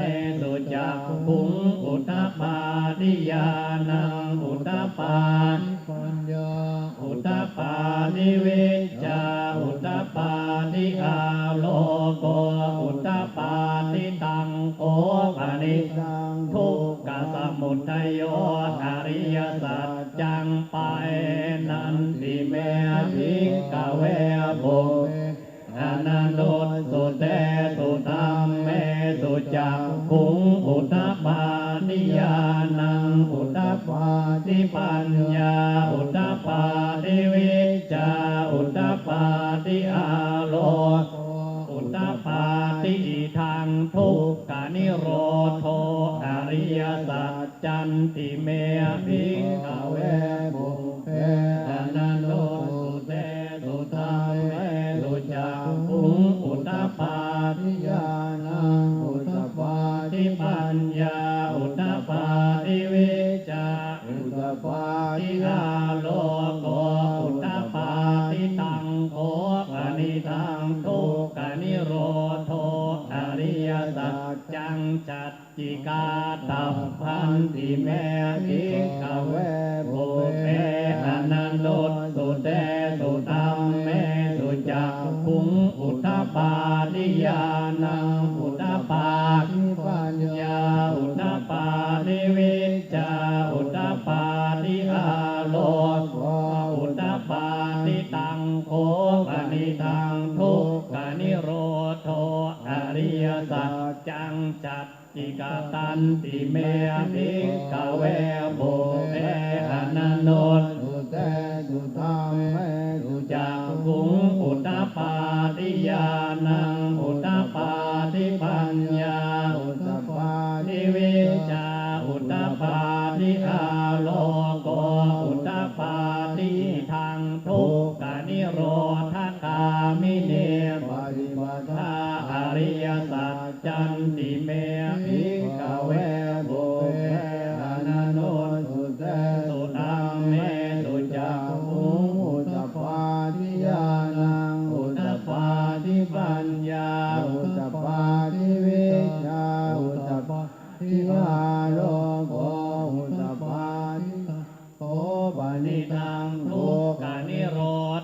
สุจักขุงอุตตปาทิญาณังอุตตปาปัญญาอุตตปาทิวิจจาอุตตปาทิอาโลโกอุตตปาทิตังโอปนิสังทุกขสมุทัยโยอริยสัจจังไปนันติเมภิกขเวปุอนันโนสุเตสุธัมเมสุจักขุงอุตตปาทิญาณังอุตตปาทิปัญญาอุตตปาทิวิจจาอุตตปาทิอาโลอุตตปาทิทางทุกขานิโรโธอริยสัจจันติเมภิกขเวปุเพอนันโนสุเตสุธัมเมสุจักขุงอุตตปาทิญาณังอุตตปาทิปัญญาอุตตปาทิวิจจาอุตตปาทิอาโลโกอุตตปาทิตังโอปนิทังทุกขนิโรโธอริยสัจจังจัตติกาตัพพันติเมภิกขเวปุเพอนันโนสุเตสุธัมเมสุจักขุงอุตตปาทิญาณังอุตตปาทิปัญญาอุตตปาทิวิจจาอุตตปาทิอาโลโกอุตตปาทิตังโคปนิทังทุกขนิโรโธอริยสัจจังจัตติกาตันติเมภิกขเวปุเพอนันโนสุเตสุธัมเมสุจักขุงอุตตปาทิญาณังอุตตปาทิปัญญาอุตตปาทิวิจจาอุตตปาทิอาโลโกอุตตปาทิทางทุกขนิโรธคามิเนปฏิปทาอริยสัจจันติเมภิกขเวปุเพอนันโนสุเตสุธัมเมสุจักขุงอุตตปาทิญาณังอุตตปาทิปัญญาอุตตปาทิวิจจาอุตตปาทิอาโลโกอุตตปาทิโอปนิทังทุกขนิโร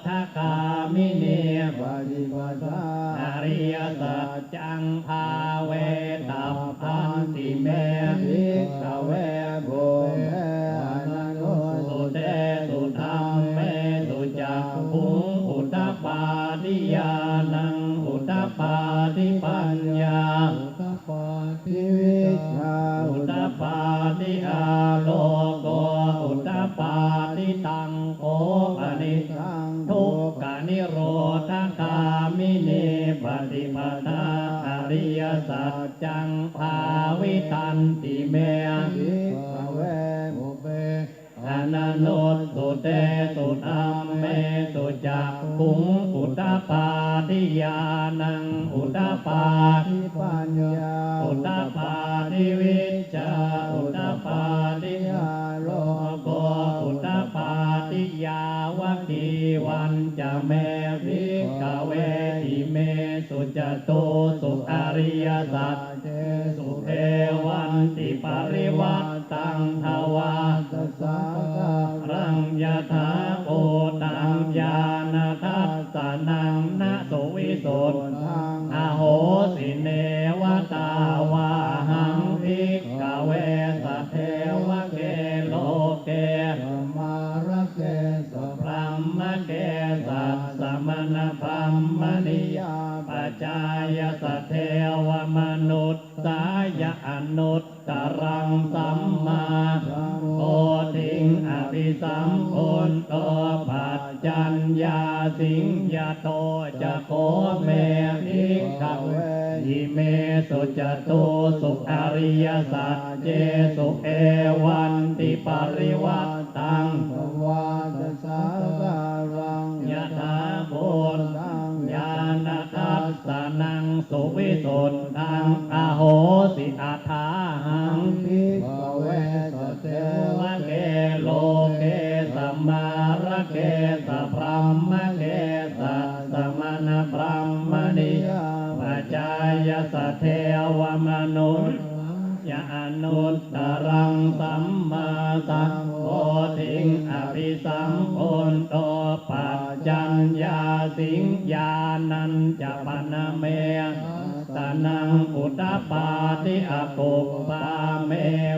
ธคามิเนปฏิปทาอริยสัจจังภาเวตัพพันติเมภิกขเวปุเพอนันโนสุเตสุธัมเมสุจักขุงอุตตปาทิญาณังอุตตปาทิปัญญาอุตตปาทิวิจจาอุตตปาทิอาโลโกอุตตปาทิตังโอปนิสังทุกขนิโรธคามิเนปฏิปทาอริยสัจจังภาวิตันติเมภิกขเวปุเพอนันโนสุเตสุธัมเมสุจักขุงอุตตปาทิญาณังอุตตปาทิปัญญาอุตตปาทิวิจจาอุตตปาทิอาโลโกอุตตปาทิยาวกีวันจะเมภิกขเวทิเมสุจตุสุอริยสัจเจสุเทวันติปริวัตตังทวาสสารังยถาโอตังญาณทัสสนังนะสุวิสุทธังอโหสิเนวตาวาหังภิกขเวสเทวเกโลเกสมาระเกสพรัมมะเกสัสสมณพัมมณิยาปัจจายสเทวมนุษย์สายอนุตตรังสัมมาโอทิงอภิสัมโอนโตปัจจัญญาสิงยโตจะโกเมภิกขเวหิเมสุจตุสุอริยสัจเจสุเอวันติปริวัตตังภวาตสาการังยถาภูตังญาณทัสสนังสุวิสุทธังอโหสิอัฏฐาหังภิกขเวสเทวเกโลเกสัมมา ญาสิงญานันจะปนเมสนังอุตตปาติอกุปปาเม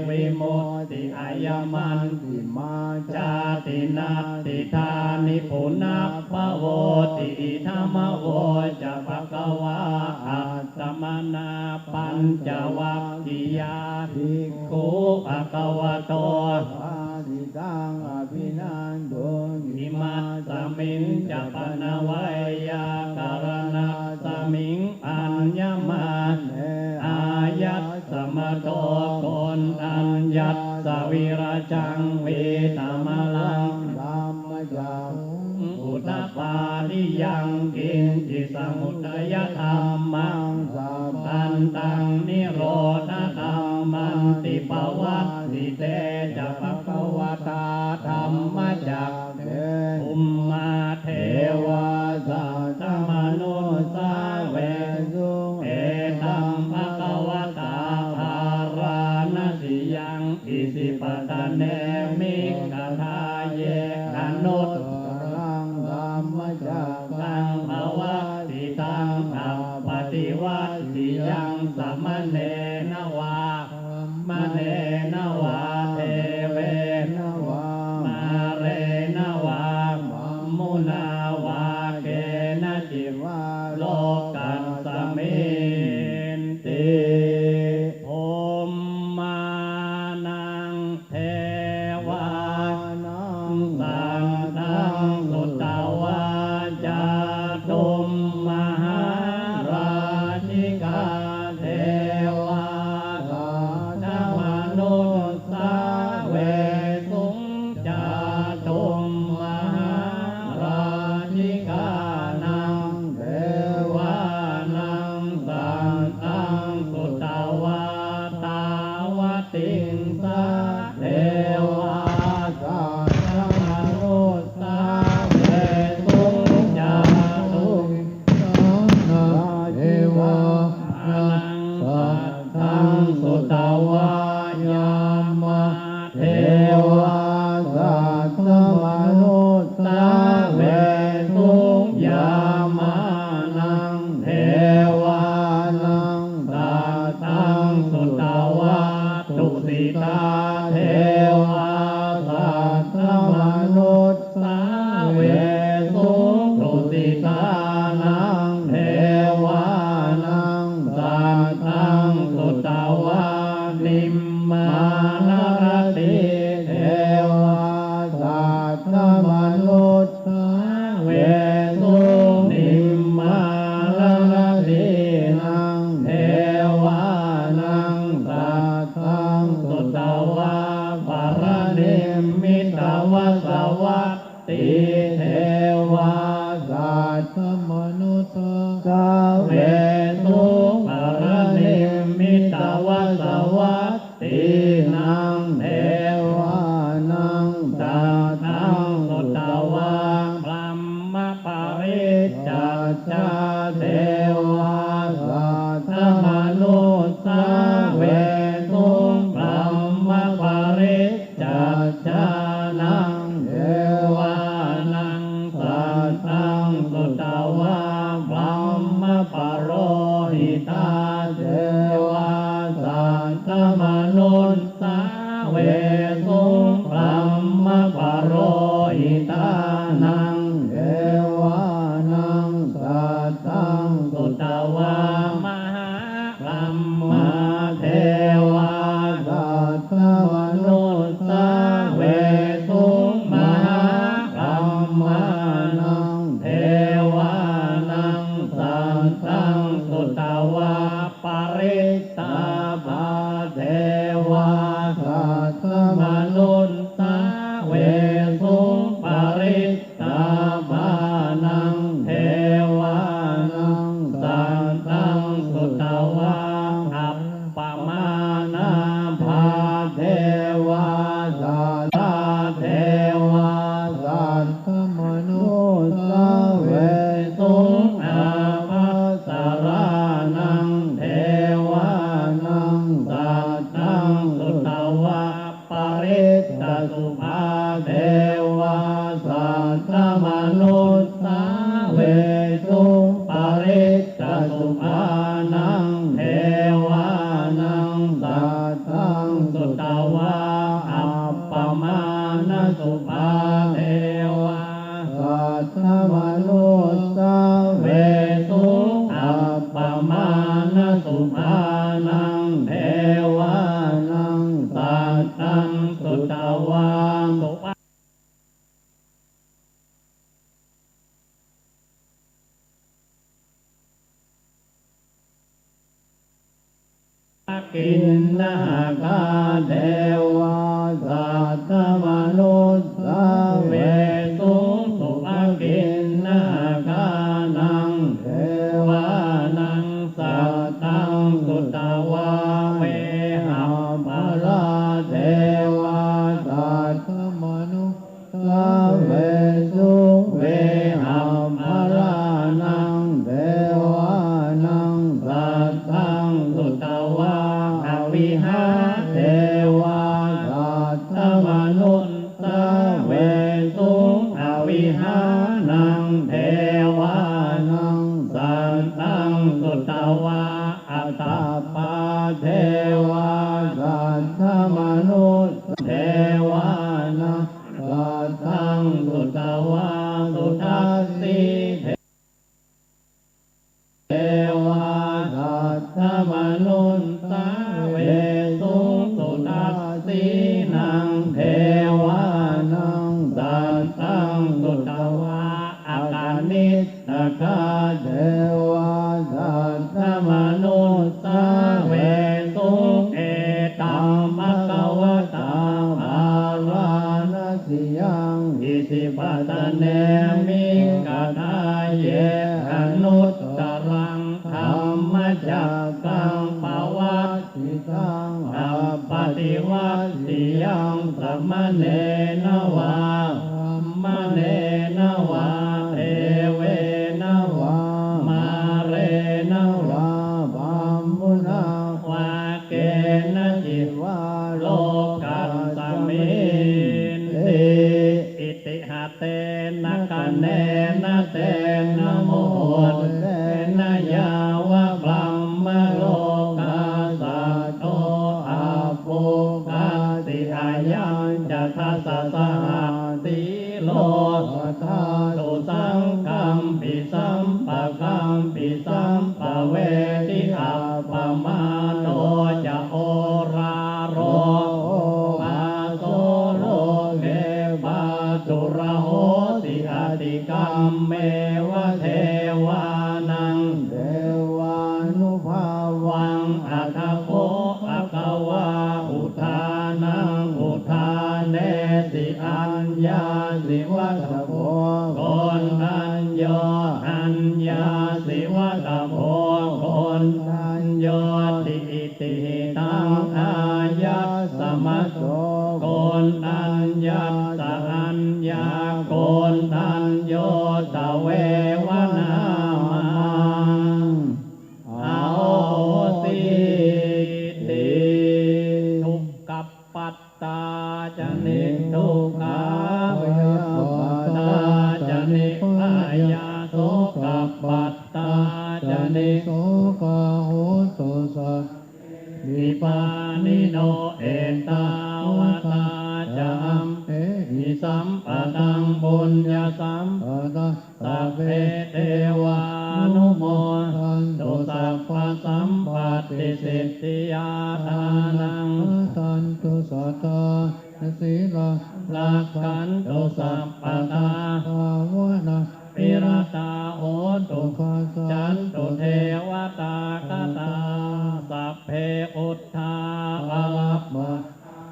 วิมุตติอายมันติมาจาตินัตติธานิปุณัพพโวติธรรมโวจะภคะวะอัตตมนาปัญจวัคคียาภิกขุภคะวะโตอาทิตังอภินันโตอิมัสสมิงจะปนวัยยาการณัสสมิงอัญญมันอายัสสมโตโกนอัญยัสสวิราจังเวตมลังธัมมจังอุตตปาทิยังกินจิสมุทัยธรรมังสัพพันตังนิโรธธรรมันติปวัตติเตจะภคะวตาธรรมจักเตอุมมาเทวาสัตมนุสาเวสุเอตัมภคะวตาภาราณสิยังอิสิปตะเนมิกทาเยอนุตรังธัมมจักขังภวติตังอัปปติวัตติยังสัมมเนนวามเนนวาเทเวนวามาเรนวามุนาวาเกนะจิวาโลกัสสมินติโอมมานังเทวานังสันตังสุตตวาจาตุมมหาราชิกาเทวาสัตมนุสสาเวสุงจาตุมมหาราชิกานังเทวานังสันตังสุตตวาตาวติงสาเทวาสัตมนุสสาเวสุงจาตุมเทวานังสัตตังสุตตวายามะเทวาสัตตมนุสสาเวสุงยามะนังเทวานังสัตตังสุตตวาตุสิตาเทวาสัตตมนุสสาเวสุงตุสิตานังเทวานังสัตตังสุตตวานิมมานรติเทวาสัตตมนุสสาเวสุงนิมมานรตินังเทวานังสัตตังสุตตวาปรณิมมิตวสวัตติเทวาสัตตมนุสสาเวสุงปรณิมมิตวสวัตตินังเทวานังสัตตังสุตตวาพรัมมปริจจัจจาเทวาสัตตมนุสสาเวสุงพรัมมปริจจัจจานังเทวานังสัตตังสุตตวาพรัมมปโรหิตาเทวาสัตตมนุสสาเวสุงพรัมมปโรหิตานังเทวานังสัตตังสุตตวามหาพรัมมาเทวาสัตตมนุสสาเวสุงมหาพรัมมานังเทวานังสัตตังสุตตวาปริตตาภาเทวาสัตตมนุสสาเวสุงปริตตาภานังเทวานังสัตตังสุตตวาอัปปมานาภาเทวาสัตตาเทวาสัตตมนุสสาเวสุงอาภัสสรานังเทวานังสัตตังสุตตวาปริตตสุภาเทวาสัตตมนุสสา ธมนุสาเวสุอัปปมาณสุภานังเทวานังสัตตังสุตวาสุภากินนาคาเทวาสัตตมนุสสาเวสุสุภกินนาคานังเทวานังสัตตังสุตวาเวหัมมาลาเทวาสัตตมนุสสาเวสุเวหัมมาลานังเทวานังสัตตังสุตวาวิหาเทวาสัตตมนุสสาเวสุอวิหานังเทวานังสัตตังสุตวาอัตตปาเทวาสัตตมนุสเทวานังสัตตังสุตวาสุทัสสิเทวาสัตตมนุสสาเวสุสุทัสสินังเทวานังสัตตังสุตวาอากานิตตกาเทวาสัตตมนุสสาเวสุเอตัมภะคะวะตาภารานสิยังอิสิปัตเนมิกทาเยอนุตตรังธรรมจักกังปวัตติตังอัปปติวัตติยังสัมมเนนวาสัมมเนนวาเทเวนวามาเรนวาบัมมุนาวาเกณจิวาโลกัสสมินติอิติหะเตนะคะเนนะเตนะโมเตนะยาวะบรมมโลกาสัตโตอาโปกาติอายังจะทัสสะสหัสติโลทาตุสังกัมปิสัมปะกัมปิสัมปะเวทิอัปปมาโนจะโอราโรปาโสโลเกปาตุระโหติอติกัมเมวะเทวานังเทวานุภาวังอัคโคอัควาอุทานังอุทาเนสิอัญญาสิวัตโพกนอัญโยอัญญาสิวัตโพกนอัญโยติอิติตังอายัสสมัสโสกนอัญญาสอัญญาโกนอัญโยตเววนามังอาโหสิติทุกขปัตตาจนิทุกขาพยาปัตตาจนิพยาโสกปัตตาจนิโสกโหตุสัพวิปานิโนเอตาวตาจัมเปหิสัมปะตังบุญญาสัมปะตังสัพเพเทวานุโมทันตุสัพพสัมปติสิทธิยาทานังทันตุสัตตาสีลังลักขันตุสัพพตาภาวนาปิรตาโหตุจันตุเทวตากตาสัพเพอุทธาภลัพมะ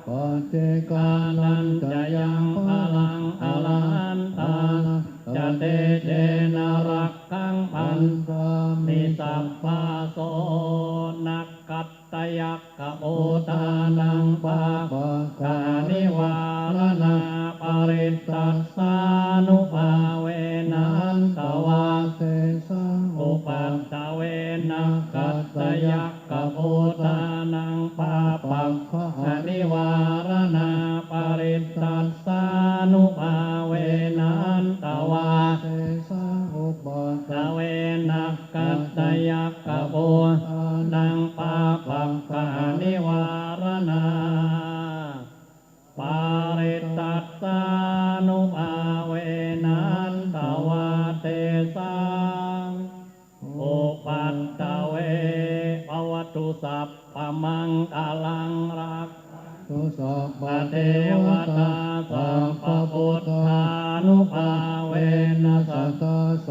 ปัจเจกานันจะยังพลังอรหันตาจะเตเจนะรักขังพันธามิสัพพาโสนักกัตตยักขโอตานังปะกานิวารณาปริตตัสสานุภาเวนันตวาเตสังอุปัตตเวนักัตตยักขโอตานังปะปังกานิวารณาปริตตัสสานุภาเวนันตวาเตสังอุปัตตเวนักัตตยักขโอตานังปะปังกานิวารณาปาริตตัสสานุภาเวนันตว ตาสัพพพุทธานุภาเวนัสส ตาโส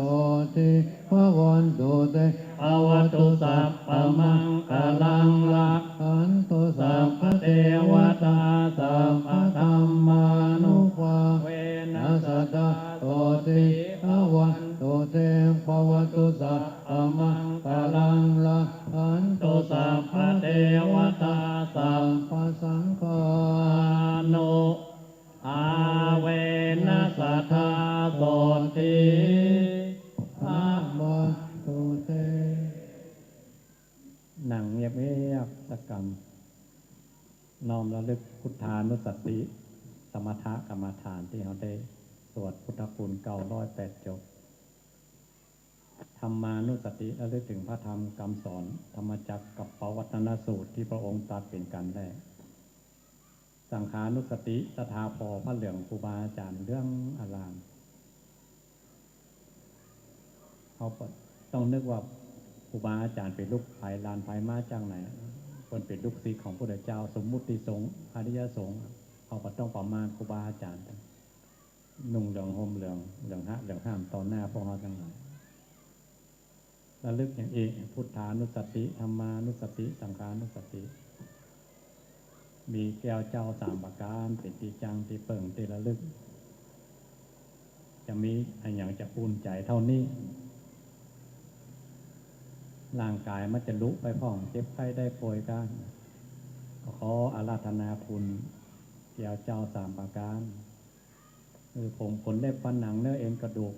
ติภวันตุเต ภวตุสัพพมังคลังลัก ขันตุสั สั พ พ พ พเทวตาสัพพธรรมานุภาเวนัสสตาโสติภวันตุเตภวตุสัพพมังคลังลัก ขัน ตุสัพพเทวตาสัพ พสังฆา พนุอาเวนัสทาโสติ มัตตุเต หนังเงียบเงียบสักกรรมน้อมระลึกพุทธานุสติ สมถกรรมฐานที่เขาได้สวดพุทธคุณ908 จบ ธรรมานุสติระลึกถึงพระธรรมคำสอนธรรมจักรกับปวัตตนสูตรที่พระองค์ตรัสเป็นกันแรกสังขานุสติสถาพอพระเหลืองครูบาอาจารย์เรื่องอารามเขาต้องนึกว่าครูบาอาจารย์เป็นลูกภายลานภายมาจากไหนคนเป็นลูกศิษย์ของพระพุทธเจ้าสมมุติสงฆ์อริยสงฆ์เขาก็ต้องประมาณครูบาอาจารย์นุ่งเหลืองห่มเหลืองเหลืองเหลืองห้ามต่อหน้าพวกเขาทั้งหลายระลึกอย่างเองพุทธานุสติธรรมานุสติสังขานุสติมีแก้วเจ้า3 ประการเป็นที่จังที่เปิ่งที่ระลึกจะมีอะไรอย่างจะอุ่นใจเท่านี้ร่างกายมันจะลุไปพ่องเจ็บไข้ได้ป่วยกันขออาราธนาคุณแก้วเจ้า3 ประการคือผมขนเล็บฟันหนังเนื้อเอ็นกระดูก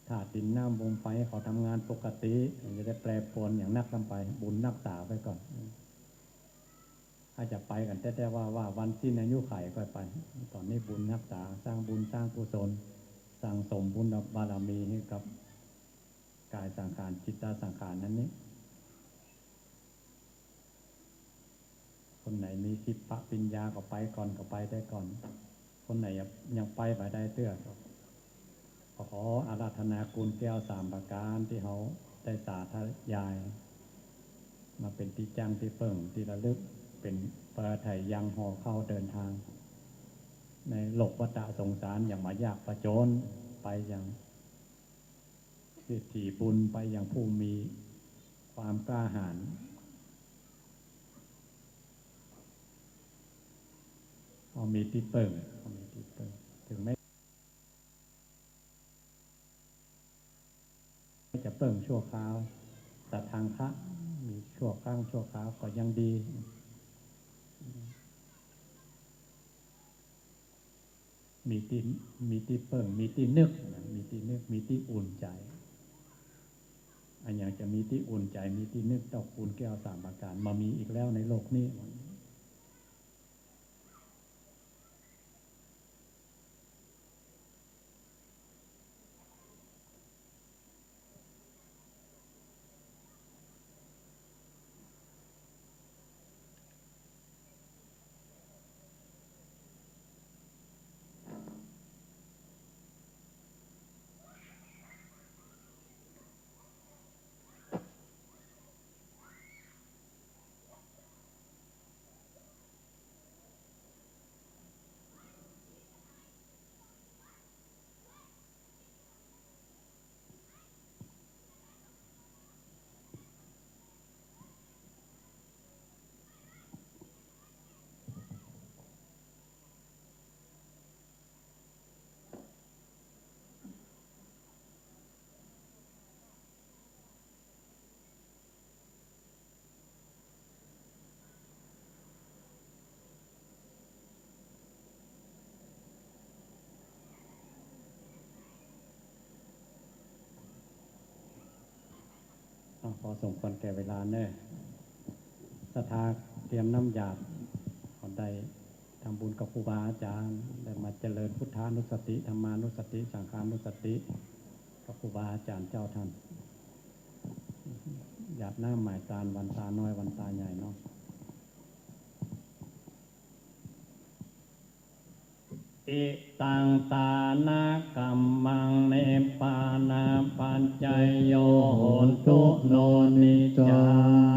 ธาตุดินน้ำลมไฟเขาทำงานปกติจะได้แปรปรวนอย่างนักลำไปบุญรักษาไปก่อนถ้าจะไปกันแต่ว่าวันสิ้นอายุไขก็ไปตอนนี้บุญรักษาสร้างบุญสร้างกุศลสร้างสมบุญบารมีให้กับกายสังขารจิตตสังขารนั้นนี้คนไหนมีทิพย์ปัญญาก็ไปก่อนก็ไปได้ก่อนคนไหนยังไปได้เตื้อขออาราธนาคุณแก้ว3 ประการที่เขาได้สาธยายมาเป็นที่จังที่เปิ่งที่ระลึกเป็นประไถยังห่อเข้าเดินทางในโลกวัฏสงสารอย่างมายากประโจนไปอย่างเศรษฐีบุญไปอย่างผู้มีความกล้าหาญเขามีที่เปิ่งถึงไม่จะเปิ่งชั่วคราวแต่ทางพระมีชั่วครั้งชั่วคราวก็ยังดีมีที่เปิ่งมีที่นึกมีที่อุ่นใจอันอย่างจะมีที่อุ่นใจมีที่นึกต่อคุณแก้ว3 ประการมามีอีกแล้วในโลกนี้ พอสมควรแก่เวลาเนอะศรัทธาเตรียมน้ำหยาดขอได้ทำบุญกับครูบาอาจารย์ได้มาเจริญพุทธานุสติธรรมานุสติสังฆานุสติกับครูบาอาจารย์เจ้าท่านหยาดน้ำหมายตาลวันตาน้อยวันตาใหญ่เนาะอิตังตานากัมมังเนปานาปัญจโยโหนตุโนนิจั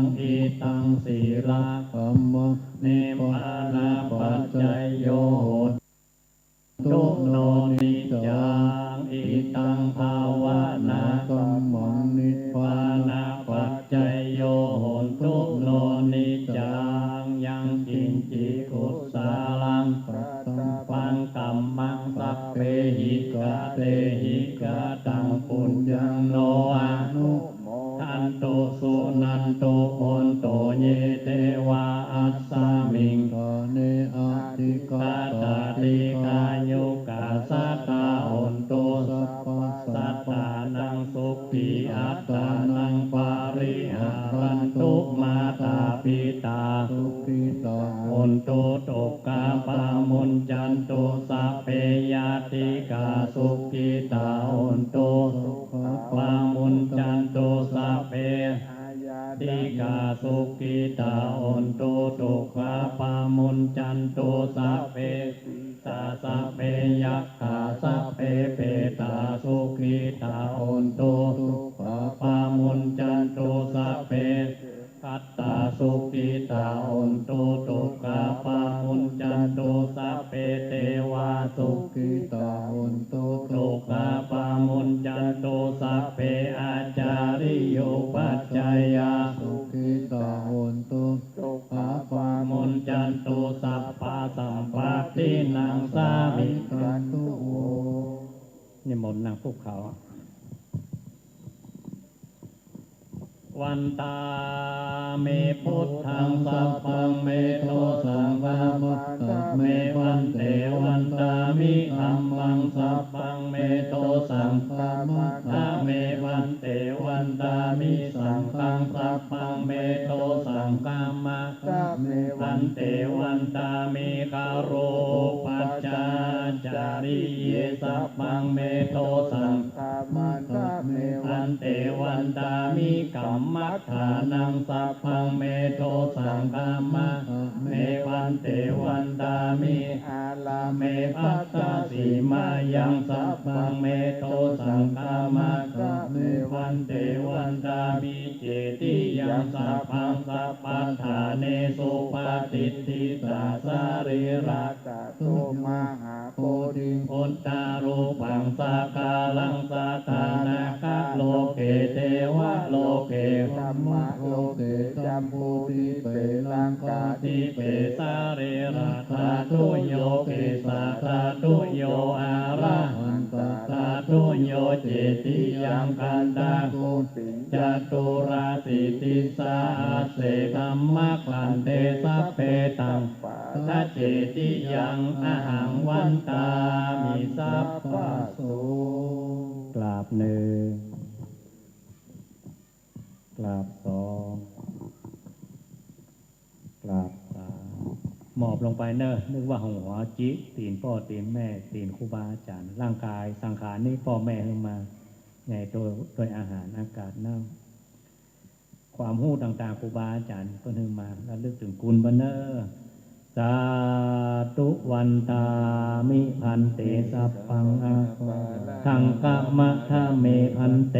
งอิตังศีลา ธัมมัง เนปา โนนิจังอิตังภาวนา กัมมังนิพพา ปา นะ นาปัจจัยโยโหนตุโนนิจังยังกินจิกุสาลัง ปัตตัง ปังกัมมังสัพเพหิกะเตหิกะตังปุญญังโนอะนุทันตุสุนันตุโอนโตเยเตวาอัสสามิง กาเนอาติกา ตา ตา ตา ติ ติ กาก ายุกาสัตตาโอนตุ สัพพะ สัต สัพ ตานังสุขีอัตตานังปาริหารันตุมาตาปิตา สุขิตา โอนตุตุกาปามุนจันตุสัพเพยาติกาสุขิตาโอนตุปามุนจันตุสัพเพติกาสุขิตาโอนตุตุกาปามุนจันตุสัพเพสัพเพยัคขาสัพเพเปตาสุขิตาโอนตุปามุนจันตุสัพเพคัตตาสุขิตาโอนตุตุกาปามุนจันตุสัพเพเทวาสุขิ กิตาหุนตุ ตุกาปามุนจันตุสัพเพอาจาริโยปัจจายา สุขิตาหุนตุอาปา มุนจันตุสัพพะสัมปาตินังสามิ ตันตุโอ นี่มนต์นางภูเขาวันตาเมพุทธังสัพพังเมโตสังฆามัสสะเมวันเตวันตามิธัมมังสัพพังเมโตสังฆามัสสะเมวันเตวันตามิสังฆังสัพพังเมโตสังฆามัสสะเมวันเตวันตามิคาโรปัจจาจาริเยสัพพังเมโตสังฆามัสสะเมวันเตวันตามิกัมมัฏฐานังสัพพังเมโตสังฆามะเมวันเตวันตามิอาลาเมภัสสะสีมายังสัพพังเมโตสังฆามะเมวันเตวันตามิเจติยังสัพพังสัพพัฏฐาเนสุปฏิทิตาสาริรัตโตมหาโพธิพุทธารูปังสากาลังสาธานาคโลเกเทวะโลเกธัมมะโลเกจัมพูติเปลังกาติเปสาเรราธาตุโยเกสาธาตุโยอาระหันตาธาตุโยเจติยังกันตากุติจตุราสิติสาเสธัมมะคันเตสัพเพตังปะทะเจติยังอหังวันตามิสัพพะโสกราบหนึ่งกราบสองกราบสามหมอบลงไปเนอะนึกว่าหัวจิตีนพ่อตีนแม่ตีนครูบาอาจารย์ร่างกายสังขารนี่พ่อแม่ขึ้นมาไงโดยอาหารอากาศน้ำความหู้ต่างๆครูบาอาจารย์ก็ขึ้นมาแล้วลึกถึงคุณบันเนอร์สาธุวันตามิพันเตสัพพังอาทังกะมะทะเมพันเต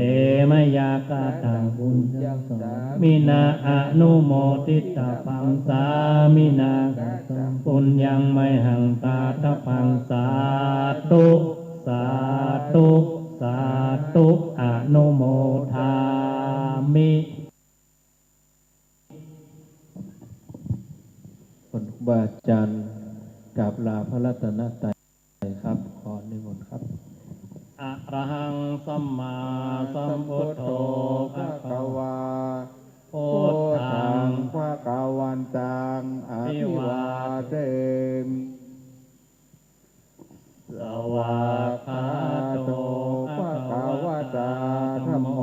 มยากาตังบุญยังสามินาอนุโมทิตาปังสามินาปุญญังไมหังตาตะปังสาธุสาธุสาธุอนุโมทามิครูบาอาจารย์กราบลาพระรัตนตรัยครับขอนิมนต์ครับ อะระหังสัมมาสัมพุทโธภะคะวาพุทธังภะคะวันตังอภิวาเทมิ สวากขาโตภะคะวะตาธัมโม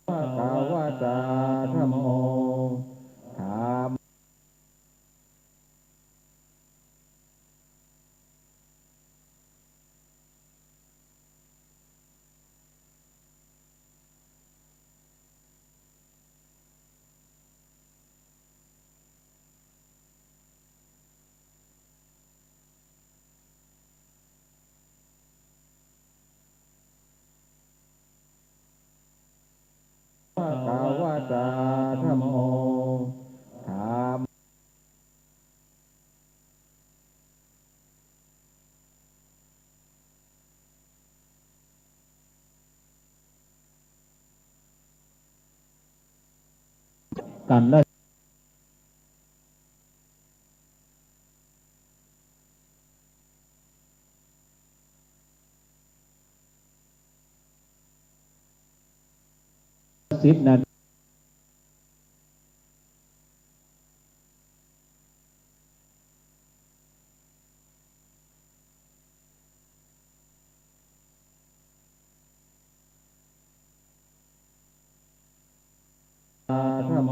ภะคะวะตาธัมโมธัม ภะคะวะตาธัมโมธรรมกันละ10 นาธัมโม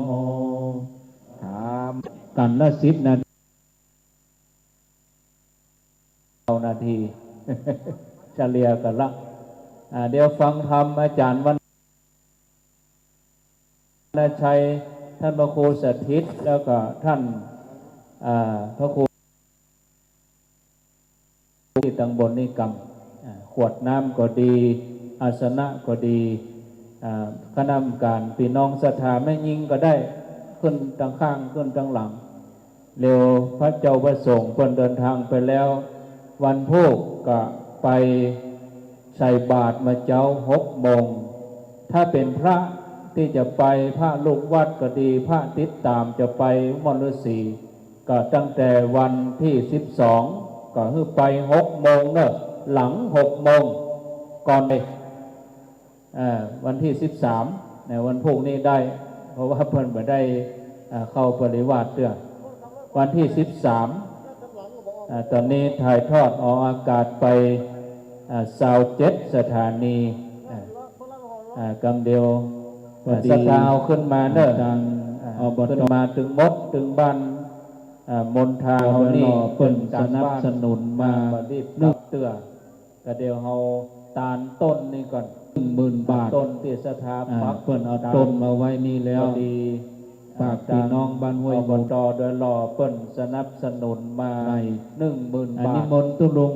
ธรรม กันละ10 นาที เฉลี่ยกันละเดี๋ยวฟังธรรมอาจารย์วันชัยท่านพระครูสถิตแล้วก็ท่านพระครูที่ตังบนนิกรรมขวดน้ำก็ดีอาสนะก็ดีคณะกรรมการพี่น้องศรัทธาไม่ยิงก็ได้ขึ้นทางข้างขึ้นทางหลังเร็วพระเจ้าประสงค์คนเดินทางไปแล้ววันพุธก็ไปใส่บาตรมาเจ้า6 โมงถ้าเป็นพระที่จะไปพระลูกวัดก็ดีพระติดตามจะไปมณฑลศรีก็ตั้งแต่วันที่12ก็คือไป6 โมงเนอะหลัง6 โมงก่อนไปวันที่13ในวันพรุ่งนี้ได้เพราะว่าเพิ่นบ่ได้เข้าปริวาสเตื้อวันที่13ตอนนี้ถ่ายทอดออกอากาศไป27 สถานีกำเดียวสตาวขึ้นมาเนอะขึ้นมาถึงมดถึงบ้านมณฑาเฮานี่เพิ่นสนับสนุนมานึกเตื้อก็เดี๋ยวเฮาตาลต้นนี่ก่อน 10,000 บาทต้นที่สถาปักเพิ่นเอาต้นมาไว้นี่แล้วดีฝากพี่น้องบ้านห้วยบนตอโดยหล่อเพิ่นสนับสนุนมา 10,000 บาทนิมนต์ตุลง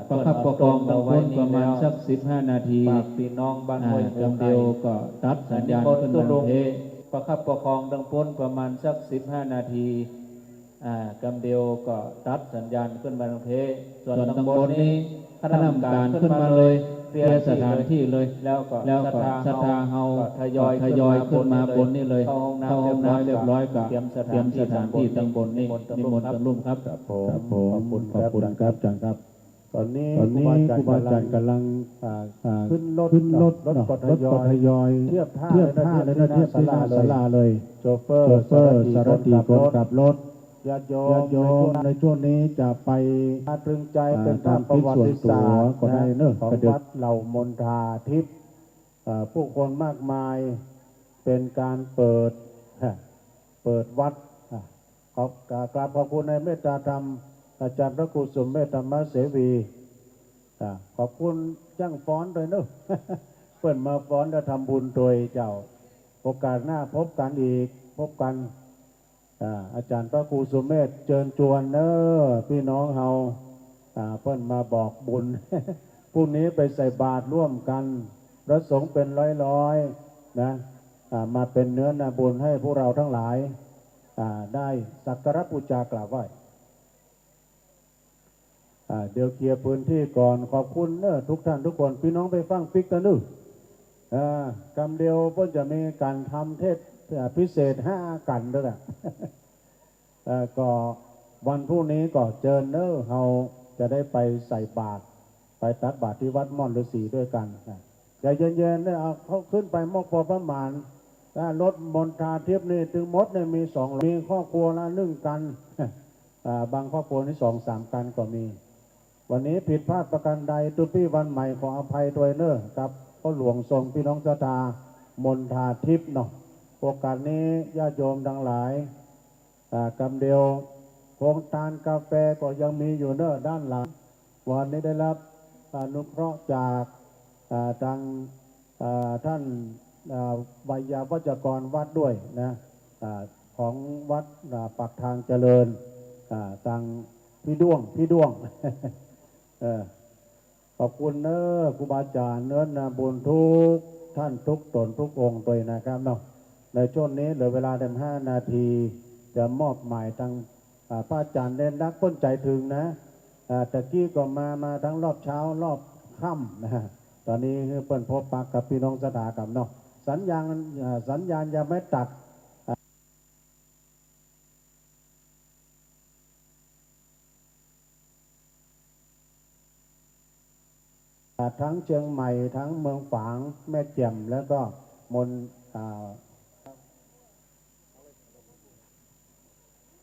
ประคับประคองเอาไว้ประมาณสัก15 นาทีฝากพี่น้องบ้านห้วยกำเดียวก็ตัดสัญญาณขึ้นมาเทประคับประคองดังพ้นประมาณสัก15 นาทีกำเดียวก็ตัดสัญญาณขึ้นมาเทส่วนตำบลนี้คณะกรรมการขึ้นมาเลยเตรียมสถานที่เลยแล้วก็ศรัทธาเฮาทยอยขึ้นมาบนนี่เลยเข้าห้องน้ำเรียบร้อยก็เตรียมสถานที่ตำบลนี่นิมนต์ตำลุ่มครับขอบคุณครับอาจารย์ครับตอนนี้ครูบาอาจารย์กำลังขึ้นรถกดทยอยเทียบท่าเลยนะเทียบที่หน้าศาลาเลยโชเฟอร์สารถีคนขับรถญาติโยมในช่วงนี้จะไปตรึงใจเป็นภาพประวัติศาสตร์ของวัดเหล่ามณฑาทิพย์ผู้คนมากมายเป็นการเปิดวัดขอกราบขอบคุณในเมตตาธรรมอาจารย์พระครูสมเมธธรรมเสวีขอบคุณจ้างฟ้อนด้วยเนอะ เปิ่นมาฟ้อนจะทำบุญโดยเจ้าโอกาสหน้าพบกันอีกพบกันอาจารย์พระครูสุเมธเชิญชวนเนอะพี่น้องเฮาเพิ่นมาบอกบุญ พรุ่งนี้ไปใส่บาตรร่วมกันพระสงฆ์เป็นร้อยนะมาเป็นเนื้อนาบุญให้พวกเราทั้งหลายได้สักการะบูชากราบไหว้เดี๋ยวเคลียร์พื้นที่ก่อนขอบคุณเนอะทุกท่านทุกคนพี่น้องไปฟังปิกกันนึกำเดียวเพิ่นจะมีการทำเทศพิเศษ5 กันด้วยกันก็วันพรุ่งนี้ก็เจิญเนอะเราจะได้ไปใส่บาตรไปตักบาตรที่วัดม่อนฤาษีด้วยกันใจเย็นๆเนี่ยเขาขึ้นไปมอกพอประมาณรถมณฑาทิพย์นี่ถึงมดเนี่ยมี2มีครอบครัวละ1 กันบางครอบครัวนี่2-3 กันก็มีวันนี้ผิดพลาดประการใดตุปี้วันใหม่ขออภัยด้วยเนอะครับพ่อหลวงทรงพี่น้องศรัทธามณฑาทิพย์เนาะโอกาสนี้ญาติโยมทั้งหลายกำเดียวโครงทานกาแฟก็ยังมีอยู่เนอะด้านหลังวันนี้ได้รับอนุเคราะห์จากทางท่านวิยาวัจกรวัดด้วยนะของวัดปากทางเจริญทางพี่ด้วง ขอบคุณเนอะครูบาอาจารย์เนื้อนาบุญทุก ท่านทุกตนทุกองค์ตัวนะครับเนาะในช่วงนี้เหลือเวลาเดิม5 นาทีจะมอบหมายทางพระอาจารย์เด่นรักพ้นใจถึงนะตะกี้ก็มาทั้งรอบเช้ารอบค่ำนะตอนนี้เปิ้นพบปากกับพี่น้องสถากับเนาะสัญญาณยังไม่ตัดทั้งเชียงใหม่ทั้งเมืองฝางแม่แจ่มแล้วก็มน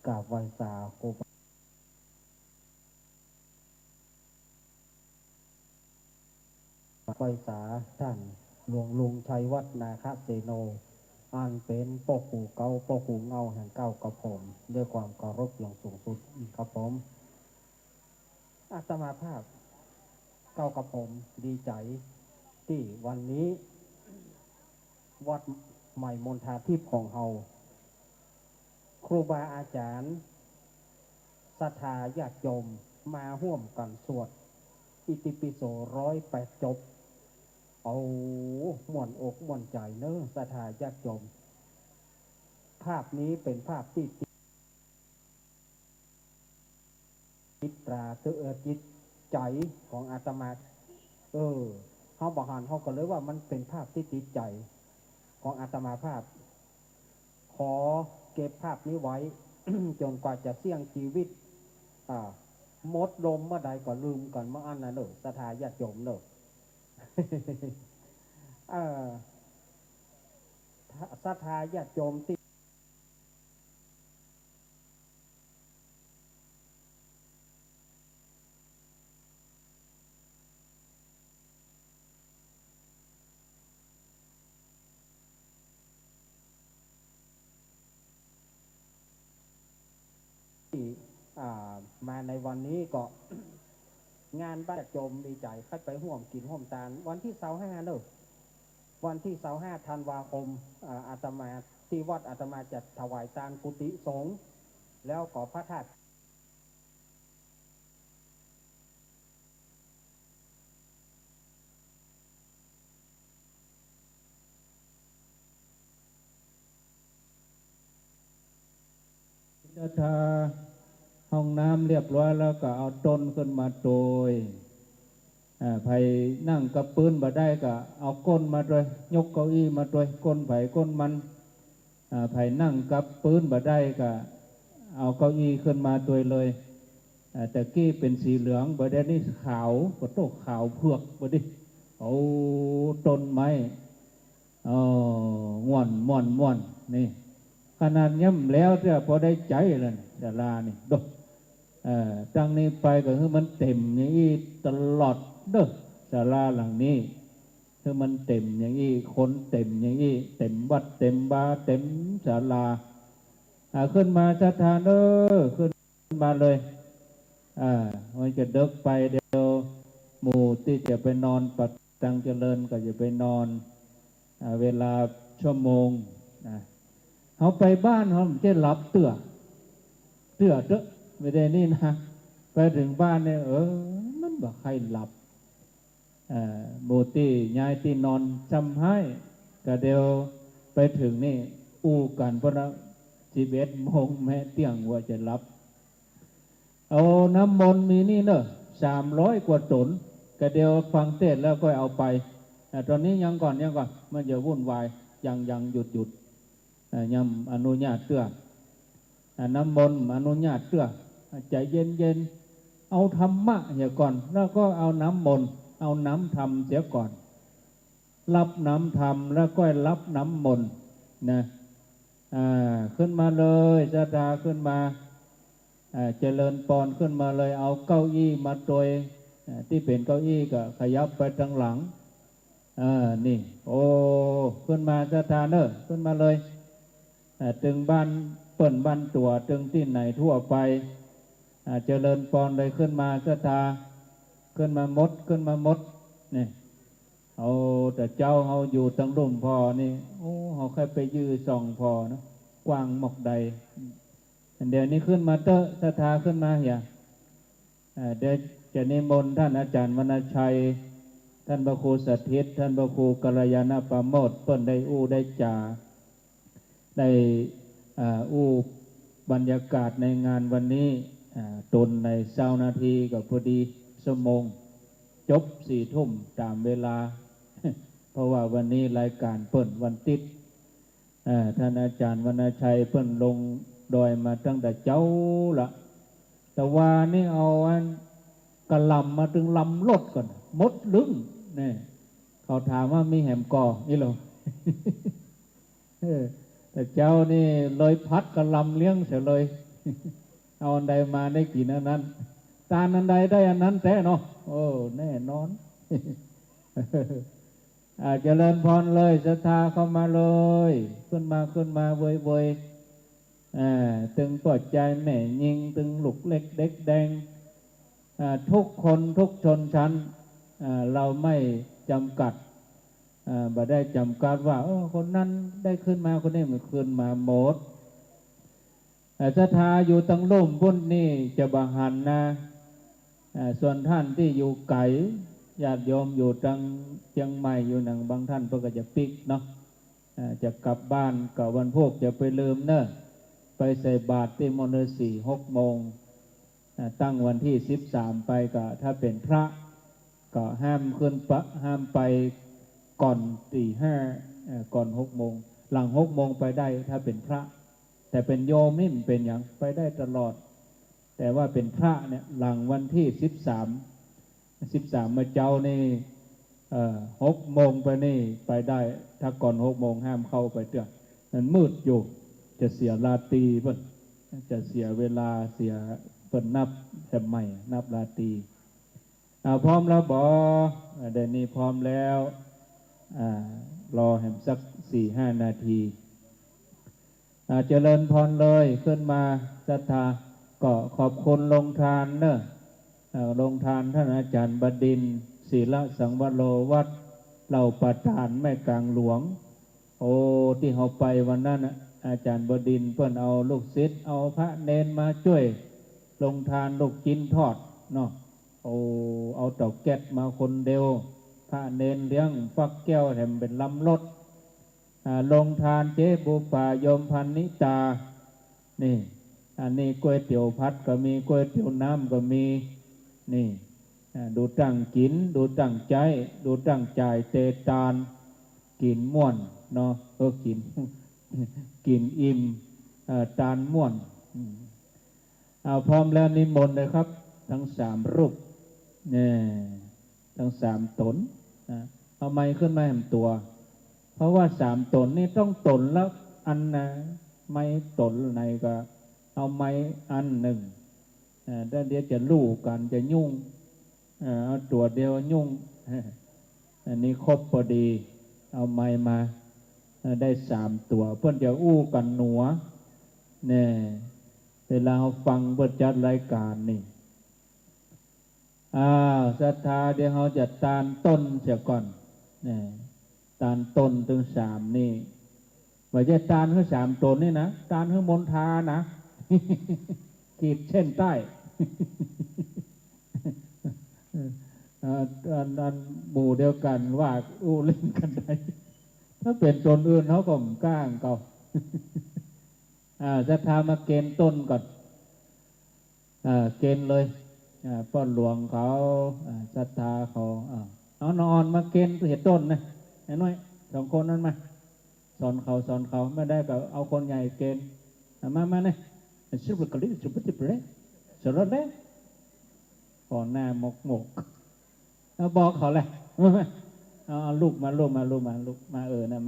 กราบไหว้สาครูไหว้สาท่านหลวงลุงชัยวัฒนาคเสโนอันเป็นพ่อปู่เก่าพ่อปู่เงาแห่งเก้ากับผมด้วยความเคารพอย่างสูงสุดครับผมอาตมาภาพเก้ากับผมดีใจที่วันนี้วัดใหม่มณฑาทิพย์ของเฮาครูบาอาจารย์ศรัทธาญาติโยมมาร่วมกันสวดอิติปิโส108 จบเอาม่วนอกม่วนใจเนอะศรัทธาญาติโยมภาพนี้เป็นภาพที่จิตตราจิตใจของอาตมาเขาบอกหันเขาก็เลยว่ามันเป็นภาพที่ติดใจของอาตมาภาพขอเก็บภาพนี้ไว้ จนกว่าจะเสี่ยงชีวิตมดลมเมื่อใดก็ลืมก่อนเมื่ออันนั้นเนอะศรัทธาญาติโยมเนอะ ศรัทธาญาติโยมมาในวันนี้ก็ งานบ้านโจมดีใจคัดไปห่วมกินห่วมตาลวันที่25เนอะวันที่25 ธันวาคมอาตมาที่วัดอาตมาจัดถวายทานกุฏิสงฆ์แล้วก็พระธาตุศรัทธาห้องน้ำเรียบร้อยแล้วก็เอาต้นขึ้นมาโดยไผ่นั่งกับปืนบ่ได้ก็เอาก้นมาด้วยยกเก้าอี้มาด้วยก้นไผ่ก้นมันไผ่นั่งกับปืนบ่ได้ก็เอาเก้าอี้ขึ้นมาด้วยเลยแต่กี้เป็นสีเหลืองบ่ได้นี่ขาวก็โตขาวเผือกบ่ดิเอาต้นไม้ม่วนนี่ขนาดย่ำแล้วเสียพอได้ใจเลยศาลานี่ดกจังนี้ไปก็คือมันเต็มอย่างนี้ตลอดเด้อศาลาหลังนี้คือมันเต็มอย่างนี้คนเต็มอย่างนี้เต็มวัดเต็มบาเต็มศาลาขึ้นมาศรัทธาเด้อขึ้นมาเลยมันจะเดิกไปเดี๋ยวหมู่ที่จะไปนอนปัดตังเจริญก็จะไปนอนเวลาชั่วโมงเขาไปบ้านเขาจะหลับเตื้อไม่ได้นี่นะไปถึงบ้านเนี่ยมันบอกใครหลับโบตี้ย้ายที่นอนจำให้ก็เดียวไปถึงนี่อู้กันเพราะ11 โมงแม่เตียงว่าจะหลับเอาน้ำมนต์มีนี่เนอะ300 กว่าตนก็เดียวฟังเทศแล้วก็เอาไปตอนนี้ยังก่อนมันจะวุ่นวายยังหยุดยำอนุญาตเตื้อน้ำมนต์อนุญาตเตื้อใจเย็นเอาธรรมะเสียก่อนแล้วก็เอาน้ำมนต์เอาน้ำธรรมเสียก่อนรับน้ำธรรมแล้วก็รับน้ำมนต์นะขึ้นมาเลยศรัทธาขึ้นมาเจริญปอนขึ้นมาเลยเอาเก้าอี้มาโดยที่เป็นเก้าอี้ก็ขยับไปทางหลังนี่โอ้ขึ้นมาศรัทธาเนอะขึ้นมาเลยถึงบ้านเปิ่นบ้านตัวถึงที่ไหนทั่วไปเจริญปอนเลยขึ้นมาศรัทธาขึ้นมามดนี่เอาแต่เจ้าเขาอยู่ตั้งร่มพอนี่โอ้เขาแค่ไปยื้อส่องพอนะกว้างหมอกใดเดี๋ยวนี้ขึ้นมาเตอะศรัทธาขึ้นมาเดี๋ยวจะนิมนต์ท่านอาจารย์วรรณชัย ท่านพระครูสถิตท่านพระครูกัลยาณปราโมทย์เปิ้นได้อู้ได้จ่าได้อู้บรรยากาศในงานวันนี้ตนใน20 นาทีก็พอดีชั่วโมงจบ4 ทุ่มตามเวลา เพราะว่าวันนี้รายการเปิ้นวันติดท่านอาจารย์วรรณชัยเปิ้นลงดอยมาตั้งแต่เจ้าละแต่ว่านี่เอาอันกระลำมาถึงลำรถก่อนมดลึงนี่เขาถามว่ามีแหมก่อนี่หรอ แต่เจ้านี่เลยพัดกระลำเลี้ยงเสียเลย เอาอันใดมาได้กินอันนั้นตาอันใดได้อันนั้นแท้เนาะโอ้แน่นอน เจริญพรเลยศรัทธาเข้ามาเลยขึ้นมาเวยตึงปวดใจแม่ยิงตึงลูกเล็กเด็กแดงทุกคนทุกชนชั้นเราไม่จำกัดบ่ได้จำกัดว่าคนนั้นได้ขึ้นมาคนนี้ไม่ขึ้นมาหมดศรัทธาอยู่ตั้งลุ่มพุ่นนี่จะบาหันนะส่วนท่านที่อยู่ไกลญาติโยมอยู่ตังเชียงใหม่อยู่หนังบางท่านเพื่อก็จะปิกเนาะจะกลับบ้านกับวันพวกจะไปลืมเนอะไปใส่บาตรที่มณฑล6 โมงตั้งวันที่13ไปก็ถ้าเป็นพระก็ห้ามขึ้นห้ามไปก่อนตี 5ก่อน6 โมงหลัง6 โมงไปได้ถ้าเป็นพระแต่เป็นโยมนี่มันเป็นอย่างไปได้ตลอดแต่ว่าเป็นพระเนี่ยหลังวันที่13มาเจ้านี่6 โมงไปนี่ไปได้ถ้าก่อน6 โมงห้ามเข้าไปเตือนมันมืดอยู่จะเสียราตรีเพิ่นจะเสียเวลาเสียเพิ่นนับแถมใหม่นับราตรีพร้อมแล้วบ่เดี๋ยวนี้พร้อมแล้วรอแหมสัก 4-5 นาทีเจริญพรเลยขึ้นมาศรัทธาก็ขอบคุณลงทานเนอะลงทานท่านอาจารย์บดินทร์ศีลสังวโรวัดเหล่าประธานแม่กลางหลวงที่เขาไปวันนั้นอาจารย์บดินทร์เพิ่นเอาลูกศิษย์เอาพระเนนมาช่วยลงทานลูกจิ้นทอดเนาะเอาเต่าแก๊สมาคนเดียวพระเนนเลี้ยงฟักแก้วแถมเป็นลำรถลงทานเจ๊บุปาโยมพันนิตานี่อันนี้ก๋วยเตี๋ยวพัดก็มีก๋วยเตี๋ยวน้ำก็มีนี่ดูตั้งกินดูตั้งใจดูตั้งใจเตตานกินม่วนเนาะกินอิ่มตานม่วนพร้อมแล้วนิมนต์เลยครับทั้ง3 รูปเนี่ยทั้ง3 ตนเอาไม้ขึ้นมาแห่งตัวเพราะว่า3 ตนนี่ต้องตนแล้วอันนะไม้ตนไหนก็เอาไม้อันหนึ่งเดี๋ยวจะลู่กันจะยุ่งเอาตัวเดียวยุ่งอันนี้ครบพอดีเอาไม้มาได้3 ตัวเพื่อนจะอู้กันหนัวเนี่ยเวลาเราฟังเพื่อจัดรายการนี่ศรัทธาเดี๋ยวเราจะตานต้นเสียก่อนเนี่ยตานต้นถึง3นี่ว่าจะตานคือ3 ตนนี่นะตานคือมณฑานะ ขีดเส้นใต้ อันหมู่เดียวกันว่าอู้เล่นกันได้ถ้าเป็นตนอื่นเขาก็ไม่กล้าเขา ศรัทธามาเกณฑ์ต้นก่อนเกณฑ์เลยป้อนหลวงเขาศรัทธาเขาเอานอนมาเกณฑ์เหตุต้นนะน้อย2 คนนั้นมาสอนเขาไม่ได้ก็เอาคนใหญ่เกณฑ์มาเนี่ยชุบกระดิ่งชุบติบเลยสรดเลยก่อนหน้าหมกแล้วบอกเขาเลยเอาลูกมานะม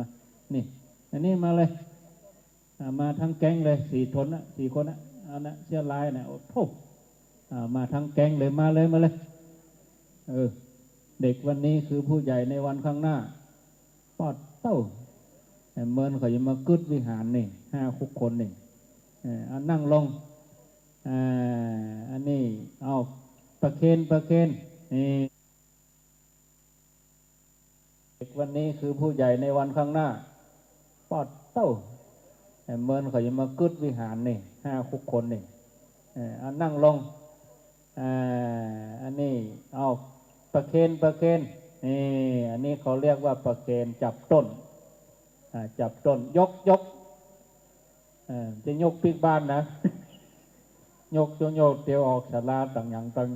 านี่อันนี้มาเลยมาทั้งแก๊งเลย4 คนนะ4 คนนะเอานะเสื้อลายนะโอ้โหมาทั้งแก๊งเลยมาเลยเด็กวันนี้คือผู้ใหญ่ในวันข้างหน้าปอดเต้าเมินเขาจะมากึดวิหารนี่5 คนนี่นั่งลงอันนี้เอาประเคนนี่เด็กวันนี้คือผู้ใหญ่ในวันข้างหน้าปอดเต้าเมินเขาจะมากึดวิหารนี่5 คนนี่นั่งลงอันนี้เอาประเคน นี่อันนี้เขาเรียกว่าประเคนจับต้นจับต้นยกจะยกปิกบ้านนะ ยกเตียวออกศาลาต่างอย่างต้น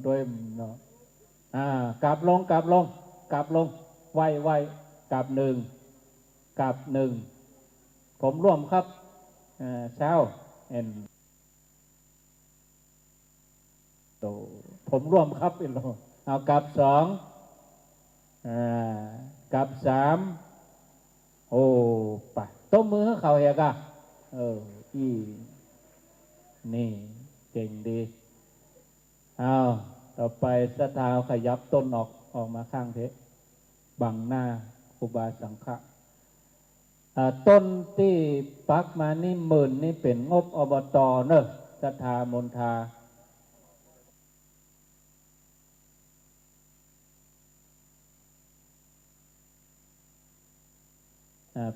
ด้วยเนาะกลับลงไว้กลับหนึ่งผมร่วมครับเช้าผมร่วมครับเอากลับสองกลับสามโอ้ไปต้มมือให้เขาเอกนี่เก่งดีเอาต่อไปสถาขยับต้นออกมาข้างเทบังหน้าครูบาสังฆะต้นที่ปักมานี่10,000นี่เป็นงบอบต.เนอะสถามนทา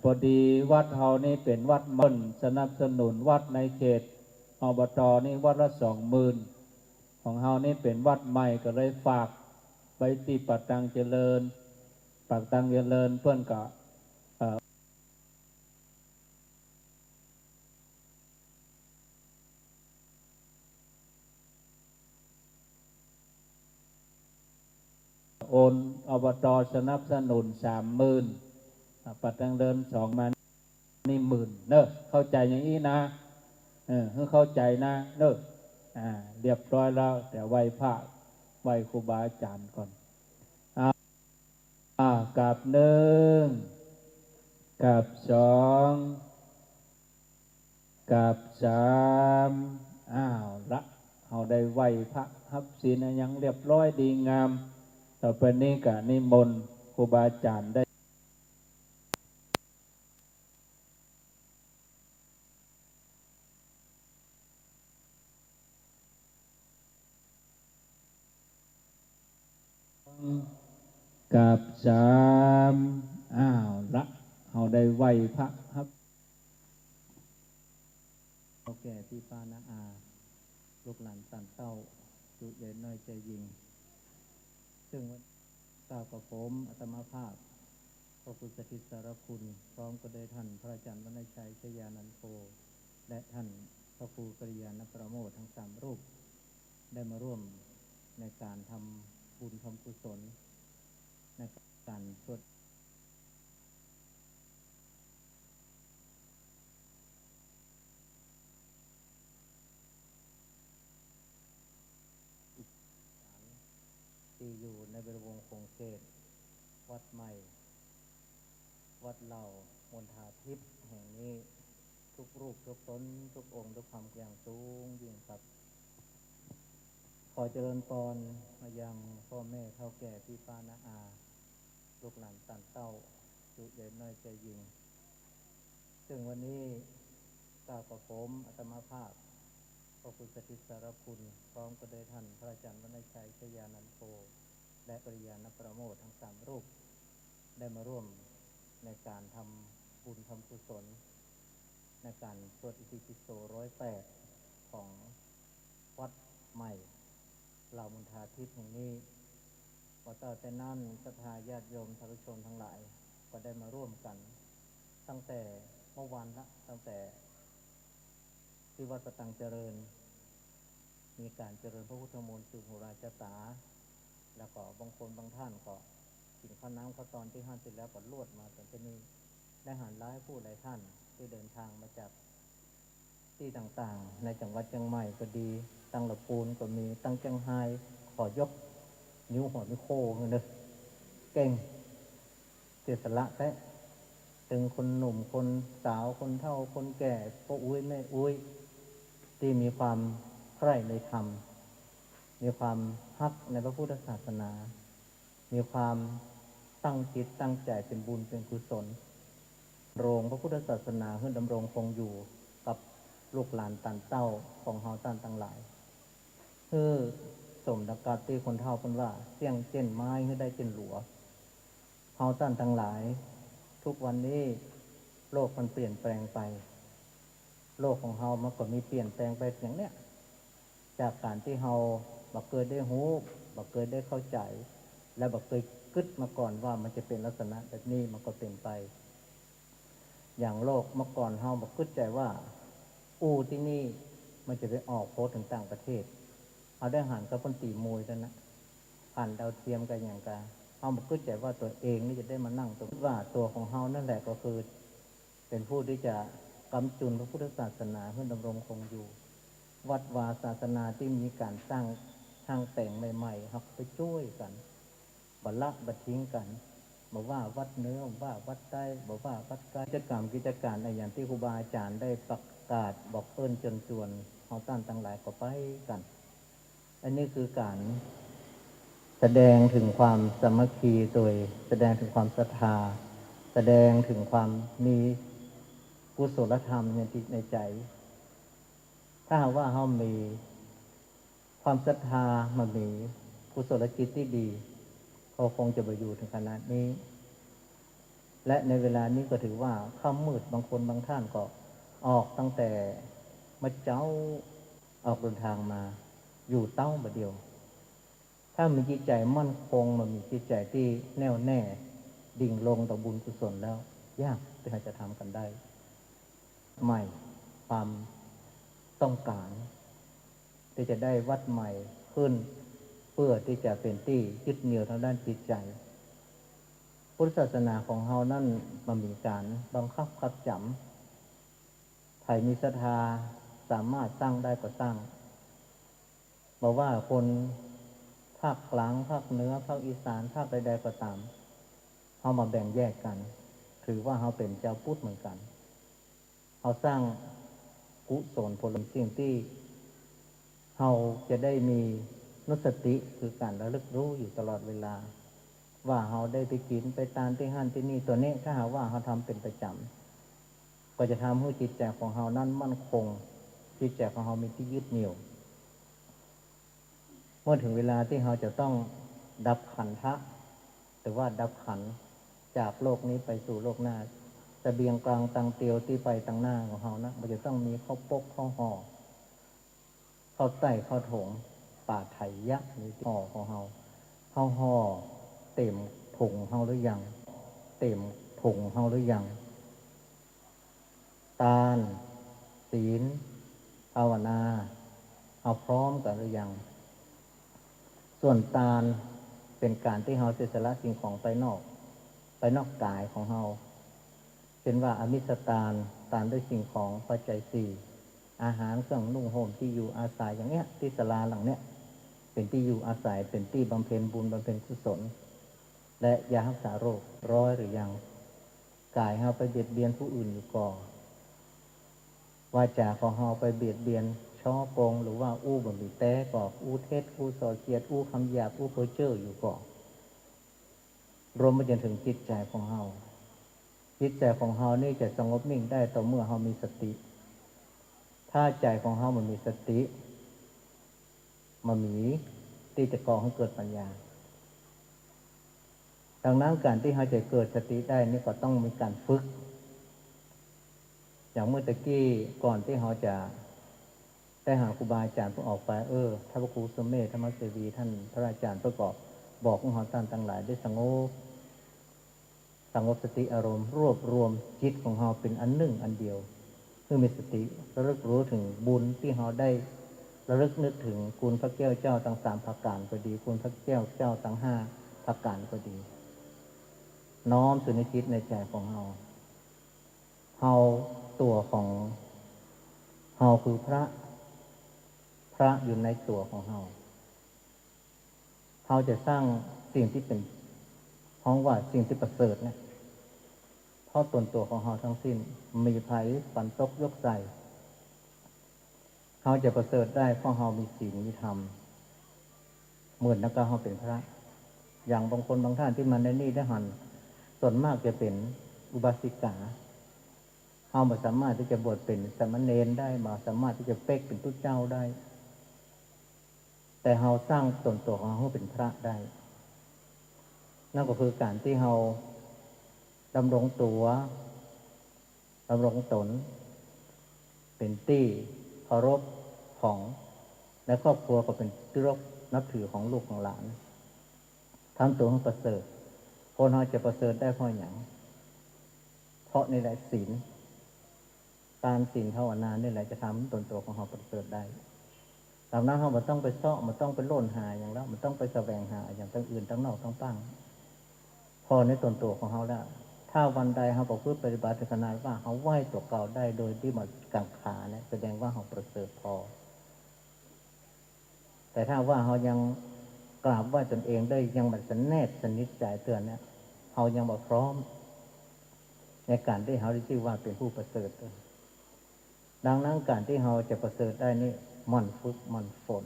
พอดีวัดเฮานี่เป็นวัดมั่นสนับสนุนวัดในเขตอบต.นี่วัดละ20,000ของเฮานี่เป็นวัดใหม่ก็เลยฝากไปที่ปักตังเจริญเพื่อนก็โอนอบต.สนับสนุน30,000ปักตังเดิน2มานี่10,000เนอะเข้าใจอย่างนี้นะเข้าใจนะเนอะเรียบร้อยแล้วแต่ไหว้พระไหว้ครูบาอาจารย์ก่อนกับ1กับ2กับ3ละเราได้ไหว้พระฮับศีลยังเรียบร้อยดีงามต่อไปนี้ก็นิมนต์ครูบาอาจารย์ได้กับละเราได้ไหว้พระครับโอเคพี่ป้านาอาลูกหลานสันเต้าจุใหญ่น้อยใจยิงซึ่งกล่าวกับผมอาตมาภาพพระพุทธทิศารคุณพร้อมก็ได้ท่านพระอาจารย์วรรณชัยชยานันโทและท่านพระครูกริยานประโมททั้ง3รูปได้มาร่วมในการทำบุญทำกุศลในการสวดที่อยู่ในบริเวณคงเขตวัดใหม่วัดเหล่ามณฑาทิพย์แห่งนี้ทุกรูปทุกตนทุกองค์ด้วยความอย่างสูงยิ่งครับขอเจริญพรมายังพ่อแม่เฒ่าแก่พี่ป้าน้าอาลูกหลานสันเต้าจุใหญ่น้อยใจยิงซึ่งวันนี้กล่าวกับผมอาตมาภาพพระพุทธทิศารคุณพร้อมก็ได้ท่านพระอาจารย์วรรณชัยชยานันโทและกริยานประโมททั้ง3รูปได้มาร่วมในการทำบุญทำกุศลในการสวดอิติปิโส108ของวัดใหม่เหล่ามณฑาทิพย์แห่งนี้พอต่อแต่นั้นศรัทธาญาติโยมสาธุชนทั้งหลายก็ได้มาร่วมกันตั้งแต่เมื่อวานละตั้งแต่ที่วัดประตังเจริญมีการเจริญพระพุทธมนต์สืบหูราชสาแล้วก็บางคนบางท่านก็กินข้าวน้ำข้าวตอนที่5เสร็จแล้วก็ลวดมาจนที่นี่ได้หันร้ายผู้หลายท่านที่เดินทางมาจากที่ต่างๆในจังหวัดเชียงใหม่ก็ดีตั้งลำพูนก็มีตั้งเชียงรายขอยกนิ้วหัวไม่โค้งเลยเก่งเสียสละแท้ถึงคนหนุ่มคนสาวคนเฒ่าคนแก่พ่ออุ้ยแม่อุ้ยที่มีความใคร่ในธรรมมีความฮักในพระพุทธศาสนามีความตั้งจิตตั้งใจเป็นบุญเป็นกุศลโรงพระพุทธศาสนาให้ดำรงคงอยู่กับลูกหลานตันเต้าของเฮาตันทั้งหลายคือสมดังการที่คนเฒ่าคนว่าเสี่ยงเจนไม้ให้ได้เจนหลัวเฮาตันทั้งหลายทุกวันนี้โลกมันเปลี่ยนแปลงไปโลกของเฮามันก็มีเปลี่ยนแปลงไปอย่างเนี้ยจากการที่เฮา บักเคยได้รู้บักเคยได้เข้าใจและบักเคยกึดมาก่อนว่ามันจะเป็นลักษณะแบบนี้มันก็เป็นไปอย่างโลกเมื่อก่อนเฮาบักกึดใจว่าอู้ที่นี่มันจะไปออกโพสต์ถึงต่างประเทศเอาได้หันกับคนตีมวยแล้วนะผ่านดาวเทียมกันอย่างกาเฮาบักกึดใจว่าตัวเองนี่จะได้มานั่งตรงว่าตัวของเฮานั่นแหละก็คือเป็นผู้ที่จะกำจุนพระพุทธศาสนาเพื่อดำรงคงอยู่วัดวาศาสนาที่มีการสร้างช่างแต่งใหม่ๆครับไปช่วยกันบัลละบัดทิ้งกันบอกว่าวัดเนื้อว่าวัดใต้บอกว่าวัดใกล้กิจการในอย่างที่ครูบาอาจารย์ได้ประกาศบอกเอิ้นจนชวนเอาต้านทั้งหลายก็ไปกันอันนี้คือการแสดงถึงความสามัคคีโดยแสดงถึงความศรัทธาแสดงถึงความมีกุศลธรรมในใจถ้าหากว่าเรามีความศรัทธามันมีกุศลจิตที่ดีเขาคงจะไปอยู่ถึงขนาดนี้และในเวลานี้ก็ถือว่าค่ำมืดบางคนบางท่านก็ออกตั้งแต่มาเจ้าออกเดินทางมาอยู่เต้าบ่เดียวถ้ามีจิตใจมั่นคงมันมีจิตใจที่แน่วแน่ดิ่งลงต่อบุญกุศลแล้วยากที่จะทำกันได้ใหม่ความต้องการที่จะได้วัดใหม่ขึ้นเพื่อที่จะเป็นที่ยึดเหนี่ยวทางด้านจิตใจพุทธศาสนาของเฮานั่นมันมีการบังคับขับจำใครมีศรัทธาสามารถสร้างได้ก็สร้างบอกว่าคนภาคกลางภาคเหนือภาคอีสานภาคใดๆก็ตามเฮามาแบ่งแยกกันถือว่าเฮาเป็นเจ้าพุทธเหมือนกันเฮาสร้างกุศลผลสิ่งที่เฮาจะได้มีนุสติคือการระลึกรู้อยู่ตลอดเวลาว่าเฮาได้ไปกินไปตามที่ห้านที่นี่ตัวนี้ถ้าหากว่าเฮาทำเป็นประจำก็จะทำให้จิตใจของเฮานั้นมั่นคงจิตใจของเฮามีที่ยึดเหนี่ยวเมื่อถึงเวลาที่เฮาจะต้องดับขันธะหรือว่าดับขันจากโลกนี้ไปสู่โลกหน้าเสบียงกลางตังเตียวที่ไปตังหน้าของเฮานะมันจะต้องมีข้าวปกข้าวห่อข้าวใต้ข้าวโถงป่าไถยะในห่อของเฮาข้าวห่อเต็มถุงเฮาหรือยังเต็มถุงเฮาหรือยังทานศีลภาวนาเอาพร้อมกันหรือยังส่วนทานเป็นการที่เฮาเสียสละสิ่งของไปนอกกายของเฮาเป็นว่าอมิสทานทานด้วยสิ่งของปัจจัยสี่อาหารเครื่องนุ่งห่มที่อยู่อาศัยอย่างเนี้ยที่ศาลาหลังเนี้ยเป็นที่อยู่อาศัยเป็นที่บำเพ็ญบุญบำเพ็ญกุศลและยารักษาโรคร้อยหรือยังกายเฮาไปเบียดเบียนผู้อื่นอยู่ก่อวาจาของเฮาไปเบียดเบียนช่อโกงหรือว่าอู้บ่มีแต่ก่ออู้เท็จอู้ส่อเสียดอู้คำหยาบอู้เพ้อเจ้ออยู่ก่อรวมไปจนถึงจิตใจของเฮาจิตใจของเฮานี่จะสงบนิ่งได้ต่อเมื่อเฮามีสติถ้าใจของเฮามันมีสติมันมีที่จะก่อให้เกิดปัญญาดังนั้นการที่เฮาจะเกิดสติได้นี่ก็ต้องมีการฝึกอย่างเมื่อตะกี้ก่อนที่เฮาจะได้หาครูบาอาจารย์เพื่อออกไปท่านพระครูสมเมธธรรมเสวีท่านพระอาจารย์ประกอบบอกของเฮาทั้งหลายได้สงบสติอารมณ์รวบรวมจิตของเฮาเป็นอันหนึ่งอันเดียวเพื่อมีสติระลึกรู้ถึงบุญที่เฮาได้ระลึกนึกถึงคุณพระแก้วเจ้าทั้ง3ประการก็ดีคุณพระแก้วเจ้าทั้ง5ประการก็ดีน้อมสู่ในจิตในใจของเฮาตัวของเฮาคือพระอยู่ในตัวของเฮาจะสร้างสิ่งที่เป็นห้องว่าสิ่งที่ประเสริฐเนี่ยเพราะตนตัวของเฮาทั้งสิ้นมีภัยฝันตกยกใส่เฮาจะประเสริฐได้เพราะเฮามีศีลมีธรรมเหมือนนักการเฮาเป็นพระอย่างบางคนบางท่านที่มาในนี่ได้หันส่วนมากจะเป็นอุบาสิกาเฮาบ่สามารถที่จะบวชเป็นสามเณรได้บ่สามารถที่จะเป๊กเป็นผู้เจ้าได้แต่เฮาสร้างตนตัวของเฮาเป็นพระได้นั่นก็คือการที่เฮาดำรงตัวดำรงตนเป็นที่เคารพของและครอบครัวก็เป็นที่ นับถือของลูกของหลานทำตัวให้ประเสริฐคนเราจะประเสริฐได้เพราะอย่างเพราะนี่แหละศีลการศีลภาวนานี่แหละจะทำตนตัวของเราประเสริฐได้ตามนั้นเราไม่ต้องไปซ้อมันต้องไปโล่นหาอย่างแล้วมันต้องไปแสวงหาอย่างตั้งอื่นตั้งนอกตั้งตั้งพอในตนตัวของเราแล้วถ้าวันใดเราประพฤติปฏิบัติขนาดว่าเขาไหวตัวเก่าได้โดยที่มากังขาเนี่ยแสดงว่าเราประเสริฐพอแต่ถ้าว่าเรายังกราบไหว้ตนเองได้ยังแบบสนิทสนิทใจเตือนเนี่ยเรายังบ่พร้อมในการที่เราได้ชื่อว่าเป็นผู้ประเสริฐดังนั้นการที่เราจะประเสริฐได้นี่มันฝึกมันฝน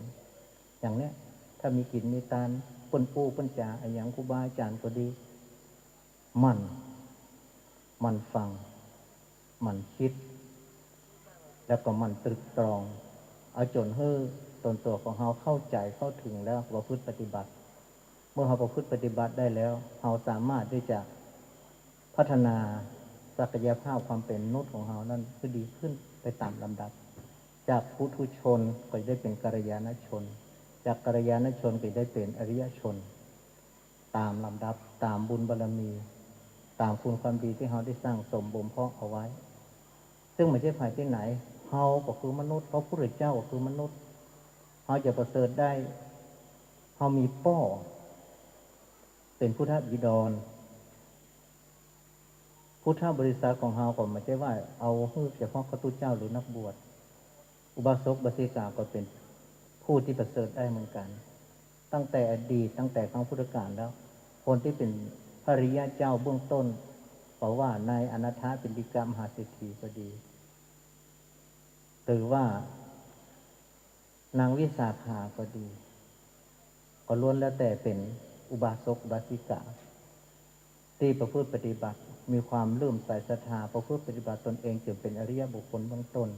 อย่างเนี้ยถ้ามีกินมีตาลปนปูปนจ่าอย่างครูบาอาจารย์ก็ดีมันฟังมันคิดแล้วก็มันตรึกตรองเอาจนให้ตนตัวของเราเข้าใจเข้าถึงแล้วประพฤติปฏิบัติเมื่อเราประพฤติปฏิบัติได้แล้วเราสามารถที่จะพัฒนาศักยภาพความเป็นมนุษย์ของเรานั้นก็ดีขึ้นไปตามลำดับจากปุถุชนก็ได้เป็นกัลยาณชนจากกัลยาณชนก็ได้เป็นอริยชนตามลำดับตามบุญบารมีตามคุณความดีที่เราได้สร้างสมบ่มเพาะเอาไว้ซึ่งไม่ใช่ภายที่ไหนเราก็คือมนุษย์พระพุทธเจ้าก็คือมนุษย์เราจะประเสริฐได้เรามีป้อเป็นพุทธบิดรพุทธบริษัทของเราก็ไม่ใช่ว่าเอาเฉพาะพระพุทธเจ้าหรือนักบวชอุบาสกบาสิกาก็เป็นผู้ที่ประเสริฐได้เหมือนกันตั้งแต่อดีตตั้งแต่ครั้งพุทธกาลแล้วคนที่เป็นพระอริยเจ้าเบื้องต้นเพราะว่านายอนาถปิณฑิกามหาเศรษฐีก็ดีหรือว่านางวิสาขาก็ดีก็ล้วนแล้วแต่เป็นอุบาสกอุบาสิกาที่ประพฤติปฏิบัติมีความเลื่อมใสศรัทธาประพฤติปฏิบัติตนเองจนเป็นอริยบุคคลเบื้องต้น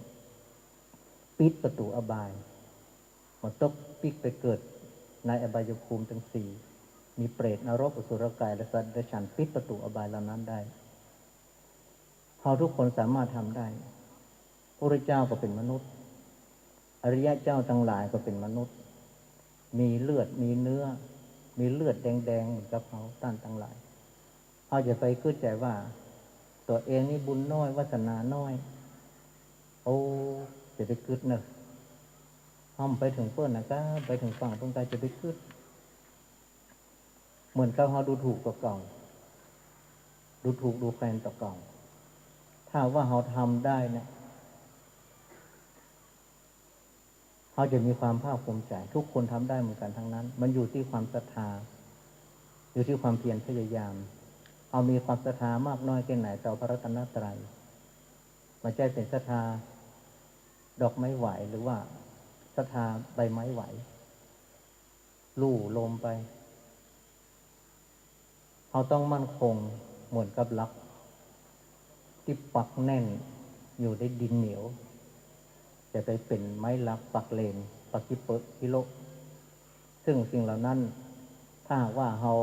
ปิดประตูอบายมันตกปิกไปเกิดในอบายภูมิทั้งสี่มีเปรตนรกอสุรกายและสัตว์เดรัจฉานปิดประตูอบายเหล่านั้นได้เราทุกคนสามารถทำได้พระพุทธเจ้าก็เป็นมนุษย์อริยเจ้าทั้งหลายก็เป็นมนุษย์มีเลือดมีเนื้อมีเลือดแดงๆเหมือนกับเขาท่านทั้งหลายเขาจะไปคิดใจว่าตัวเองนี่บุญน้อยวาสนาน้อยโอ้จะไปคิดเนอะห้อมไปถึงเพื่อนนะก็ไปถึงฝั่งตรงกลางจะไปคิดเหมือนกับเขาดูถูกตัวเก่าดูถูกดูแคลนตัวเก่าถ้าว่าเขาทำได้เนี่ยเขาจะมีความภาคภูมิใจทุกคนทำได้เหมือนกันทั้งนั้นมันอยู่ที่ความศรัทธาอยู่ที่ความเพียรพยายามเอามีความศรัทธามากน้อยแค่ไหนต่อพระรัตนตรัยมันจะเป็นศรัทธาดอกไม้ไหวหรือว่าศรัทธาใบไม้ไหวลู่ลมไปเขาต้องมั่นคงเหมือนกับหลักที่ปักแน่นอยู่ในดินเหนียวจะไปเป็นไม้ลักปักเลนปักกิเปะกิโลซึ่งสิ่งเหล่านั้นถ้าว่าเรา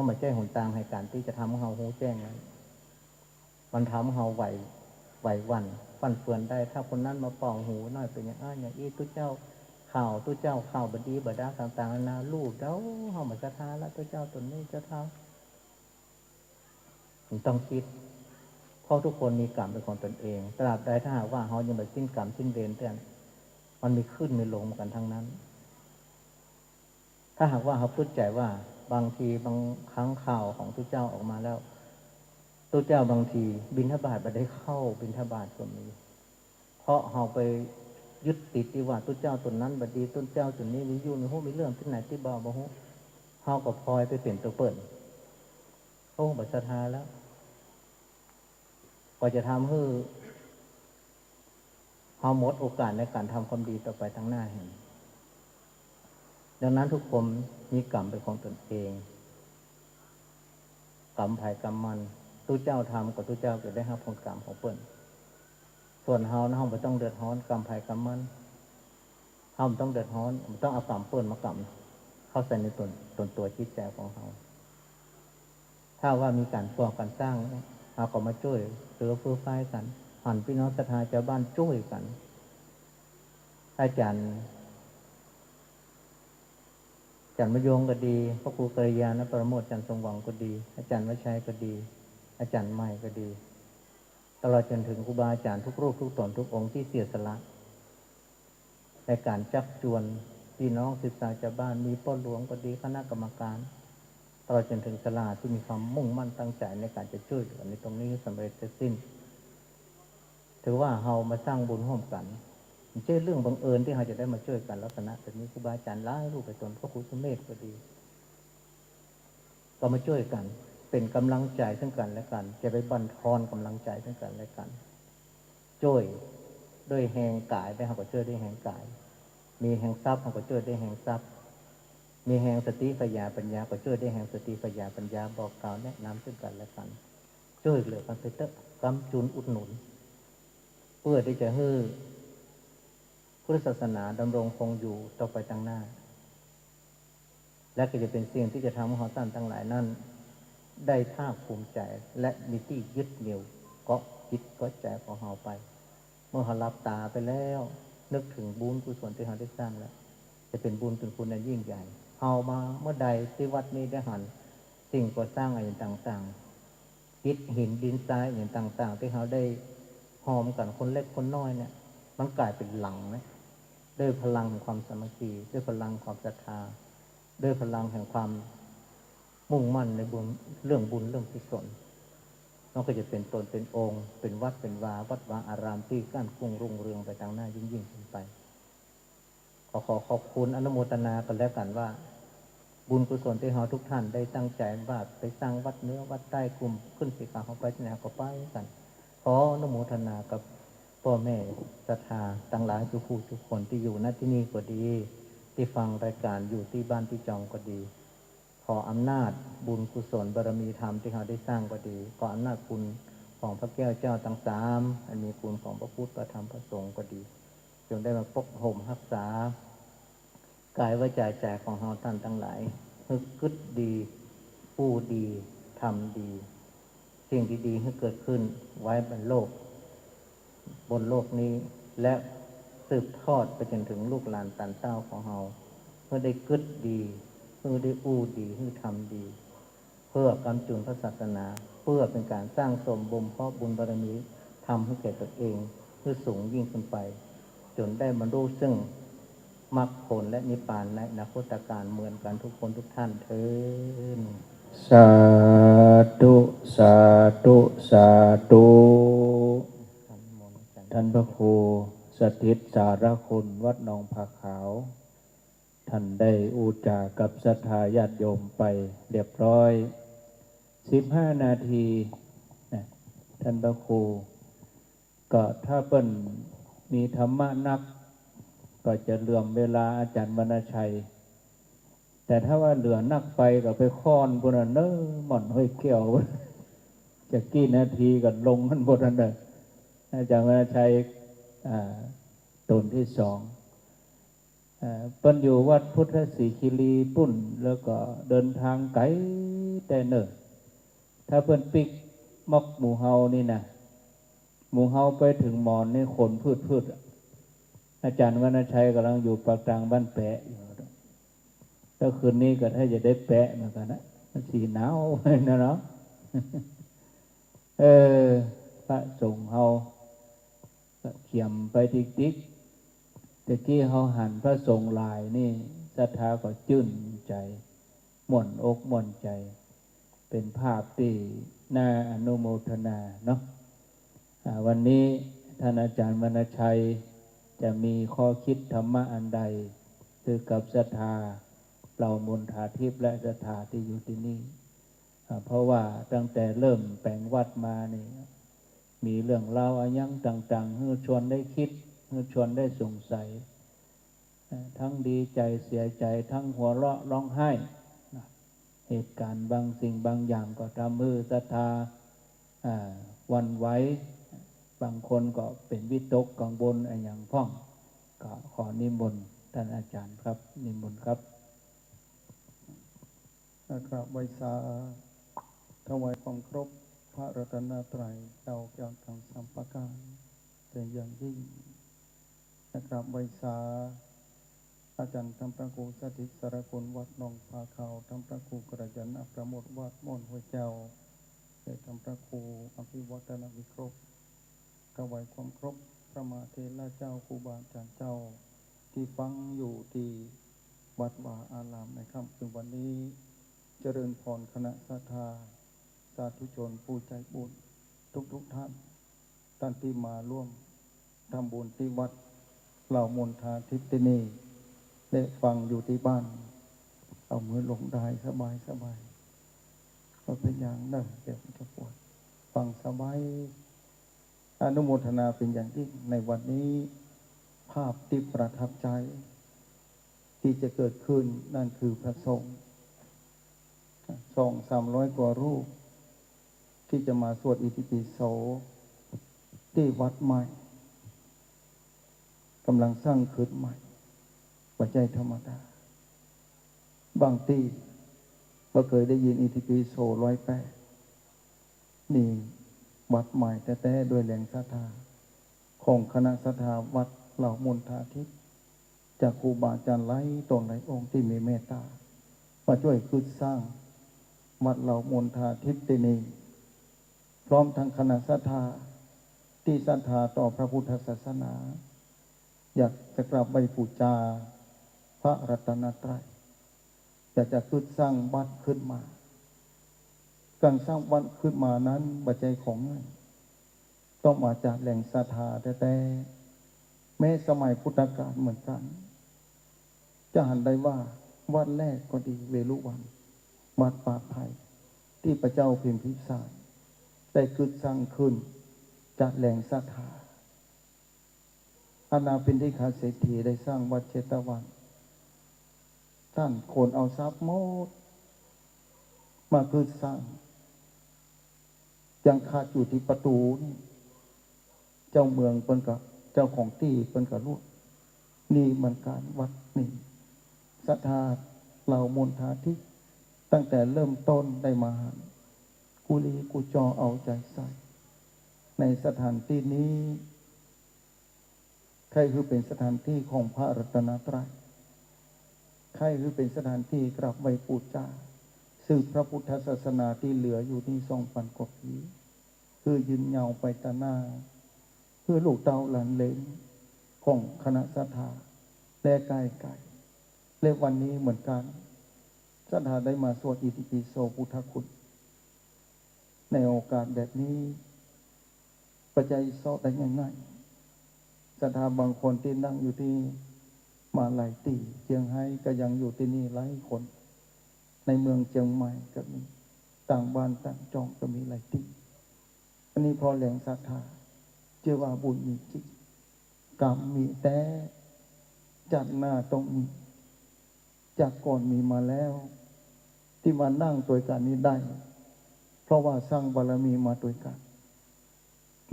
ไม่ใช่หนทางให้การที่จะทำให้เราหูแจ้งนั้นมันทำให้เราไหววันฟันเฟือนได้ถ้าคนนั้นมาปองหูน้อยเป็นอย่างอี้ตุ้เจ้าข่าวตุ้เจ้าข่าวบดีบดาต่างๆนาลูกเด้าเขามาศรัทธาแล้วตุ้เจ้าตนนี้เจ้าเท้าต้องคิดเพราะทุกคนมีกรรมเป็นของตนเองตราบใดถ้าหากว่าเขายังไม่สิ้นกรรมสิ้นเวรแต่มันมีขึ้นมีลงกันทั้งนั้นถ้าหากว่าเขาพูดใจว่าบางทีบางครั้งข่าวของทุกเจ้าออกมาแล้วทุกเจ้าบางทีบิณฑบาตไม่ได้เข้าบิณฑบาตก็มีเพราะเขาไปยึดติดที่ว่าทุกเจ้าตนนั้นบดีต้นเจ้าตนนี้มีอยู่ในห้องมีเรื่องที่ไหนที่บ่าวบ่ฮู้เขาก็พลอยไปเปลี่ยนตัวเปิดโอ้บัศธาแล้วก็จะทำให้เขาหมดโอกาสในการทำความดีต่อไปทั้งหน้าเห็นดังนั้นทุกคนมีกรรมเป็นของตนเองกรรมภายกรรมมันตู้เจ้าทำกับตู้เจ้าจะได้รับผลกรรมของเปิ้นส่วนเฮานะเฮาไม่ต้องเดือดร้อนกรรมภายกรรมมันเฮาไม่ต้องเดือดร้อนไม่ต้องเอากรรมเปิ้นมากรรมเข้าใส่ในตัวจิตใจของเฮาถ้าว่ามีการก่อการสร้างเราก็มาช่วยเสือเพื่อไฟกันหันพี่น้องศรัทธาชาวบ้านช่วยกันอาจารย์ อาจารย์มยงก็ดีพระครูกัลยาณปรโมทอาจารย์ทรงหวังก็ดี อาจารย์วชัยก็ดี อาจารย์ใหม่ก็ดีตลอดจนถึงครูบาอาจารย์ทุกรูปทุกตนทุกองค์ที่เสียสละในการจักจวนพี่น้องศึกษาชาวบ้านมีพ่อหลวงก็ดีคณะกรรมการตลอดจนถึงศาลาที่มีความมุ่งมั่นตั้งใจในการจะช่วยเหลือในตรงนี้สำเร็จเสร็จสิ้นถือว่าเรามาสร้างบุญร่วมกันไม่ใช่เรื่องบังเอิญที่เราจะได้มาช่วยกันลักษณะแบบนี้ครูบาอาจารย์หลายรูปไปตนพระครูสุเมธก็ดีก็มาช่วยกันเป็นกำลังใจซึ่งกันและกันจะไปบั่นทอนกำลังใจซึ่งกันและกันช่วยด้วยแห่งกายได้เราก็ช่วยด้วยแห่งกายมีแห่งทรัพย์เราก็ช่วยด้วยแห่งทรัพย์มีแห่งสติปัญญาก็ช่วยด้วยแห่งสติปัญญาบอกกล่าวแนะนำซึ่งกันและกันช่วยเหลือกันไปเถอะกำจุนอุดหนุนเพื่อที่จะให้พุทธศาสนาดำรงคงอยู่ต่อไปข้างหน้าและก็จะเป็นสิ่งที่จะทำให้เราท่านทั้งหลายนั้นได้ภาคภูมิใจและมีที่ยึดเหนี่ยวเกาะจิตเกาะใจของเราไปเมื่อเราหลับตาไปแล้วนึกถึงบุญกุศลที่เราได้สร้างแล้วจะเป็นบุญเป็นคุณอันยิ่งใหญ่เอามาเมื่อใดที่วัดนี้ได้หันสิ่งก่อสร้างอะไรต่างๆอิฐหินดินทรายอย่างต่างๆที่เราได้หอมกันคนเล็กคนน้อยเนี่ยมันกลายเป็นหลังไหมด้วยพลังของความสามัคคีด้วยพลังความศรัทธาด้วยพลังแห่งความมุ่งมั่นในบุญเรื่องกุศลมันก็จะเป็นตนเป็นองค์เป็นวัดเป็นวาวัดวาอารามที่ก้านกุ้งรุ่งเรืองไปทางหน้ายิ่งขึ้นไปขอขอบคุณอนุโมทนากันแล้วกันว่าบุญกุศลที่เราทุกท่านได้ตั้งใจว่าไปสร้างวัดเนื้อวัดใต้กลุ่มขึ้นสิขาเขาไปที่ไหนก็ไปกันขออนุโมทนากับพ่อแม่ศรัทธาทั้งหลายทุกคนที่อยู่ณที่นี่ก็ดีที่ฟังรายการอยู่ที่บ้านที่จองก็ดีขออำนาจบุญกุศลบารมีธรรมที่เราได้สร้างก็ดีขออำนาจคุณของพระแก้วเจ้าทั้งสามอันมีคุณของพระพุทธพระธรรมพระสงฆ์ก็ดีจงได้มาปกห่มรักษากายวาจาใจของเราท่านทั้งหลายให้คิดดีพูดดีทำดีสิ่งดีๆให้เกิดขึ้นไว้บนโลกนี้และสืบทอดไปจนถึงลูกหลานตันเต้าของเราเพื่อได้คิดดีเพื่อได้พูดดีเพื่อทำดีเพื่อกำจุนพระศาสนาเพื่อเป็นการสร้างสมบ่มเพาะบุญบารมีทำให้แก่ตนเองเพื่อสูงยิ่งขึ้นไปจนได้บรรลุซึ่งมรรคผลและนิพพานในอนาคตการเหมือนกันทุกคนทุกท่านเถิดสาธุสาธุสาธุท่านพระครูสถิตสารคุณวัดหนองผาขาวท่านได้อุจากับศรัทธาญาติโยมไปเรียบร้อย15 นาทีท่านพระครูก็ถ้าเปิ้นมีธรรมะนักก็จะเหลื่อมเวลาอาจารย์วรรณชัยแต่ถ้าว่าเหลือนักไปก็ไปค้อนบนนั้นหม่อนห้อยเกี่ยวจะกี่นาทีก็ลงกันบนนั้นเลยอาจารย์วรรณชัยตนที่2เปิ้นอยู่วัดพุทธศรีคีรีปุ่นแล้วก็เดินทางไกลแต่เนิ่นถ้าเปิ้นปิกมอกหมู่เฮานี่นะหมู่เฮาไปถึงหมอนนี่ขนพืดอาจารย์วรรณชัยกำลังอยู่ปากกลางบ้านแปะอยู่แล้วคืนนี้ก็ถ้าจะได้แปะเหมือนกันนะมันสีหนาวนะเนาะพระสงฆ์เฮาเขียมไปติ๊กแต่กี้เฮาหันพระสงฆ์ลายนี่ศรัทธาก็จื่นใจม่วนอกม่วนใจเป็นภาพที่น่าอนุโมทนาเนาะวันนี้ท่านอาจารย์วรรณชัยจะมีข้อคิดธรรมะอันใดคือกับศรัทธาเหล่ามนทาทิพย์และศรัทธาที่อยู่ที่นี่เพราะว่าตั้งแต่เริ่มแปลงวัดมานี่มีเรื่องราวอะไรต่างๆให้ชวนได้คิดให้ชวนได้สงสัยทั้งดีใจเสียใจทั้งหัวเราะร้องไห้เหตุการณ์บางสิ่งบางอย่างก็ทำให้ศรัทธาหวั่นไหวบางคนก็เป็นวิตกกังวลอะไรอย่างพ้องก็ขอนิมนต์ท่านอาจารย์ครับนิมนต์ครับนะครับไวสาถวายความครบพระรัตนตรัยเจ้าแก้วทั้ง3 ประการเป็นอย่างยิ่งนะครับไวสา อาจารย์ทำพระครูสถิตสารคุณวัดหนองพาเขาทำพระครูกระยันอัประโมทวัดม่อนห้วยเจ้าได้ทำพระครูอภิวัฒนวิครบถวายความครบพระมหาเถระเจ้าครูบาอาจารย์เจ้าที่ฟังอยู่ที่วัดวาอารามในค่ำคืนวันนี้เจริญพรคณะศรัทธาสาธุชนผู้ใจบุญทุกท่านที่มาร่วมทำบุญที่วัดเหล่ามนทาทิพย์ที่นี่ได้ฟังอยู่ที่บ้านเอามือลงได้สบายก็เป็นอย่างนั้นเดี๋ยวจะปวดฟังสบายอนุโมทนาเป็นอย่างยิ่งในวันนี้ภาพที่ประทับใจที่จะเกิดขึ้นนั่นคือพระสงฆ์200-300 กว่ารูปที่จะมาสวดอิติปิโสที่วัดใหม่กำลังสร้างขึ้นใหม่ปัจจัยธรรมดาบางที่เราเคยได้ยินอิติปิโส108นี่วัดใหม่แต่ด้วยแรงศรัทธาของคณะศรัทธาวัดเหล่ามนทาทิพย์จากครูบาอาจารย์หลายตนหลายองค์ที่มีเมตตามาช่วยคืนสร้างวัดเหล่ามนทาทิพย์ที่นี่พร้อมทั้งคณะศรัทธาที่ศรัทธาต่อพระพุทธศาสนาอยากจะกราบไหว้บูชาพระรัตนตรัยอยากจะคืนสร้างวัดขึ้นมาการสร้างวัดขึ้นมานั้นปัจจัยของเงินต้องมาจากแหล่งศรัทธาแต่แม้สมัยพุทธกาลเหมือนกันจะหันได้ว่าวัดแรกก็ดีเวรุวันวัดป่าไผ่ที่พระเจ้าพิมพิสารได้คืนสร้างขึ้นจากแหล่งศรัทธาอาณาพินทิกาเศรษฐีได้สร้างวัดเชตวันท่านคนเอาทรัพย์หมดมาคืนสร้างยังขาดอยู่ที่ประตูนี่เจ้าเมืองเปิ้นกับเจ้าของที่เปิ้นกับลูกนี่มันการวัดนี่ศรัทธาเหล่ามนทาทิพย์ตั้งแต่เริ่มต้นได้มาหันกุลีกุจอเอาใจใส่ในสถานที่นี้ใครคือเป็นสถานที่ของพระรัตนตรัยใครคือเป็นสถานที่กราบไหว้บูชาสืบพระพุทธศาสนาที่เหลืออยู่ที่2,000 กว่าปีคือยืนยาวไปตาหน้าเพื่อลูกเต้าหลานเหลนของคณะศรัทธาและกายไก่และวันนี้เหมือนกันศรัทธาได้มาสวดอิติปิโสพุทธคุณในโอกาสแบบนี้ปัจจัยสอดได้ง่ายๆศรัทธาบางคนที่นั่งอยู่ที่มาหลายตีเชียงไฮ้ก็ยังอยู่ที่นี่หลายคนในเมืองเชียงใหม่ก็มีต่างบ้านต่างจองก็มีหลายตีอันนี้พอแหล่งศรัทธาเชื่อว่าบุญมีจริงกรรมมีแต่จากหน้าต้องมีจากก่อนมีมาแล้วที่มานั่งตัวกันนี้ได้เพราะว่าสร้างบารมีมาตัวกัน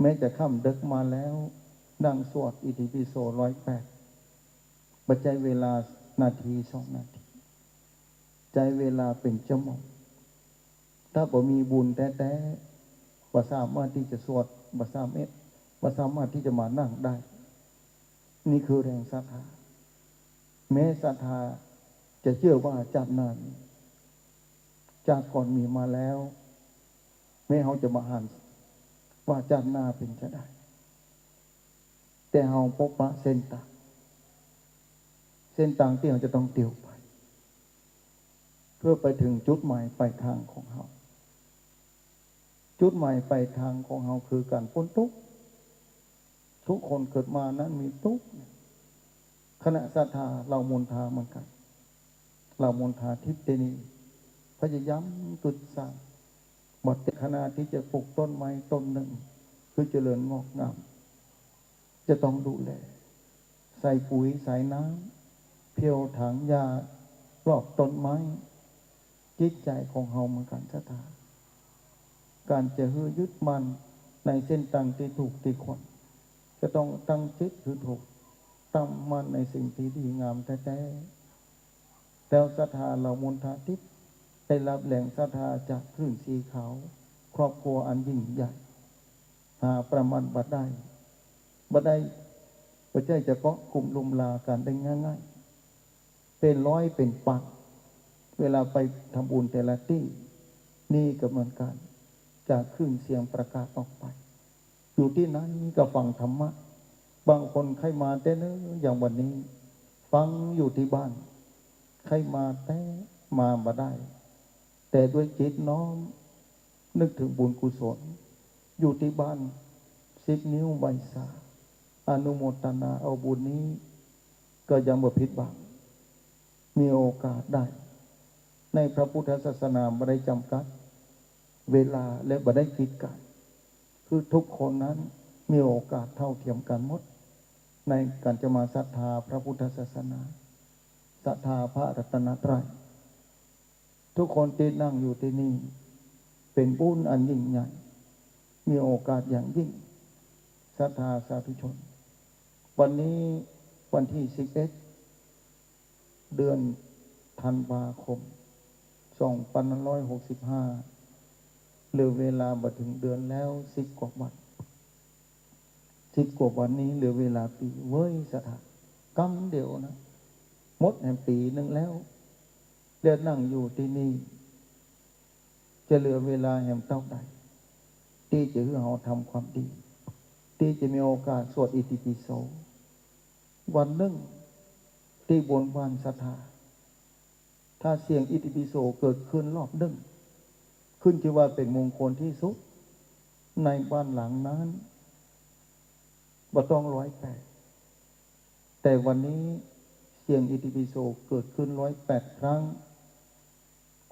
แม้จะค่ำดึกมาแล้วนั่งสวดอิติปิโส108ปัจจัยเวลานาที2 นาทีใจเวลาเป็นชั่วโมงถ้าบ่มีบุญแท้ๆบ่สามารถที่จะสวดบ่สามารถที่จะมานั่งได้นี่คือแรงศรัทธาแม้ศรัทธาจะเชื่อว่าจากนั้นจากก่อนมีมาแล้วแม้เขาจะมาหันว่าจากหน้าเป็นจะได้แต่เขาพบปะเส้นต่างที่เราจะต้องเตี่ยวไปเพื่อไปถึงจุดหมายปลายทางของเขาจุดหมายปลายทางของเขาคือการพ้นทุกข์ทุกคนเกิดมานั้นมีทุกข์คณะศรัทธาเรามนทาเหมือนกันเรามนทาทิพย์นี้พยายามจุดสร้างบทขณะที่จะปลูกต้นไม้ต้นหนึ่งคือเจริญงอกงามจะต้องดูแลใส่ปุ๋ยใส่น้ำเพียวถังยารอบต้นไม้จิตใจของเฮาเหมือนกันศรัทธาการจะฮือยึดมันในเส้นทางที่ถูกที่ควรจะต้องตั้งจิตคือถูกตั้งมั่นในสิ่งที่ดีงามแท้ๆแล้วศรัทธาเรามนทาทิพย์ได้รับแหล่งศรัทธาจากคลื่นสีขาวครอบครัวอันยิ่งใหญ่หาประมาณบัดได้พระเจ้าจะเกาะกลุ่มลุมลากันได้ง่าย เป็นร้อยเป็นปักเวลาไปทำบุญแต่ละที่นี่ก็เหมือนกันจะขึ้นเสียงประกาศออกไปอยู่ที่ไหนก็ฟังธรรมะบางคนใครมาแต่เนื้ออย่างวันนี้ฟังอยู่ที่บ้านใครมาแต่มาได้แต่ด้วยจิตน้อมนึกถึงบุญกุศลอยู่ที่บ้าน10 นิ้วใบสาอนุโมทนาเอาบุญนี้ก็ยังบ่ผิดหวังมีโอกาสได้ในพระพุทธศาสนาไม่ได้จำกัดเวลาและไม่ได้กีดกันคือทุกคนนั้นมีโอกาสเท่าเทียมกันหมดในการจะมาศรัทธาพระพุทธศาสนาศรัทธาพระรัตนตรัยทุกคนที่นั่งอยู่ที่นี่เป็นบุญอันยิ่งใหญ่มีโอกาสอย่างยิ่งศรัทธาสาธุชนวันนี้วันที่11เดือนธันวาคม2565เหลือเวลามาถึงเดือนแล้ว10 กว่าวัน10 กว่าวันนี้เหลือเวลาปีเว้ยสถานกำเดียวนะหมดแห่งปีหนึ่งแล้วเดินนั่งอยู่ที่นี่จะเหลือเวลาแห่งเท่าใดที่จะให้เราทำความดีที่จะมีโอกาสสวดอิติปิโสวันหนึ่งที่บนบานศรัทธาถ้าเสียงอิติปิโสเกิดขึ้นรอบหนึ่งขึ้นชื่อว่าเป็นมงคลที่สุดในบ้านหลังนั้นบ่ต้อง108แต่วันนี้เสียงอิติปิโสเกิดขึ้น108 ครั้ง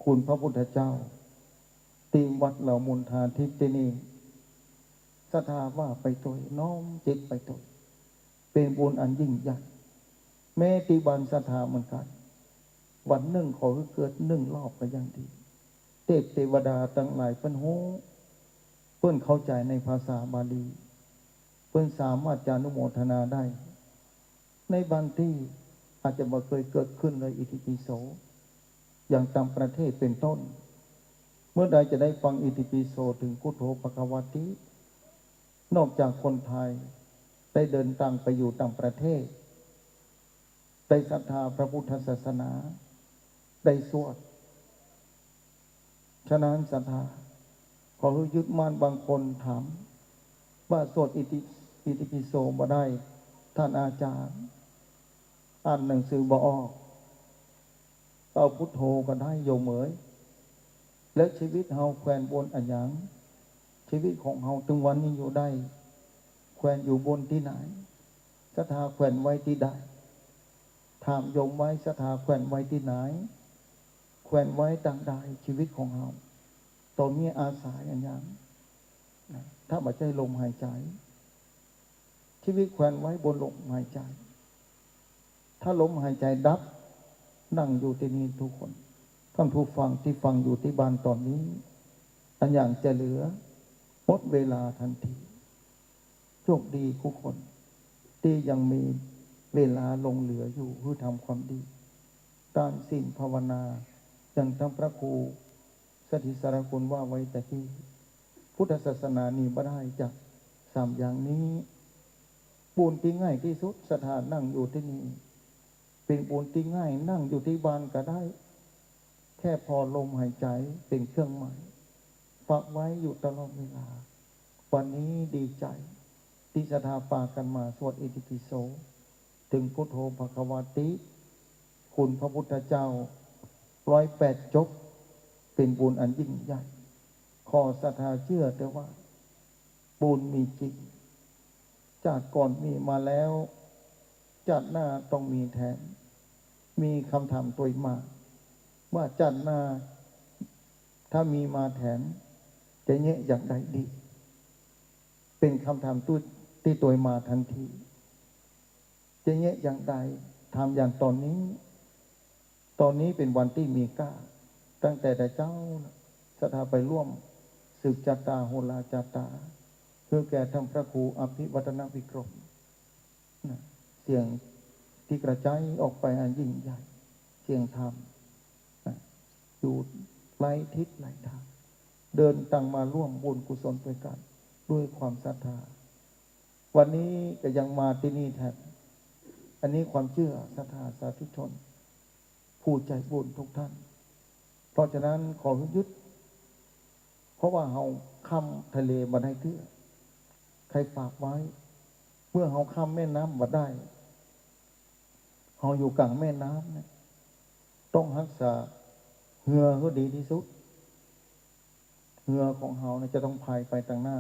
คุณพระพุทธเจ้าที่วัดเหล่ามนทาทิพย์ที่นี่ศรัทธาว่าไปตัวน้อมจิตไปตัวเป็นบุญอันยิ่งใหญ่แม้ที่บ้านศรัทธาเหมือนกันวันหนึ่งขอให้เกิด1 รอบก็ยังดีเทวดาทั้งหลายเพิ่นฮู้เพิ่นเข้าใจในภาษาบาลีเพิ่นสามารถจะอนุโมทนาได้ในบางที่อาจจะบ่เคยเกิดขึ้นเลยอิติปิโสอย่างต่างประเทศเป็นต้นเมื่อใดจะได้ฟังอิติปิโสถึงพุทโธภควาตินอกจากคนไทยได้เดินทางไปอยู่ต่างประเทศได้ศรัทธาพระพุทธศาสนาได้สวดฉะนั้นศรัทธาขอให้ยึดมั่นบางคนถามว่าสวดอิติปิโสบ่ได้ท่านอาจารย์อ่านหนังสือบ่ออกเอาพุทโธก็ได้โยมเอ๋ยแล้วชีวิตเฮาแขวนบนอันหยังชีวิตของเฮาถึงวันนี้อยู่ได้แขวนอยู่บนที่ไหนศรัทธาแขวนไว้ที่ใดถามโยมไว้ศรัทธาแขวนไว้ที่ไหนแขวนไว้ต่างใดชีวิตของเฮาตอนนี้อาศัยอันหยังถ้าบ่ใช่ลมหายใจชีวิตแขวนไว้บนลมหายใจถ้าลมหายใจดับนั่งอยู่ที่นี่ทุกคนท่านผู้ฟังที่ฟังอยู่ที่บ้านตอนนี้อันอย่างจะเหลือหมดเวลาทันทีโชคดีทุกคนที่ยังมีเวลาลงเหลืออยู่เพื่อทำความดีการศีลภาวนาอย่างท่านพระครูสถิสารคุณว่าไว้แต่ที่พุทธศาสนานี้บ่ได้จาก3 อย่างนี้บุญที่ง่ายที่สุดสถานนั่งอยู่ที่นี่เป็นบุญที่ง่ายนั่งอยู่ที่บ้านก็ได้แค่พอลมหายใจเป็นเครื่องหมายฝากไว้อยู่ตลอดเวลาวันนี้ดีใจที่ศรัทธาปากันมาสวดอิติปิโสถึงพุทโธภควาติคุณพระพุทธเจ้า108 จบเป็นบุญอันยิ่งใหญ่ขอศรัทธาเชื่อแต่ว่าบุญมีจริงจากก่อนมีมาแล้วจัดหน้าต้องมีแทนมีคำถามตัวมาว่าจัดหน้าถ้ามีมาแทนจะเงี้ยอย่างใดดีเป็นคำถามที่ตัวมาทันทีจะเงี้ยอย่างใดทำอย่างตอนนี้เป็นวันที่มีก้าตั้งแต่แต่เจ้าศรัทธาไปร่วมสืบจาตาโหราจาตาเพื่อแก่ทำพระครูอภิวัฒนวิกรมเสียงที่กระจายออกไปอันยิ่งใหญ่เสียงธรรมอยู่หลายทิศหลายทางเดินตั้งมาร่วมบุญกุศลด้วยกันด้วยความศรัทธาวันนี้ก็ยังมาที่นี่แทนอันนี้ความเชื่อศรัทธาสาธุชน ผู้ใจบุญทุกท่านเพราะฉะนั้นขอยึดเพราะว่าเฮาข้ามทะเลมาได้เถื่อใครฝากไว้เมื่อเฮาข้ามแม่น้ำมาได้เฮาอยู่กลางแม่น้ำเนี่ยต้องรักษาเหงื่อให้ดีที่สุดเหงื่อของเฮาเนี่ยจะต้องพายไปทางหน้า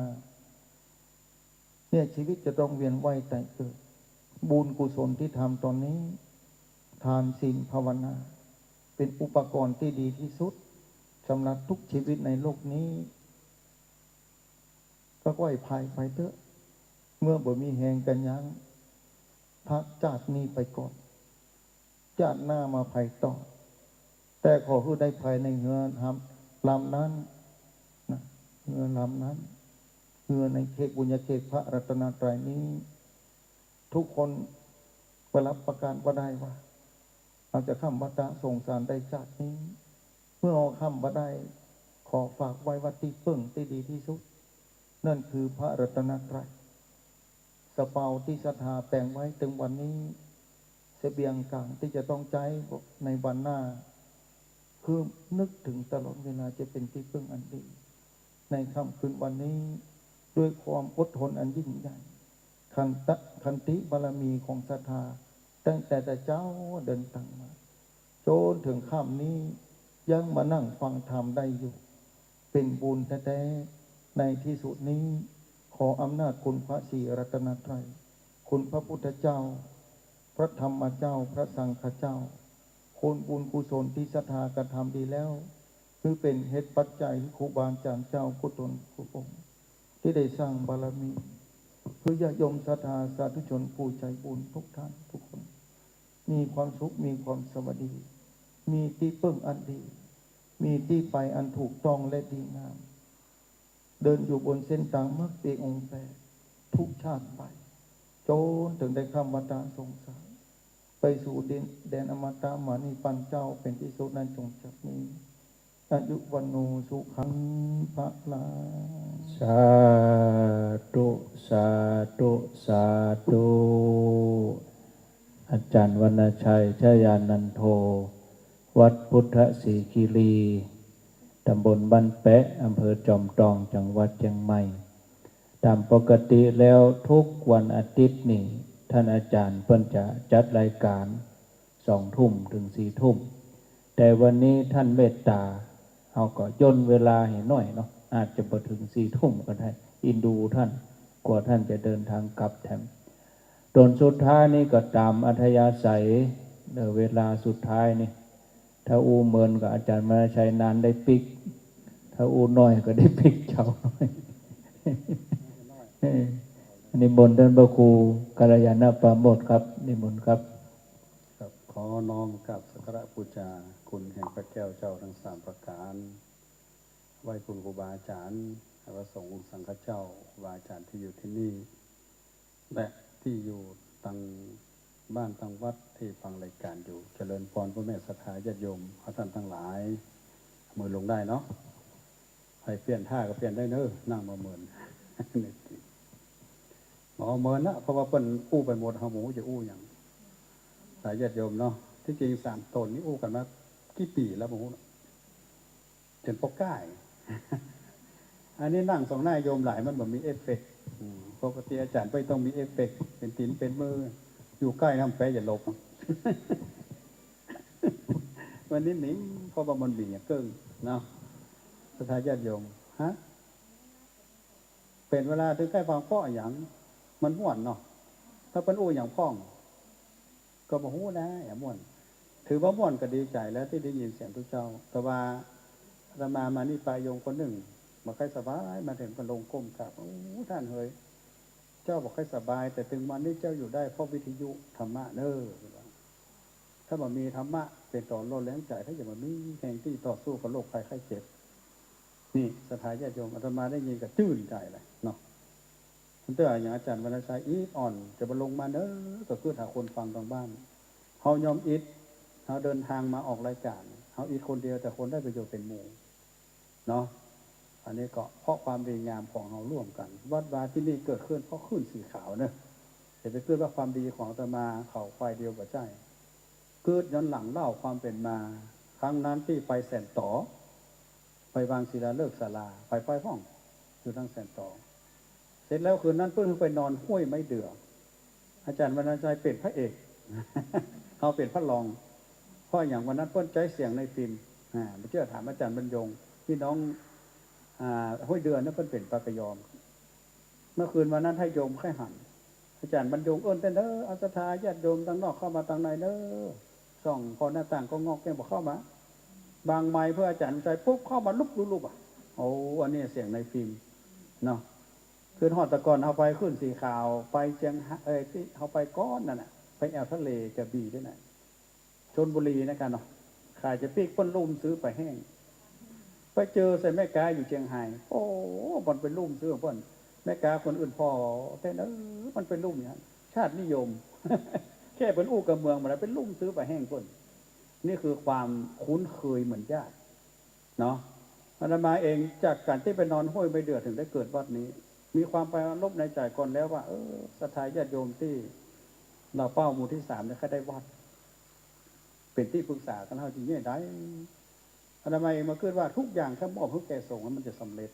เนี่ยชีวิตจะต้องเวียนว่ายตายเกิดบุญกุศลที่ทำตอนนี้ทานศีลภาวนาเป็นอุปกรณ์ที่ดีที่สุดสำหรับทุกชีวิตในโลกนี้ก็ไหวพายไปเถอะเมื่อบ่มีแหงกันยังพักจากนี้ไปก่อนจากหน้ามาภัยต่อแต่ขอให้ได้ภายในเฮือนทำลำนั้นนะเฮือนลำนั้นเฮือนในเขตบุญญาเขตพระรัตนตรัยนี้ทุกคนประรับประกันว่าได้ว่าเราจะข้ามวัฏสงสารได้จากนี้เมื่อเอาข้ามวัฏได้ขอฝากไว้วัดที่พึ่งที่ดีที่สุดนั่นคือพระรัตนตรัยสเปาที่ศรัทธาแปลงไว้ถึงวันนี้เสบียงกลางที่จะต้องใช้ในวันหน้าคือนึกถึงตลอดเวลาจะเป็นที่พึ่งอันดีในค่ำคืนวันนี้ด้วยความอดทนอันยิ่งใหญ่ขันติบารมีของศรัทธาตั้งแต่เจ้าเดินทางมาจนถึงค่ำนี้ยังมานั่งฟังธรรมได้อยู่เป็นบุญแท้ๆในที่สุดนี้ขออำนาจคุณพระศรีรัตนตรัยคุณพระพุทธเจ้าพระธรรมเจ้าพระสังฆเจ้าคนบุญกุศลที่ศรัทธากระทำดีแล้วคือเป็นเหตุปัจจัยที่ครูบาอาจารย์เจ้ากุศลกุศลที่ได้สร้างบารมีเพื่อญาติโยมศรัทธาสาธุชนผู้ใจบุญทุกท่านทุกคนมีความสุขมีความสวัสดีมีที่พึ่งอันดีมีที่ไปอันถูกต้องและดีงามเดินอยู่บนเส้นทางมรรคปีองค์แปดทุกชาติไปจนถึงได้ข้ามวัฏสงสารไปสู่แดนอมตะมานิปันเจ้าเป็นที่สุดนั้นจงจักนี้อายุวันโนสุขังพระลา สาธุสาธุสาธุอาจารย์วรรณชัยชยานันโทวัดพุทธศรีคีรีตำบลบ้านแปะอำเภอจอมทองจังหวัดเชียงใหม่ตามปกติแล้วทุกวันอาทิตย์นี่ท่านอาจารย์เพิ่นจะจัดรายการ2 ทุ่มถึง4 ทุ่มแต่วันนี้ท่านเมตตาเอาก็ย่นเวลาให้หน่อยเนาะอาจจะไปถึง4 ทุ่มก็ได้อินดูท่านกว่าท่านจะเดินทางกลับแถมตอนสุดท้ายนี่ก็ตามอัธยาศัยเวลาสุดท้ายนี่ถ้าอูเมินกับอาจารย์มรชัยนานได้ปิกถ้าอูน้อยก็ได้ปิกเจ้าน้อยนิมนต์ท่านพระครูกัลยาณปราโมทย์ครับนิมนต์ครับครับขอน้อมกับสักการะบูชาคุณแห่งพระแก้วเจ้าทั้ง3ประการไหว้คุณครูบาอาจารย์พระสงฆ์สังฆเจ้าครูบาอาจารย์ที่อยู่ที่นี่และที่อยู่ตั้งบ้านตั้งวัดที่ฟังรายการอยู่เจริญพรพระแม่ศรัทธาญาติโยมท่านทั้งหลายมือลงได้เนาะใครเปลี่ยนท่าก็เปลี่ยนได้เนอะนั่งมาเหมือนหมอเมินนะเพราะว่าเปิ้นอู้ไปหมดหมูจะอู้อย่างสายญาติโยมเนาะที่จริง3 ตนนี้อู้กันมากี่ปีแล้วหมูจนปกก้ายอันนี้นั่ง2 หน้าโยมหลายมันเหมือนมีเอฟเฟกต์ปกติอาจารย์ไปต้องมีเอฟเฟกต์เป็นตีนเป็นมืออยู่ใกล้น้ำแปะอย่าหลบ วันนี้หนิเพราะว่ามันบีอย่างเกิ้งเนาะสถาญาติโยมฮะเป็นเวลาถึงใกล้ฟังพ่ออย่างมันม่วนเนาะถ้าเป็นอู้อย่างพ่องก็บอกหู้นะอย่าม่วนถือว่าม่วนก็ดีใจแล้วที่ได้ยินเสียงทุกเจ้าแต่ว่าอาตมานี่ปลายโยงคนหนึ่งมาใครสบายมาถึงก็ลงก้มกราบโอ้ท่านเฮ้ยเจ้าบอกใครสบายแต่ถึงวันนี้เจ้าอยู่ได้เพราะวิทยุธรรมะเน้อถ้ามันมีธรรมะเป็นต่อโลดแรงใจถ้าอย่างมันมีแห่งที่ต่อสู้กับโรคภัยไข้เจ็บนี่สถานญาติโยมอาตมาได้ยินกับจื่นใจเลยเนาะมันเตือนอย่างอาจารย์วรรณชัยอีทอ่อนจะมาลงมาเน้อก็คือหาคนฟังทางบ้านเฮายอมอีทเฮาเดินทางมาออกรายการเฮาอีทคนเดียวแต่คนได้ประโยชน์เป็นหมู่เนาะอันนี้ก็เพราะความดีงามของเราร่วมกันวัดวาที่นี่เกิดขึ้นเพราะขึ้นสีขาวเนอะเห็นไปขึ้นว่าความดีของอาตมาเขาควายเดียวกับใจ เกิดย้อนหลังเล่าความเป็นมา ครั้งนั้นที่ไปแสนต่อไปวางศิลาฤกษ์ศาลาไปห้องอยู่ทางแสนต่อเสร็จแล้วคืนนั้นเพื่อนไปนอนห้วยไม้เดืออาจารย์วรรณชัยเป็นพระเอก เขาเป็นพระรองเพราะอย่างวันนั้นเพื่อนใจเสียงในฟิล์มไม่เชื่อถามอาจารย์บรรยงพี่น้องห้วยเดือนนั่นเพื่อนเป็นปากยอมเมื่อคืนวันนั้นให้โยมไข้หันอาจารย์บรรยงเอิ้นแต่เด้ออาสทาญาติโยมทางนอกเข้ามาทางในเด้อส่องพอหน้าต่างก็งอกแก้มบอกเข้ามาบางไม้เพื่ออาจารย์ใจปุ๊บเข้ามาลุบลุบโอ้อันนี้เสียงในฟิล์มเนาะคืนหอดตะกอนเอาไปขึ้นสีขาวไปเชียงที่เอาไปก้อนนั่นน่ะไปแอวทะเลกระบี่ด้วยน่ะชลบุรีนะกันเนาะขายจะปีกป้นลุ่มซื้อไปแห้งไปเจอใส่แม่กาอยู่เชียงไฮ้โอ้มันเป็นลุ่มซื้อของเพิ่นแม่กาคนอื่นพอแต่มันเป็นลุ่มอย่างนั้นชาตินิยม แค่เป็นอู้กับเมืองมาแล้วเป็นลุ่มซื้อไปแห้งเพิ่นนี่คือความคุ้นเคยเหมือนญาติเนาะอาตมาเองจากการที่ไปนอนห้วยไปเดือดถึงได้เกิดวัดนี้มีความไปลบในใจก่อนแล้วว่าศรัทธาญาติโยมที่เราเป้าหมู่ที่3เนี่ยเขาได้วัดเป็นที่ปรึกษากันเท่าจริงเนี่ยได้อาตมาเองมาคิดว่าทุกอย่างถ้ามอบให้แก่สงฆ์มันจะสำเร็จ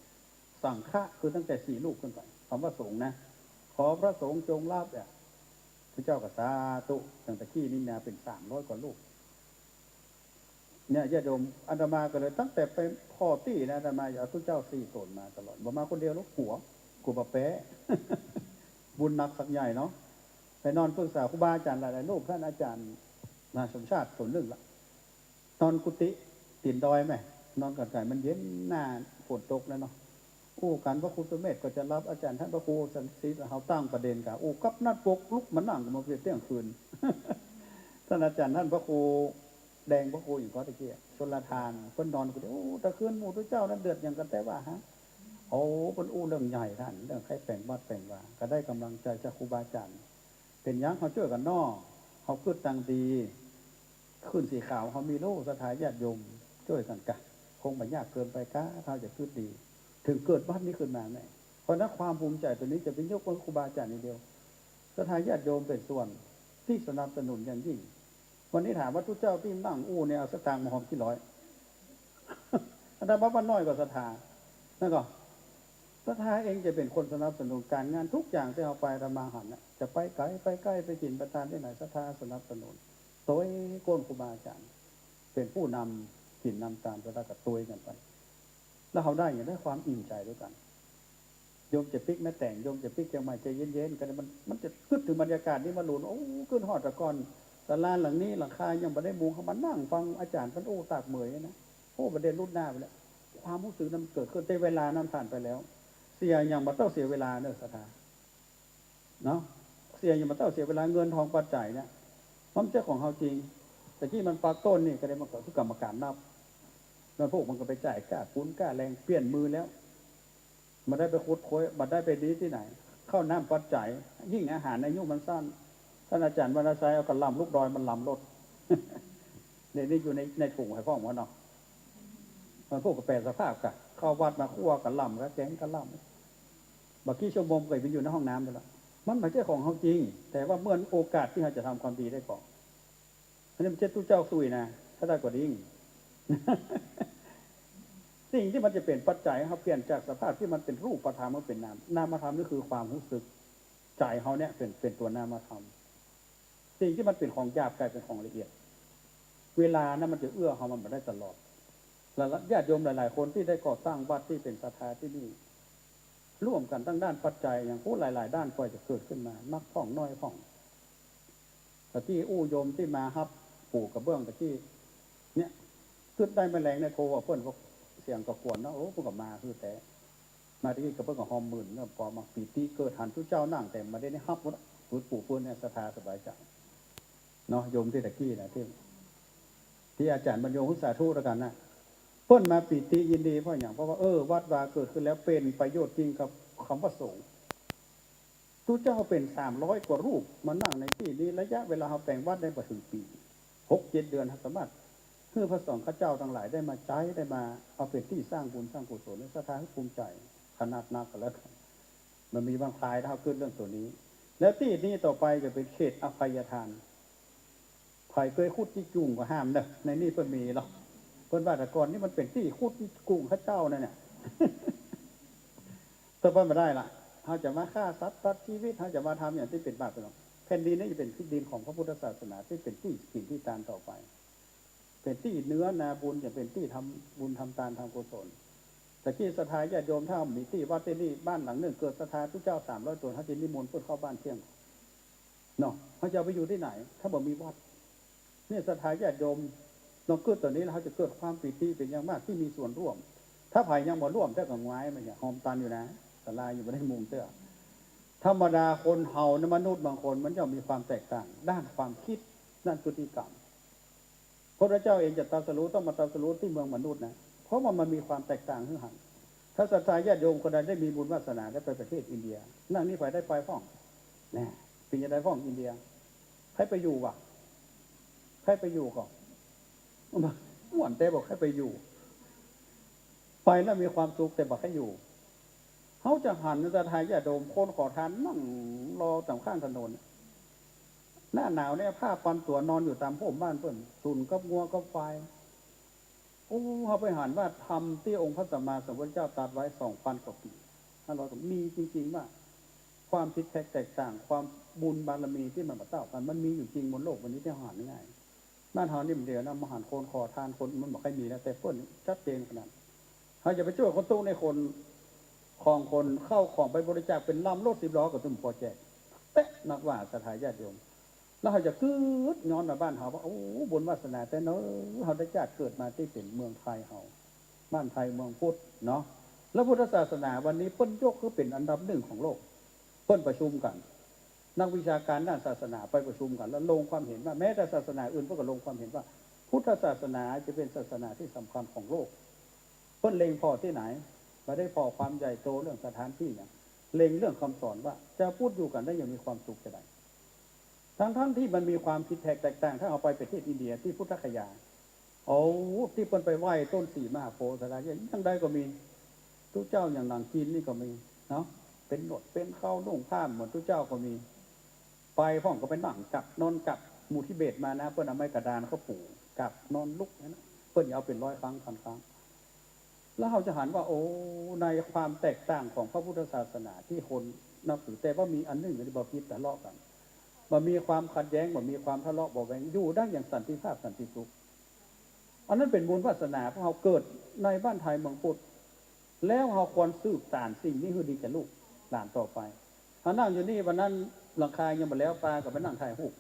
สังฆะคือตั้งแต่4 ลูกขึ้นไปคำว่าสงฆ์นะขอพระสงฆ์จงรับเนี่ยพระเจ้าก็สาธุตั้งแต่ขี้นี่นาเป็น300 กว่าลูกเนี่ยญาติโยมอาตมาก็เลยตั้งแต่ไปพ่อตี้นะอาตมาเอาพระเจ้า4 ตนมาตลอดบ่มาคนเดียวลูกหัวกูบะแปะ บุญหนักสักใหญ่เนาะไปนอนปรึกษาครูบาอาจารย์หลายๆรูปท่านอาจารย์นาสมชาติส่วนหนึ่งละนอนกุฏิตีนดอยไหมนอนกันไก่มันเย็นหน้าฝนตกแล้วเนาะอู้กันพระครูสุเมธก็จะรับอาจารย์ท่านพระครูสันติเขาตั้งประเด็นกันอู้กับนัดปกลุกมันนั่งมาเพียงเที่ยงคืน ท่านอาจารย์ท่านพระครูแดงพระครูอยู่ก็ตะเกียชนละทานเพิ่นนอนกุฏิโอ้ตะคืนหมู่พระเจ้านั้นเดือดอย่างกันแต่ว่าฮะโอ้เป็นอู้เรื่องใหญ่ท่านเรื่องใครแปลงวัดแปลงว่าก็ได้กำลังใจจากครูบาอาจารย์เป็นยังเขาช่วยกันนอเขาขึ้นตังดีขึ้นสีขาวเขามีโล่สถาญาติโยมช่วยกันกะคงไม่ยากเกินไปก้าถ้าจะขึ้นดีถึงเกิดวัดนี้ขึ้นมาแน่เพราะนั้นความภูมิใจตัวนี้จะเป็นยกบนครูบาอาจารย์นิดเดียวสถาญาติโยมเป็นส่วนที่สนับสนุนอย่างยิ่งวันนี้ถามว่าทุกเจ้าที่นั่งอู้เนี่ยเอาสตางค์มาหอมที่ร้อยอาจารย์บ้านน้อยกว่าสถานั่นก็ศรัทธาเองจะเป็นคนสนับสนุนการงานทุกอย่างที่เอาไปธรรมาหันนะจะไปไกลไปใกล้ไปกินประทานที่ไหนศรัทธาสนับสนุนตัวโกนครูบาอาจารย์เป็นผู้นำกินนำตามศรัทธากับตัวกันไปแล้วเขาได้อย่างได้ความอิ่มใจด้วยกันโยมจะปิ๊กแม่แต่งโยมจะปิ๊กยังไม่ใจเย็นๆกันมันจะขึ้นถึงบรรยากาศนี้มาหลุนโอ้ขึ้นหอดตะกอนศาลาหลังนี้หลังคายังไม่ได้มุงเขามานั่งฟังอาจารย์ท่านโอ้ตากเหมยนะโอ้ประเด็นรุ่นหน้าไปแล้วความรู้สึกนั้นเกิดขึ้นในเวลานั้นผ่านไปแล้วเสียอย่างมาต้องเสียเวลาเนอะศรัทธาเนาะเสียอย่างมาต้องเสียเวลาเงินทองปัจจัยเนี่ยมันเจ้าของเขาจริงแต่ที่มันปากต้นนี่ก็ได้มาก่อนทุกกรรมการนับแล้วพวกมันก็ไปจ่ายค่าคุ้นค่าแรงเปลี่ยนมือแล้วมาได้ไปคุดโค้ยมาได้ไปดีที่ไหนเข้าน้ำปัจจัยยิ่งอาหารในยุคมันสั้นท่านอาจารย์วรรณชัยเอากระลำลูกดอยมันลำรถเนี่ยนี่อยู่ในถุงให้พ่อมันเนาะมันพวกกระแปสภาพกะเข้าวัดมาคั่วกระลำกระแกงกระลำบักกี้ชั่วโมงเคยไปอยู่ในห้องน้ำไปแล้วมันไม่ใช่ของเขาจริงแต่ว่าเมื่อโอกาสที่เราจะทำความดีได้ก่อนอันนี้มันเช็ดตู้เจ้าซุยนะถ้าได้กว่าดิ้ง สิ่งที่มันจะเปลี่ยนปัจจัยเขาเปลี่ยนจากสภาพที่มันเป็นรูปธรรมมาเป็นนามนามธรรมนี่คือความรู้สึกใจเขาเนี่ยเป็นตัวนามธรรมสิ่งที่มันเป็นของหยาบกลายเป็นของละเอียดเวลานั้นมันจะเอื้อเขามันมาได้ตลอดและญาติโยมหลายๆคนที่ได้ก่อสร้างวัดที่เป็นศรัทธาที่นี่ร่วมกันทั้งด้านปัจจัยอย่างผู้หลายๆด้านก็จะเกิดขึ้นมานักพ่องน้อยพ่องแต่ที่อู้โยมที่มาฮับปลูกกระเบื้องแต่ที่เนี่ยขึ้นได้แมลงในโคว่าเพื่อนก็เสียงกระกวนนะโอ้พวกกับมาคือแต่มาที่กระเบื้องกับหอมหมื่นเนี่ยพอมาปีติเกิดหันทุกเจ้านั่งแต่มาได้ในฮับว่าฟื้นปลูกฟื้นเนี่ยศรัทธาสบายใจเนาะโยมที่ตะกี้นะที่อาจารย์บรรยงพุทธสาธุแล้วกันนะเพิ่นมาปีติยินดีเพราะอย่างเพราะว่าวัดวาเกิดขึ้นแล้วเป็นประโยชน์จริงกับคำว่าสงฆ์ทุกเจ้าเป็น300 กว่ารูปมานั่งในที่นี้ระยะเวลาเขาแต่งวัดได้ประมาณถึงปี 6-7 เดือนสามารถเพื่อพระสงฆ์ข้าเจ้าทั้งหลายได้มาใช้ได้มาเอาเป็นที่สร้างบุญสร้างกุศลและศรัทธาให้ภูมิใจขนาดนักแล้วมันมีบางคลายถ้าขึ้นเรื่องตัวนี้แล้วที่นี้ต่อไปจะเป็นเขตอภัยทาน ไผ่เคยขุดที่จุ่งก็ห้ามเนอะในนี่เพิ่นมีหรอกเพิ่นว่าแต่ก่อนนี่มันเป็นที่ขุดที่กุ้งข้าเจ้านั่นเนี่ย แต่เพิ่นมาได้ล่ะเขาจะมาฆ่าสัตว์ตัดชีวิตเขาจะมาทำอย่างที่เป็นบาปเป็นแผ่นดินนี่จะเป็นที่ดินของพระพุทธศาสนาที่เป็นที่กินที่ทานต่อไปเป็นที่เนื้อนาบุญจะเป็นที่ทำบุญทำทานทำกุศลแต่ที่ศรัทธาญาติโยมถ้ามีที่วัดที่นี่บ้านหลังหนึ่งเกิดศรัทธาพระเจ้า300 ตนเขาจะนิมนต์เพื่อเข้าบ้านเที่ยงเนาะเขาจะไปอยู่ที่ไหนถ้าบอกมีวัดเนี่ยศรัทธาญาติโยมลองเกิดตัวนี้แล้วเขาจะเกิดความปีติเป็นอย่างมากที่มีส่วนร่วมถ้าไผ่ยังบ่ร่วมเจ้ากับไม้มันอย่างหอมตันอยู่นะสลายอยู่ไม่ได้มุมเจ้าธรรมดาคนเฮาในมนุษย์บางคนมันจะมีความแตกต่างด้านความคิดด้านพฤติกรรมพระเจ้าเองจะตรัสรู้ต้องมาตรัสรู้ที่เมืองมนุษย์นะเพราะมันมีความแตกต่างขึ้นหันถ้าศรัทธาญาติโยมคนใดได้มีบุญวาสนาได้ไปประเทศอินเดียนั่งนี่ไปได้ไปฟ้องนะปีจะได้ฟ้องอินเดียใครไปอยู่วะใครไปอยู่ก่อนหวนเต้บอกให้ไปอยู่ไปแล้วมีความสุขแต่บอกให้อยู่เขาจะหันจะทายญาติโยมคนขอทานนั่งรอตามข้างถนนหน้าหนาวเนี่ยผ้าปันตัวนอนอยู่ตามพุ่มบ้านเพื่อนสุนกับงัวกับไฟโอ้เขาไปหันว่าทำที่องค์พระสัมมาสัมพุทธเจ้าตรัสไว้2,000 กว่าปีถ้าเรามีจริงๆว่าความผิดแตกต่างความบุญบารมีที่มันมาเต้ากันมันมีอยู่จริงบนโลกวันนี้ที่หันง่ายบ้านเฮานี่มันเดียวนะมหันคนขอทานคนมันบอกให้มีแล้วแต่เพื่อนชัดเจนขนาดเขาจะไปช่วยคนตู้ในคนของคนเข้าของไปบริจาคเป็นลำรถ10 ล้อกับตุ้มพอแจกเป๊ะนักว่าศรัทธาญาติโยมแล้วเขาจะกึดย้อนมาบ้านเขาว่าโอ้บุญวาสนาแต่เนอะเขาได้จัดเกิดมาที่เป็นเมืองไทยเขาบ้านไทยเมืองพุทธเนาะแล้วพุทธศาสนาวันนี้เปิ้นยกคือเป็นอันดับ1ของโลกเปิ้นประชุมกันนักวิชาการด้านศาสนาไปประชุมกันแล้วลงความเห็นว่าแม้แต่ศาสนาอื่นก็ลงความเห็นว่าพุทธศาสนาจะเป็นศาสนาที่สำคัญของโลกเปิ้นเล็งพอที่ไหนมาได้พอความใหญ่โตเรื่องสถานที่เนี่ยเล็งเรื่องคำสอนว่าจะพูดอยู่กันได้อย่างมีความสุขจะได้ทั้งที่มันมีความคิดแตกต่างถ้าเอาไปประเทศอินเดียที่พุทธคยาโอ้ที่เปิ้นไปไหว้ต้นสีมหาโพธิ์สลายยังได้ก็มีทุกเจ้าอย่างหนังจีนนี่ก็มีเนาะเป็นหนวดเป็นเข้านุ่งผ้าเหมือนทุกเจ้าก็มีไปพ่องก็เป็นหนังจับนอนกับหมู่ทิเบตมานะเปิ้นเอาไม้กระดานเขาปูกับนอนลุกนะเปิ้นเอาเป็น100 ครั้ง1,000 ครั้งแล้วเราจะหันว่าโอ้ในความแตกต่างของพระพุทธศาสนาที่คนนับถือแต่ว่ามีอันหนึ่งที่บอกผิดทะเลาะกันมันมีความขัดแย้งมันมีความทะเลาะเบาแวงอยู่ได้อย่างสันติภาพสันติสุขอันนั้นเป็นบุญวาสนาเพราะเราเกิดในบ้านไทยเมืองพุทธแล้วเราควรสืบสานสิ่งนี้คือดีแก่ลูกหลานต่อไปถ้านั่งอยู่นี่วันนั้นหลังคายังมาแล้วปลากับไปนั่งถ่ายรูป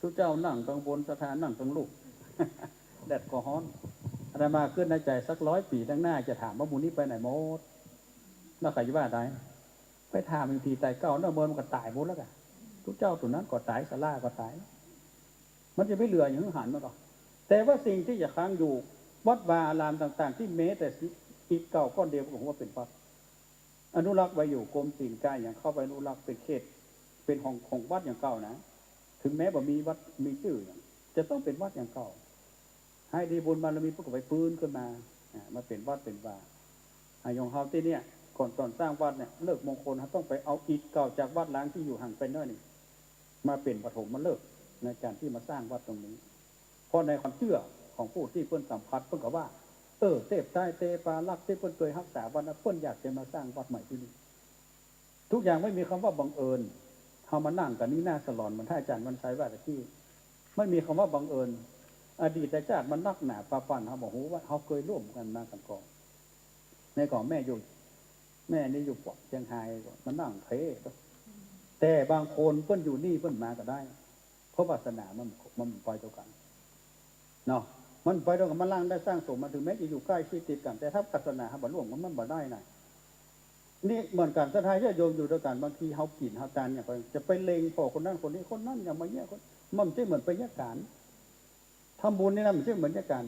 ทุกเจ้านั่งตรงบนสถานนั่งตรงลูก แดดก็ฮ้อนอาตมาขึ้นในใจสัก100 ปีข้างหน้าจะถามว่าบุญนี้ไปไหนหมดน่าใครจะว่าได้ไปถามอีกทีตายเก่าเนื้อเมินมันก็ตายหมดแล้วกันทุกเจ้าตัวนั้นก็ตายสลาก็ตายมันจะไม่เหลืออย่างหันมาหรอกแต่ว่าสิ่งที่จะค้างอยู่วัดวาอารามต่างๆที่เมแต่อิฐเก่าก้อนเดียวผมว่าเป็นวัดอนุรักษ์ไว้อยู่กรมศิลป์กายอย่างเข้าไปอนุรักษ์เป็นเขตเป็นของวัดอย่างเก่านะถึงแม้ว่ามีวัดมีชื่ออย่างจะต้องเป็นวัดอย่างเก่าให้ดีบุญบารมีพวกก็ไปฟื้นขึ้นมามาเป็นวัดเป็นวาอยองเฮาที่เนี่ยก่อนตอนสร้างวัดเนี่ยเลิกมงคลเขาต้องไปเอาอิฐเก่าจากวัดล้างที่อยู่ห่างไปน้อยนี่มาเป็นปฐมมาเลิกในการที่มาสร้างวัดตรงนี้เพราะในความเชื่อของผู้ที่เพิ่นสัมผัสเพิ่นก็ว่าเทพใต้เตปาลักที่เพิ่นเคยรักษาวัดนั้นเพิ่นอยากจะมาสร้างวัดใหม่ที่นี่ทุกอย่างไม่มีคำว่าบังเอิญเขามานั่งกันนี่หน้าสลอนเหมือนท่านอาจารย์วันชัยว่าตะกี้ไม่มีคำว่าบังเอิญอดีตชาติมันนักหนาปาปันเขาบอกว่าเขาเคยร่วมกันมากันก่อนในก่อนแม่นี่อยู่ปอกเชียงไฮ้มันนั่งเทแต่บางคนเพิ่นอยู่นี่เพิ่นมาก็ได้เพราะวาสนามันไปเท่ากันเนาะมันไปเท่ากันมันล่างได้สร้างสมมาถึงแม้จะอยู่ใกล้ชิดติดกันแต่ถ้าศาสนาบ่ร่วมมันบ่ได้นะนี่เหมือนกันศรัทธาญาติโยมอยู่ด้วยกันบางทีเฮากินเฮาทานอย่างจะไปเลงพอคนนั้นคนนี้คนนั้นอย่างมาแย่คนมันไม่ใช่เหมือนไปแยกกันทำบุญนี่นะมันไม่ใช่เหมือนแยกกัน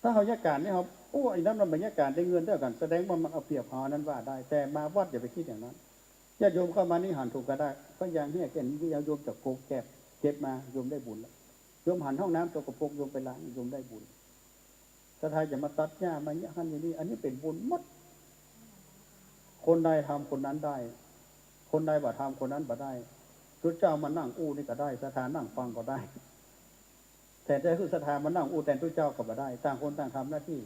ถ้าเฮาแยกกันนี่เฮาโอ้ไอ้นั้นมันบรรยากาศได้เงินเท่ากันแสดงว่ามันเอาเปรียบเฮานั้นว่าได้แต่มาวัดอย่าไปคิดอย่างนั้นญาติโยมเข้ามานี่หันถูกก็ได้ก็อย่างนี้เห็นญาติโยมจากโกแเก็บมาโยมได้บุญแล้วโยมหันห้องน้ำตกกระปกโยมไปล้างโยมได้บุญถ้าทายจะมาตัดหญ้ามาเนี่ยหันอย่างนี้อันนี้เป็นบุญหมดคนใดทำคนนั้นได้คนใดบ่ทำคนนั้นบ่ได้พระเจ้ามานั่งอู้นี่ก็ได้สถานนั่งฟังก็ได้ แต่จะคือศรัทธามันนั่งอู้แต่ทุกเจ้าก็บ่ได้ต่างคนต่างทำหน้าที่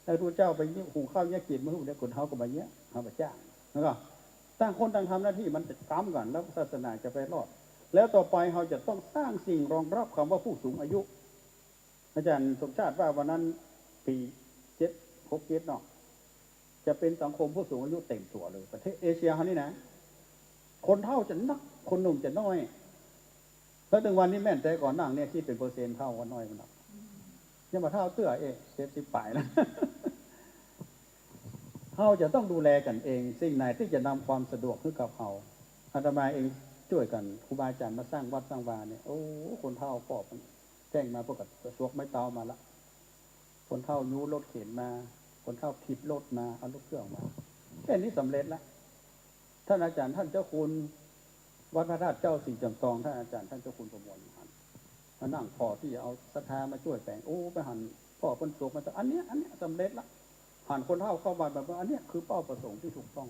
ถ้าทุกเจ้าไปหุงข้าวแยกกินมือเดี๋ยวคนเฮาก็บ่เนี้ยเฮาบ่จ้างแล้วก็ต่างคนต่างทำหน้าที่มันจะก้ำก่อนแล้วศาสนาจะไปรอดแล้วต่อไปเราจะต้องสร้างสิ่งรองรับคำว่าผู้สูงอายุอาจารย์สมชาติว่าวันนั้นปี767เนาะจะเป็นสังคมผู้สูงอายุเต็มตัวเลยประเทศเอเชียเขานี่นะคนเฒ่าจะนักคนหนุ่มจะน้อยแล้วถึงวันนี้แม่นใจก่อนนั่งเนี่ยคิดเป็นเปอร์เซ็นต์เท่ากันน้อยมันหนักยังมาเท่าเตื้อ70ปลายแล้วเขาจะต้องดูแลกันเองสิ่งไหนที่จะนำความสะดวกให้กับเขาอาตมาเองช่วยกันครูบาอาจารย์มาสร้างวัดสร้างวาเนี่ยโอ้คนเฒ่าปอบแจ้งมาพวกกับสวกไม้เตามาละคนเฒ่ายูรถเข็นมาคนเฒ่าผิดรถมาเอารถเครื่องมาแค่นี้สำเร็จแล้วท่านอาจารย์ท่านเจ้าคุณวัดพระธาตุเจ้าสี่จำตองท่านอาจารย์ท่านเจ้าคุณประมวลมานั่งพอที่จะเอาศรัทธามาช่วยแปลงโอ้ไปหันพ่อคนโศกมาอันเนี้ยสำเร็จละหันคนเฒ่าเข้าบ้านแบบว่าอันเนี้ยคือเป้าประสงค์ที่ถูกต้อง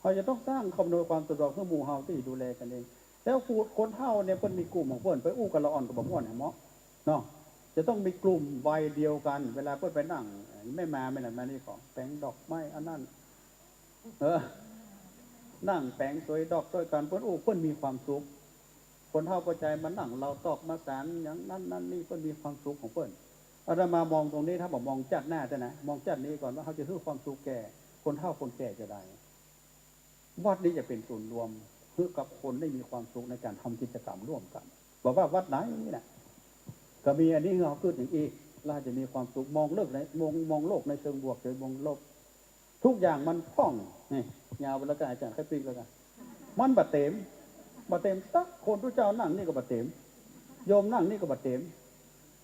เขาจะต้องสร้างคำนวณความสะดวกเพื่อหมู่เฮาที่ดูแลกันเองแล้วคนเฒ่าเนี่ยเพิ่นมีกลุ่มของเพิ่นไปอู้กันละอ่อนกับบ่ม่วนแหมเนาะจะต้องมีกลุ่มวัยเดียวกันเวลาเพิ่นไปนั่งไม่มาไม่นั่นมานี่ของแปลงดอกไม้อันนั้นนั่งแปลงสวยดอกด้วยกันเพิ่นอู้เพิ่นมีความสุขคนเฒ่าประใจมานั่งเราตอกมาสารอย่างนั้นนี่เพิ่นมีความสุขของเพิ่นอาตมามองตรงนี้ถ้าบอกมองจัดหน้าจะนะมองจัดนี้ก่อนว่าเขาจะให้ความสุขแก่คนเฒ่าคนแก่จะได้วัดนี้จะเป็นศูนย์รวมเพื่อกับคนได้มีความสุขในการทำกิจกรรมร่วมกันบอกว่าวัดไหนนี่นะก็มีอันนี้เราขึ้นอย่างอีกเราจะมีความสุขมองโลกในมองโลกในเชิงบวกเลยมองโลกทุกอย่างมันพร่องนี่ยาวไปแล้วกันอาจารย์แค่ปีแล้วกันมันบะเต็มสักคนทุกเจ้านั่งนี่ก็บะเต็มโยมนั่งนี่ก็บะเต็ม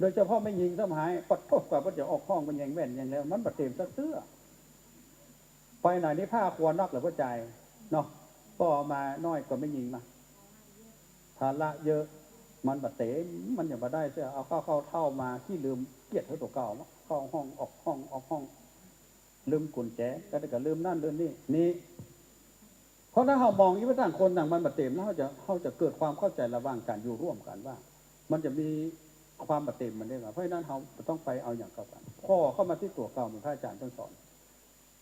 โดยเฉพาะไม่ยิงสมัยปัดโทษกว่าก็จะออกห้องมันยังแว่นยังแล้วมันบะเต็มสักเสื้อไปไหนนี่ผ้าควรนักหรือว่าใจเนาะก็มาน้อยก็ไม่ยิงมาภาระเยอะมันบะเต็มมันอย่างบะได้เสื้อเอาเข้าเท่ามาที่ลืมเกียรติเท่าตัวเก่าเข้าห้องออกห้องลืมกุญแจก็ได้ก็ลืมนั่นลืมนี่เพราะถ้าเรามองยิ่งต่างคนต่างมันบะเต็มแล้วเขาจะเกิดความเข้าใจระหว่างการอยู่ร่วมกันว่ามันจะมีความบะเต็มมันได้เพราะฉะนั้นเราต้องไปเอาอย่างเก่ากันพ่อเข้ามาที่ตัวเก่าเหมือนพระอาจารย์ท่านสอน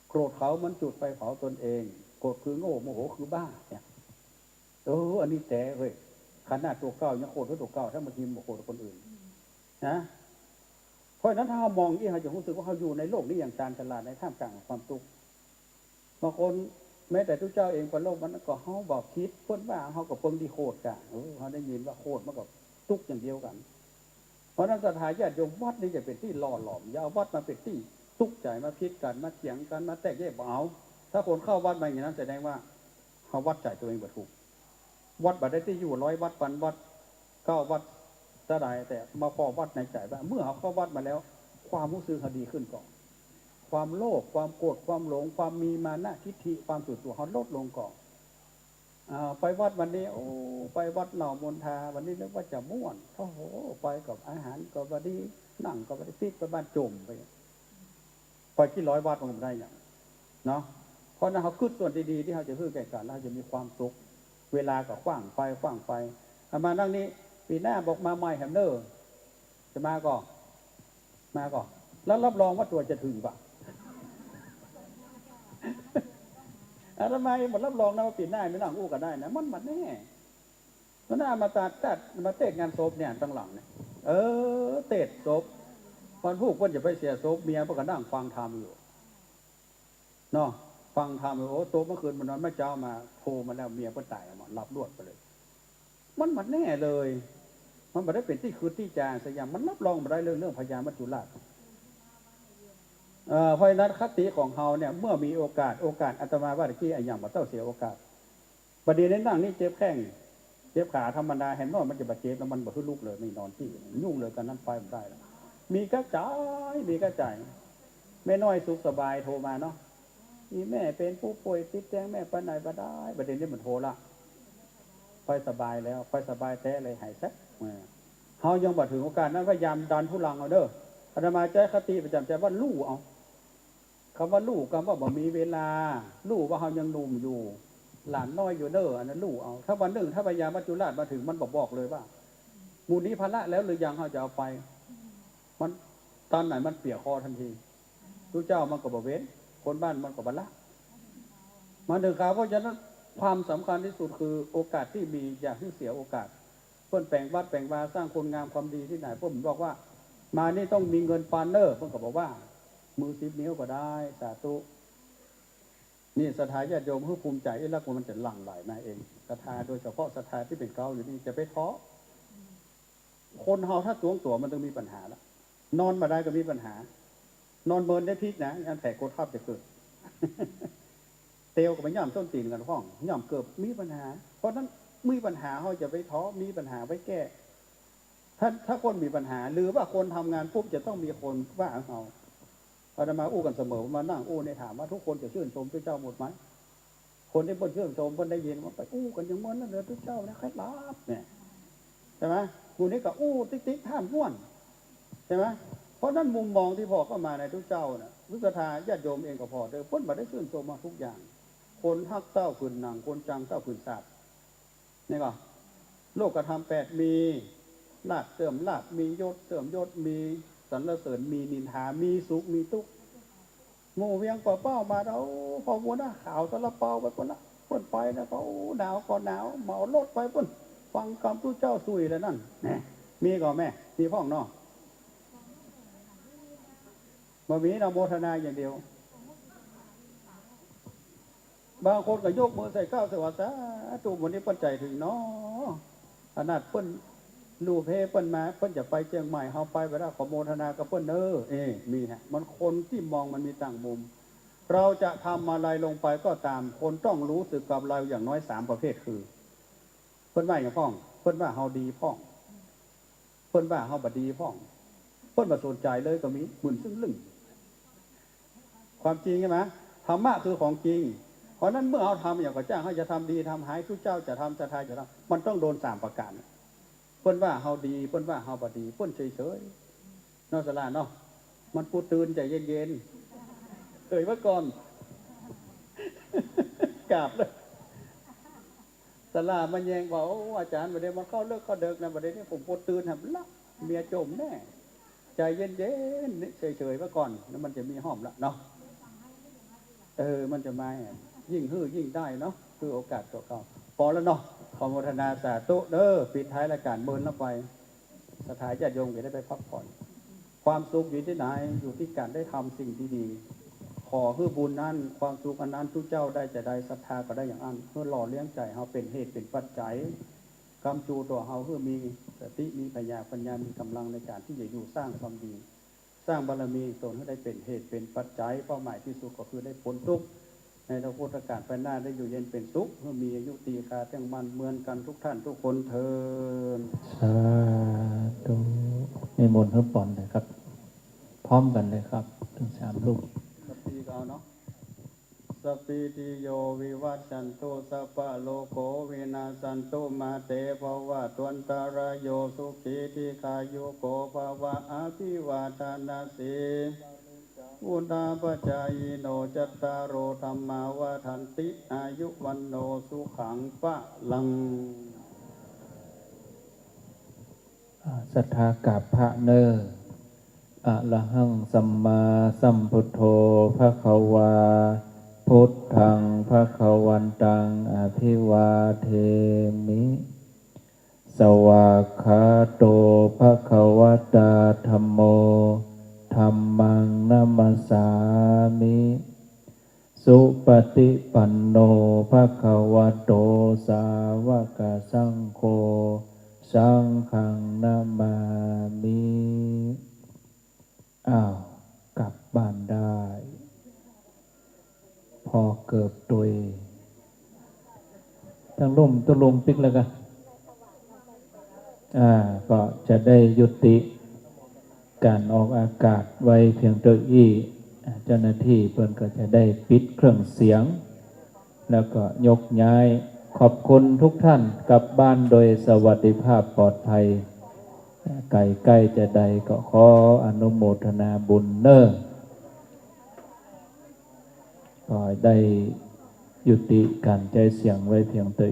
โกรธเขามันจุดไฟเผาตนเองโกรธคือโง่โมโหคือบ้าเนี่ยอันนี้แต่เฮ้ยขนาดตัวเก่ายังโกรธตัวเก่าถ้ามันทีมโกรธคนอื่นนะเพราะฉะนั้นถ้าเรามองที่เราจะรู้สึกว่าเขาอยู่ในโลกนี้อย่างชาญฉลาดในท่ามกลางความทุกข์บางคนแม้แต่ทุกเจ้าเองก็โลกมันก็เขาบอกคิดพ้นว่าเขากับเพิ่งดีโคตรกันเขาได้ยินว่าโคตรมันกับทุกข์อย่างเดียวกันเพราะนั้นศรัทธาญาติโยมวัดนี้จะเป็นที่หล่อหลอมยาววัดมาเป็นที่ทุกข์ใจมาพิษกันมาเถียงกันมาแตกแยกเอาถ้าคนเข้าวัดมาอย่างนั้นแสดงว่าเขาวัดใจตัวเองบ่ถูกวัดบัดได้ที่อยู่100 วัดปันวัด9 วัดจะได้แต่มาพอวัดในใจว่าเมื่อเขาเข้าวัดมาแล้วความรู้สึกเขาดีขึ้นก่อนความโลภความโกรธความหลงความมีมานะทิฏฐิความสุดตัวเขาลดลงก่อนไปวัดวันนี้ไปวัดเหล่ามนทาวันนี้นึกว่าจะม่วนโอ้โหไปกับอาหารก็บดีนั่งก็บดีฟิกไปบ้านจมไปที่100 วัดมันได้อย่างเนาะเพราะนั้นเขาขึ้นส่วนดีๆที่เขาจะเพื่อแก่กันแล้วจะมีความสุขเวลาก็ขว้างไปมานั่งนี้ปีหน้าบอกมาใหม่แฮมเนอร์จะมาก่อนแล้วรับรองว่าตัวจะถึงปะทำไมหมดรับรองนะว่าปีหน้าไม่นั่งอู้กันได้นะมันแน่มันน่ามาตัดมาเตะงานศพเนี่ยตั้งหลังเนี่ยเตะศพวันพูดว่าจะไปเสียศพเมียพวกกันนั่งฟังธรรมอยู่เนาะฟังธรรมโอ้โตเมื่อคืนมันนอนไม่เจ้ามาโทรมาแล้วเมียก็ตายมาหลับรวดไปเลยมันแน่เลยมันไม่ได้เป็นที่คือที่จางสยามมันรับรองมาได้เรื่องพญามัจจุราชเพราะนั้นคติของเฮาเนี่ยเมื่อมีโอกาสอาตมาว่าที่อย่างมาเต้าเสียโอกาสประเดี๋ยวนี้นั่งนี่เจ็บแข้งเจ็บขาธรรมดาเห็นว่ามันจะบาดเจ็บแล้วมันบ่ทุลุกเลยไม่นอนที่ยุ่งเลยกันนั้นไปไม่ได้แล้วมีกระจายแม่น้อยสุขสบายโทรมาเนาะนี่แม่เป็นผู้ป่วยติดแจ้งแม่ไปไหนบ่ได้ประเด็นนี้มันโทรละไปสบายแล้วไปสบายแท้เลยหายซักเฮายังบ่ถึงโอกาสนั้นพยายามดันทุลังเอาเด้ออาตมาใจคติประจำใจว่าลู่เอาคำว่าลู่คำว่าบ่มีเวลาลู่ว่าเฮายังหนุ่มอยู่หลานน้อยอยู่เด้ออันนั้นลู่เอาถ้าวันหนึ่งถ้าพญามัจจุราชมาถึงมันบอกเลยว่า มูลนี้ภาระแล้วหรือยังเขาจะเอาไปมันตอนไหนมันเปียกคอทันทีทุกเจ้ามันก็บ่เว้นคนบ้านมันก็บ่ละมาถึงข่าวเพราะฉะนั้นความสำคัญที่สุดคือโอกาสที่มีอย่าให้เสียโอกาสเพื่อนแปลงวัดแปลงวาสร้างคนงามความดีที่ไหนพวกผมบอกว่ามานี่ต้องมีเงินปานเนอร์เพื่อนก็บอกว่ามือ10 นิ้วก็ได้สาธุนี่ศรัทธาญาติโยมผู้ภูมิใจแล้วมันจะหลั่งไหลมาเองศรัทธาโดยเฉพาะศรัทธาที่เป็นเก่าอยู่นี่จะไปท้อคนเฮาถ้าตัวมันต้องมีปัญหาแล้วนอนมาได้ก็มีปัญหานอนเมินได้พิษนะอันแผลโกรธทับจะเกิด เตียวกับมันย่ำต้นตีนกันห้องย่ำเกิดมีปัญหาเพราะนั้นมีปัญหาเขาจะไปท้อมีปัญหาไว้แก้ถ้าคนมีปัญหาหรือว่าคนทำงานปุ๊บจะต้องมีคนว่าเขาอาตมาอู้กันเสมอมานั่งอู้ในถามว่าทุกคนจะชื่นชมพระเจ้าหมดไหมคนที่เพิ่นชื่นชมเพิ่นได้ยินว่าไปอู้กันอย่างมันนั่นเลยพระเจ้านะใครรับเนี่ยใช่ไหมกูนี่ก็อู้ติ๊กท่านม้วนใช่ไหมเพราะนั้นมุมมองที่พอเข้ามาในทุกเจ้าน่ะวิสธาญาติโยมเองก็พอเด้อเพิ่นมาได้ชื่นชมมาทุกอย่างคนฮักเต้าขืนหนังคนจังเต้าขืนศาสตร์นี่ก็โลกธรรม8มีลาภเสื่อมลาภมียศเสื่อมยศมีสรรเสริญมีนินทามีสุขมีทุกข์โง่เวียงป่าเป้ามาเราพอวัวหน้าขาวสลับเป้าไปคนละเพิ่นไปนะเขาหนาวก็หนาวเหมารถไปเพิ่นฟังคำทุกเจ้าสุยแล้วนั่นมีก่อแม่มีพ่องเนาะมามีเราโมทนาอย่างเดียวบางคนก็ยกมือใส่ข้าวสวัสดิ์ตูวันนี้เปิ้นใจถึงเนาะขนาดเปิ้นลูกเพเปิ้นมาเปิ้นจะไปเชียงใหม่เฮาไปเวลาขอโมทนากับเปิ้นมีฮะมันคนที่มองมันมีต่างมุมเราจะทำอะไรลงไปก็ตามคนต้องรู้สึกกับเราอย่างน้อย3ประเภทคือเปิ้นว่าอย่างพ้องเปิ้นว่าเฮาดีพ้องเปิ้นว่าเฮาบ่ดีพ้องเปิ้นบ่สนใจเลยก็มีหมุนซึ่งลึ่งความจริงใช่ไหมธรรมะคือของจริงเพราะนั้นเมื่อเราทำอย่างกระจ้างเขาจะทำดีทำหายทุกเจ้าจะทำศรัทธาจะทำมันต้องโดน3ประการเพิ่นว่าเฮาดีเพิ่นว่าเฮาบ่ดีเพิ่นเฉยๆนอกสลาเนาะมันปูตื่นใจเย็นๆเมื่อก่อนกราบเลยสลามันแยงบอกอาจารย์บ่ได้มาเข้าเลิกเข้าเดิกนะบ่ได้นี่ผมปูตื่นหั่นละเมียจมแน่ใจเย็นๆเฉยๆเมื่อก่อนแล้วมันจะมีห้อมละเนาะมันจะมายิ่งฮื้อยิ่งได้เนาะคือโอกาสตัวเขาพอแล้วเนาะขอโมทนาสาธุเด้อปิดท้ายรายการเบิร์นแล้วไปสถานญาติโยมจะได้ไปพักผ่อนความสุขอยู่ที่ไหนอยู่ที่การได้ทำสิ่งที่ดีขอให้บุญนั้นความสุขอันนั้นทุกเจ้าได้จะได้ศรัทธาก็ได้อย่างอันเพื่อหล่อเลี้ยงใจเขาเป็นเหตุเป็นปัจจัยกำจูตัวเขาเพื่อมีสติมีปัญญามีกำลังในการที่จะอยู่สร้างความดีสร้างบารมีตนให้ได้เป็นเหตุเป็นปัจจัยเป้าหมายที่สุดก็คือได้พ้นทุกข์ในทางพุทธการไปหน้าได้อยู่เย็นเป็นสุขเพื่อมีอายุตีคาทั้งมันเหมือนกันทุกท่านทุกคนเถิดสาธุนิมนต์เพิ่มปอนเลยครับพร้อมกันเลยครับถึง3 รูปสปีก็เอาเนาะสปีติโยวิวัชชันตุสัพพะโลโกวินาสันตุมาเตภวะตวันตารโยสุขีทีขายุโกภวะอภิวาทนาสีอุณาปจายโนจัตตารโอธรรมาวาทันติอายุวันโนสุขังปะลังศรัทธากราบพระเนออะระหังสัมมาสัมพุทโธภควาพุทธังภควันตังอภิวาเทมิสวากขาโตภควตาธัมโมธัมมังนัมสสามิสุปฏิปันโนภควโตสาวกสังโฆสังฆังนามามิกลับบ้านได้พอเกิบตุยทั้งลุ่มตุลุมปิกแล้วกันก็จะได้ยุติการออกอากาศไว้เพียงตัวเจ้าหน้าที่เพิ่นก็จะได้ปิดเครื่องเสียงแล้วก็ยกย้ายขอบคุณทุกท่านกลับบ้านโดยสวัสดิภาพปลอดภัยไกลใกล้จะใดก็ขออนุโมทนาบุญเน้อก็ได้ยุติการใจเสียงไว้เพียงตัว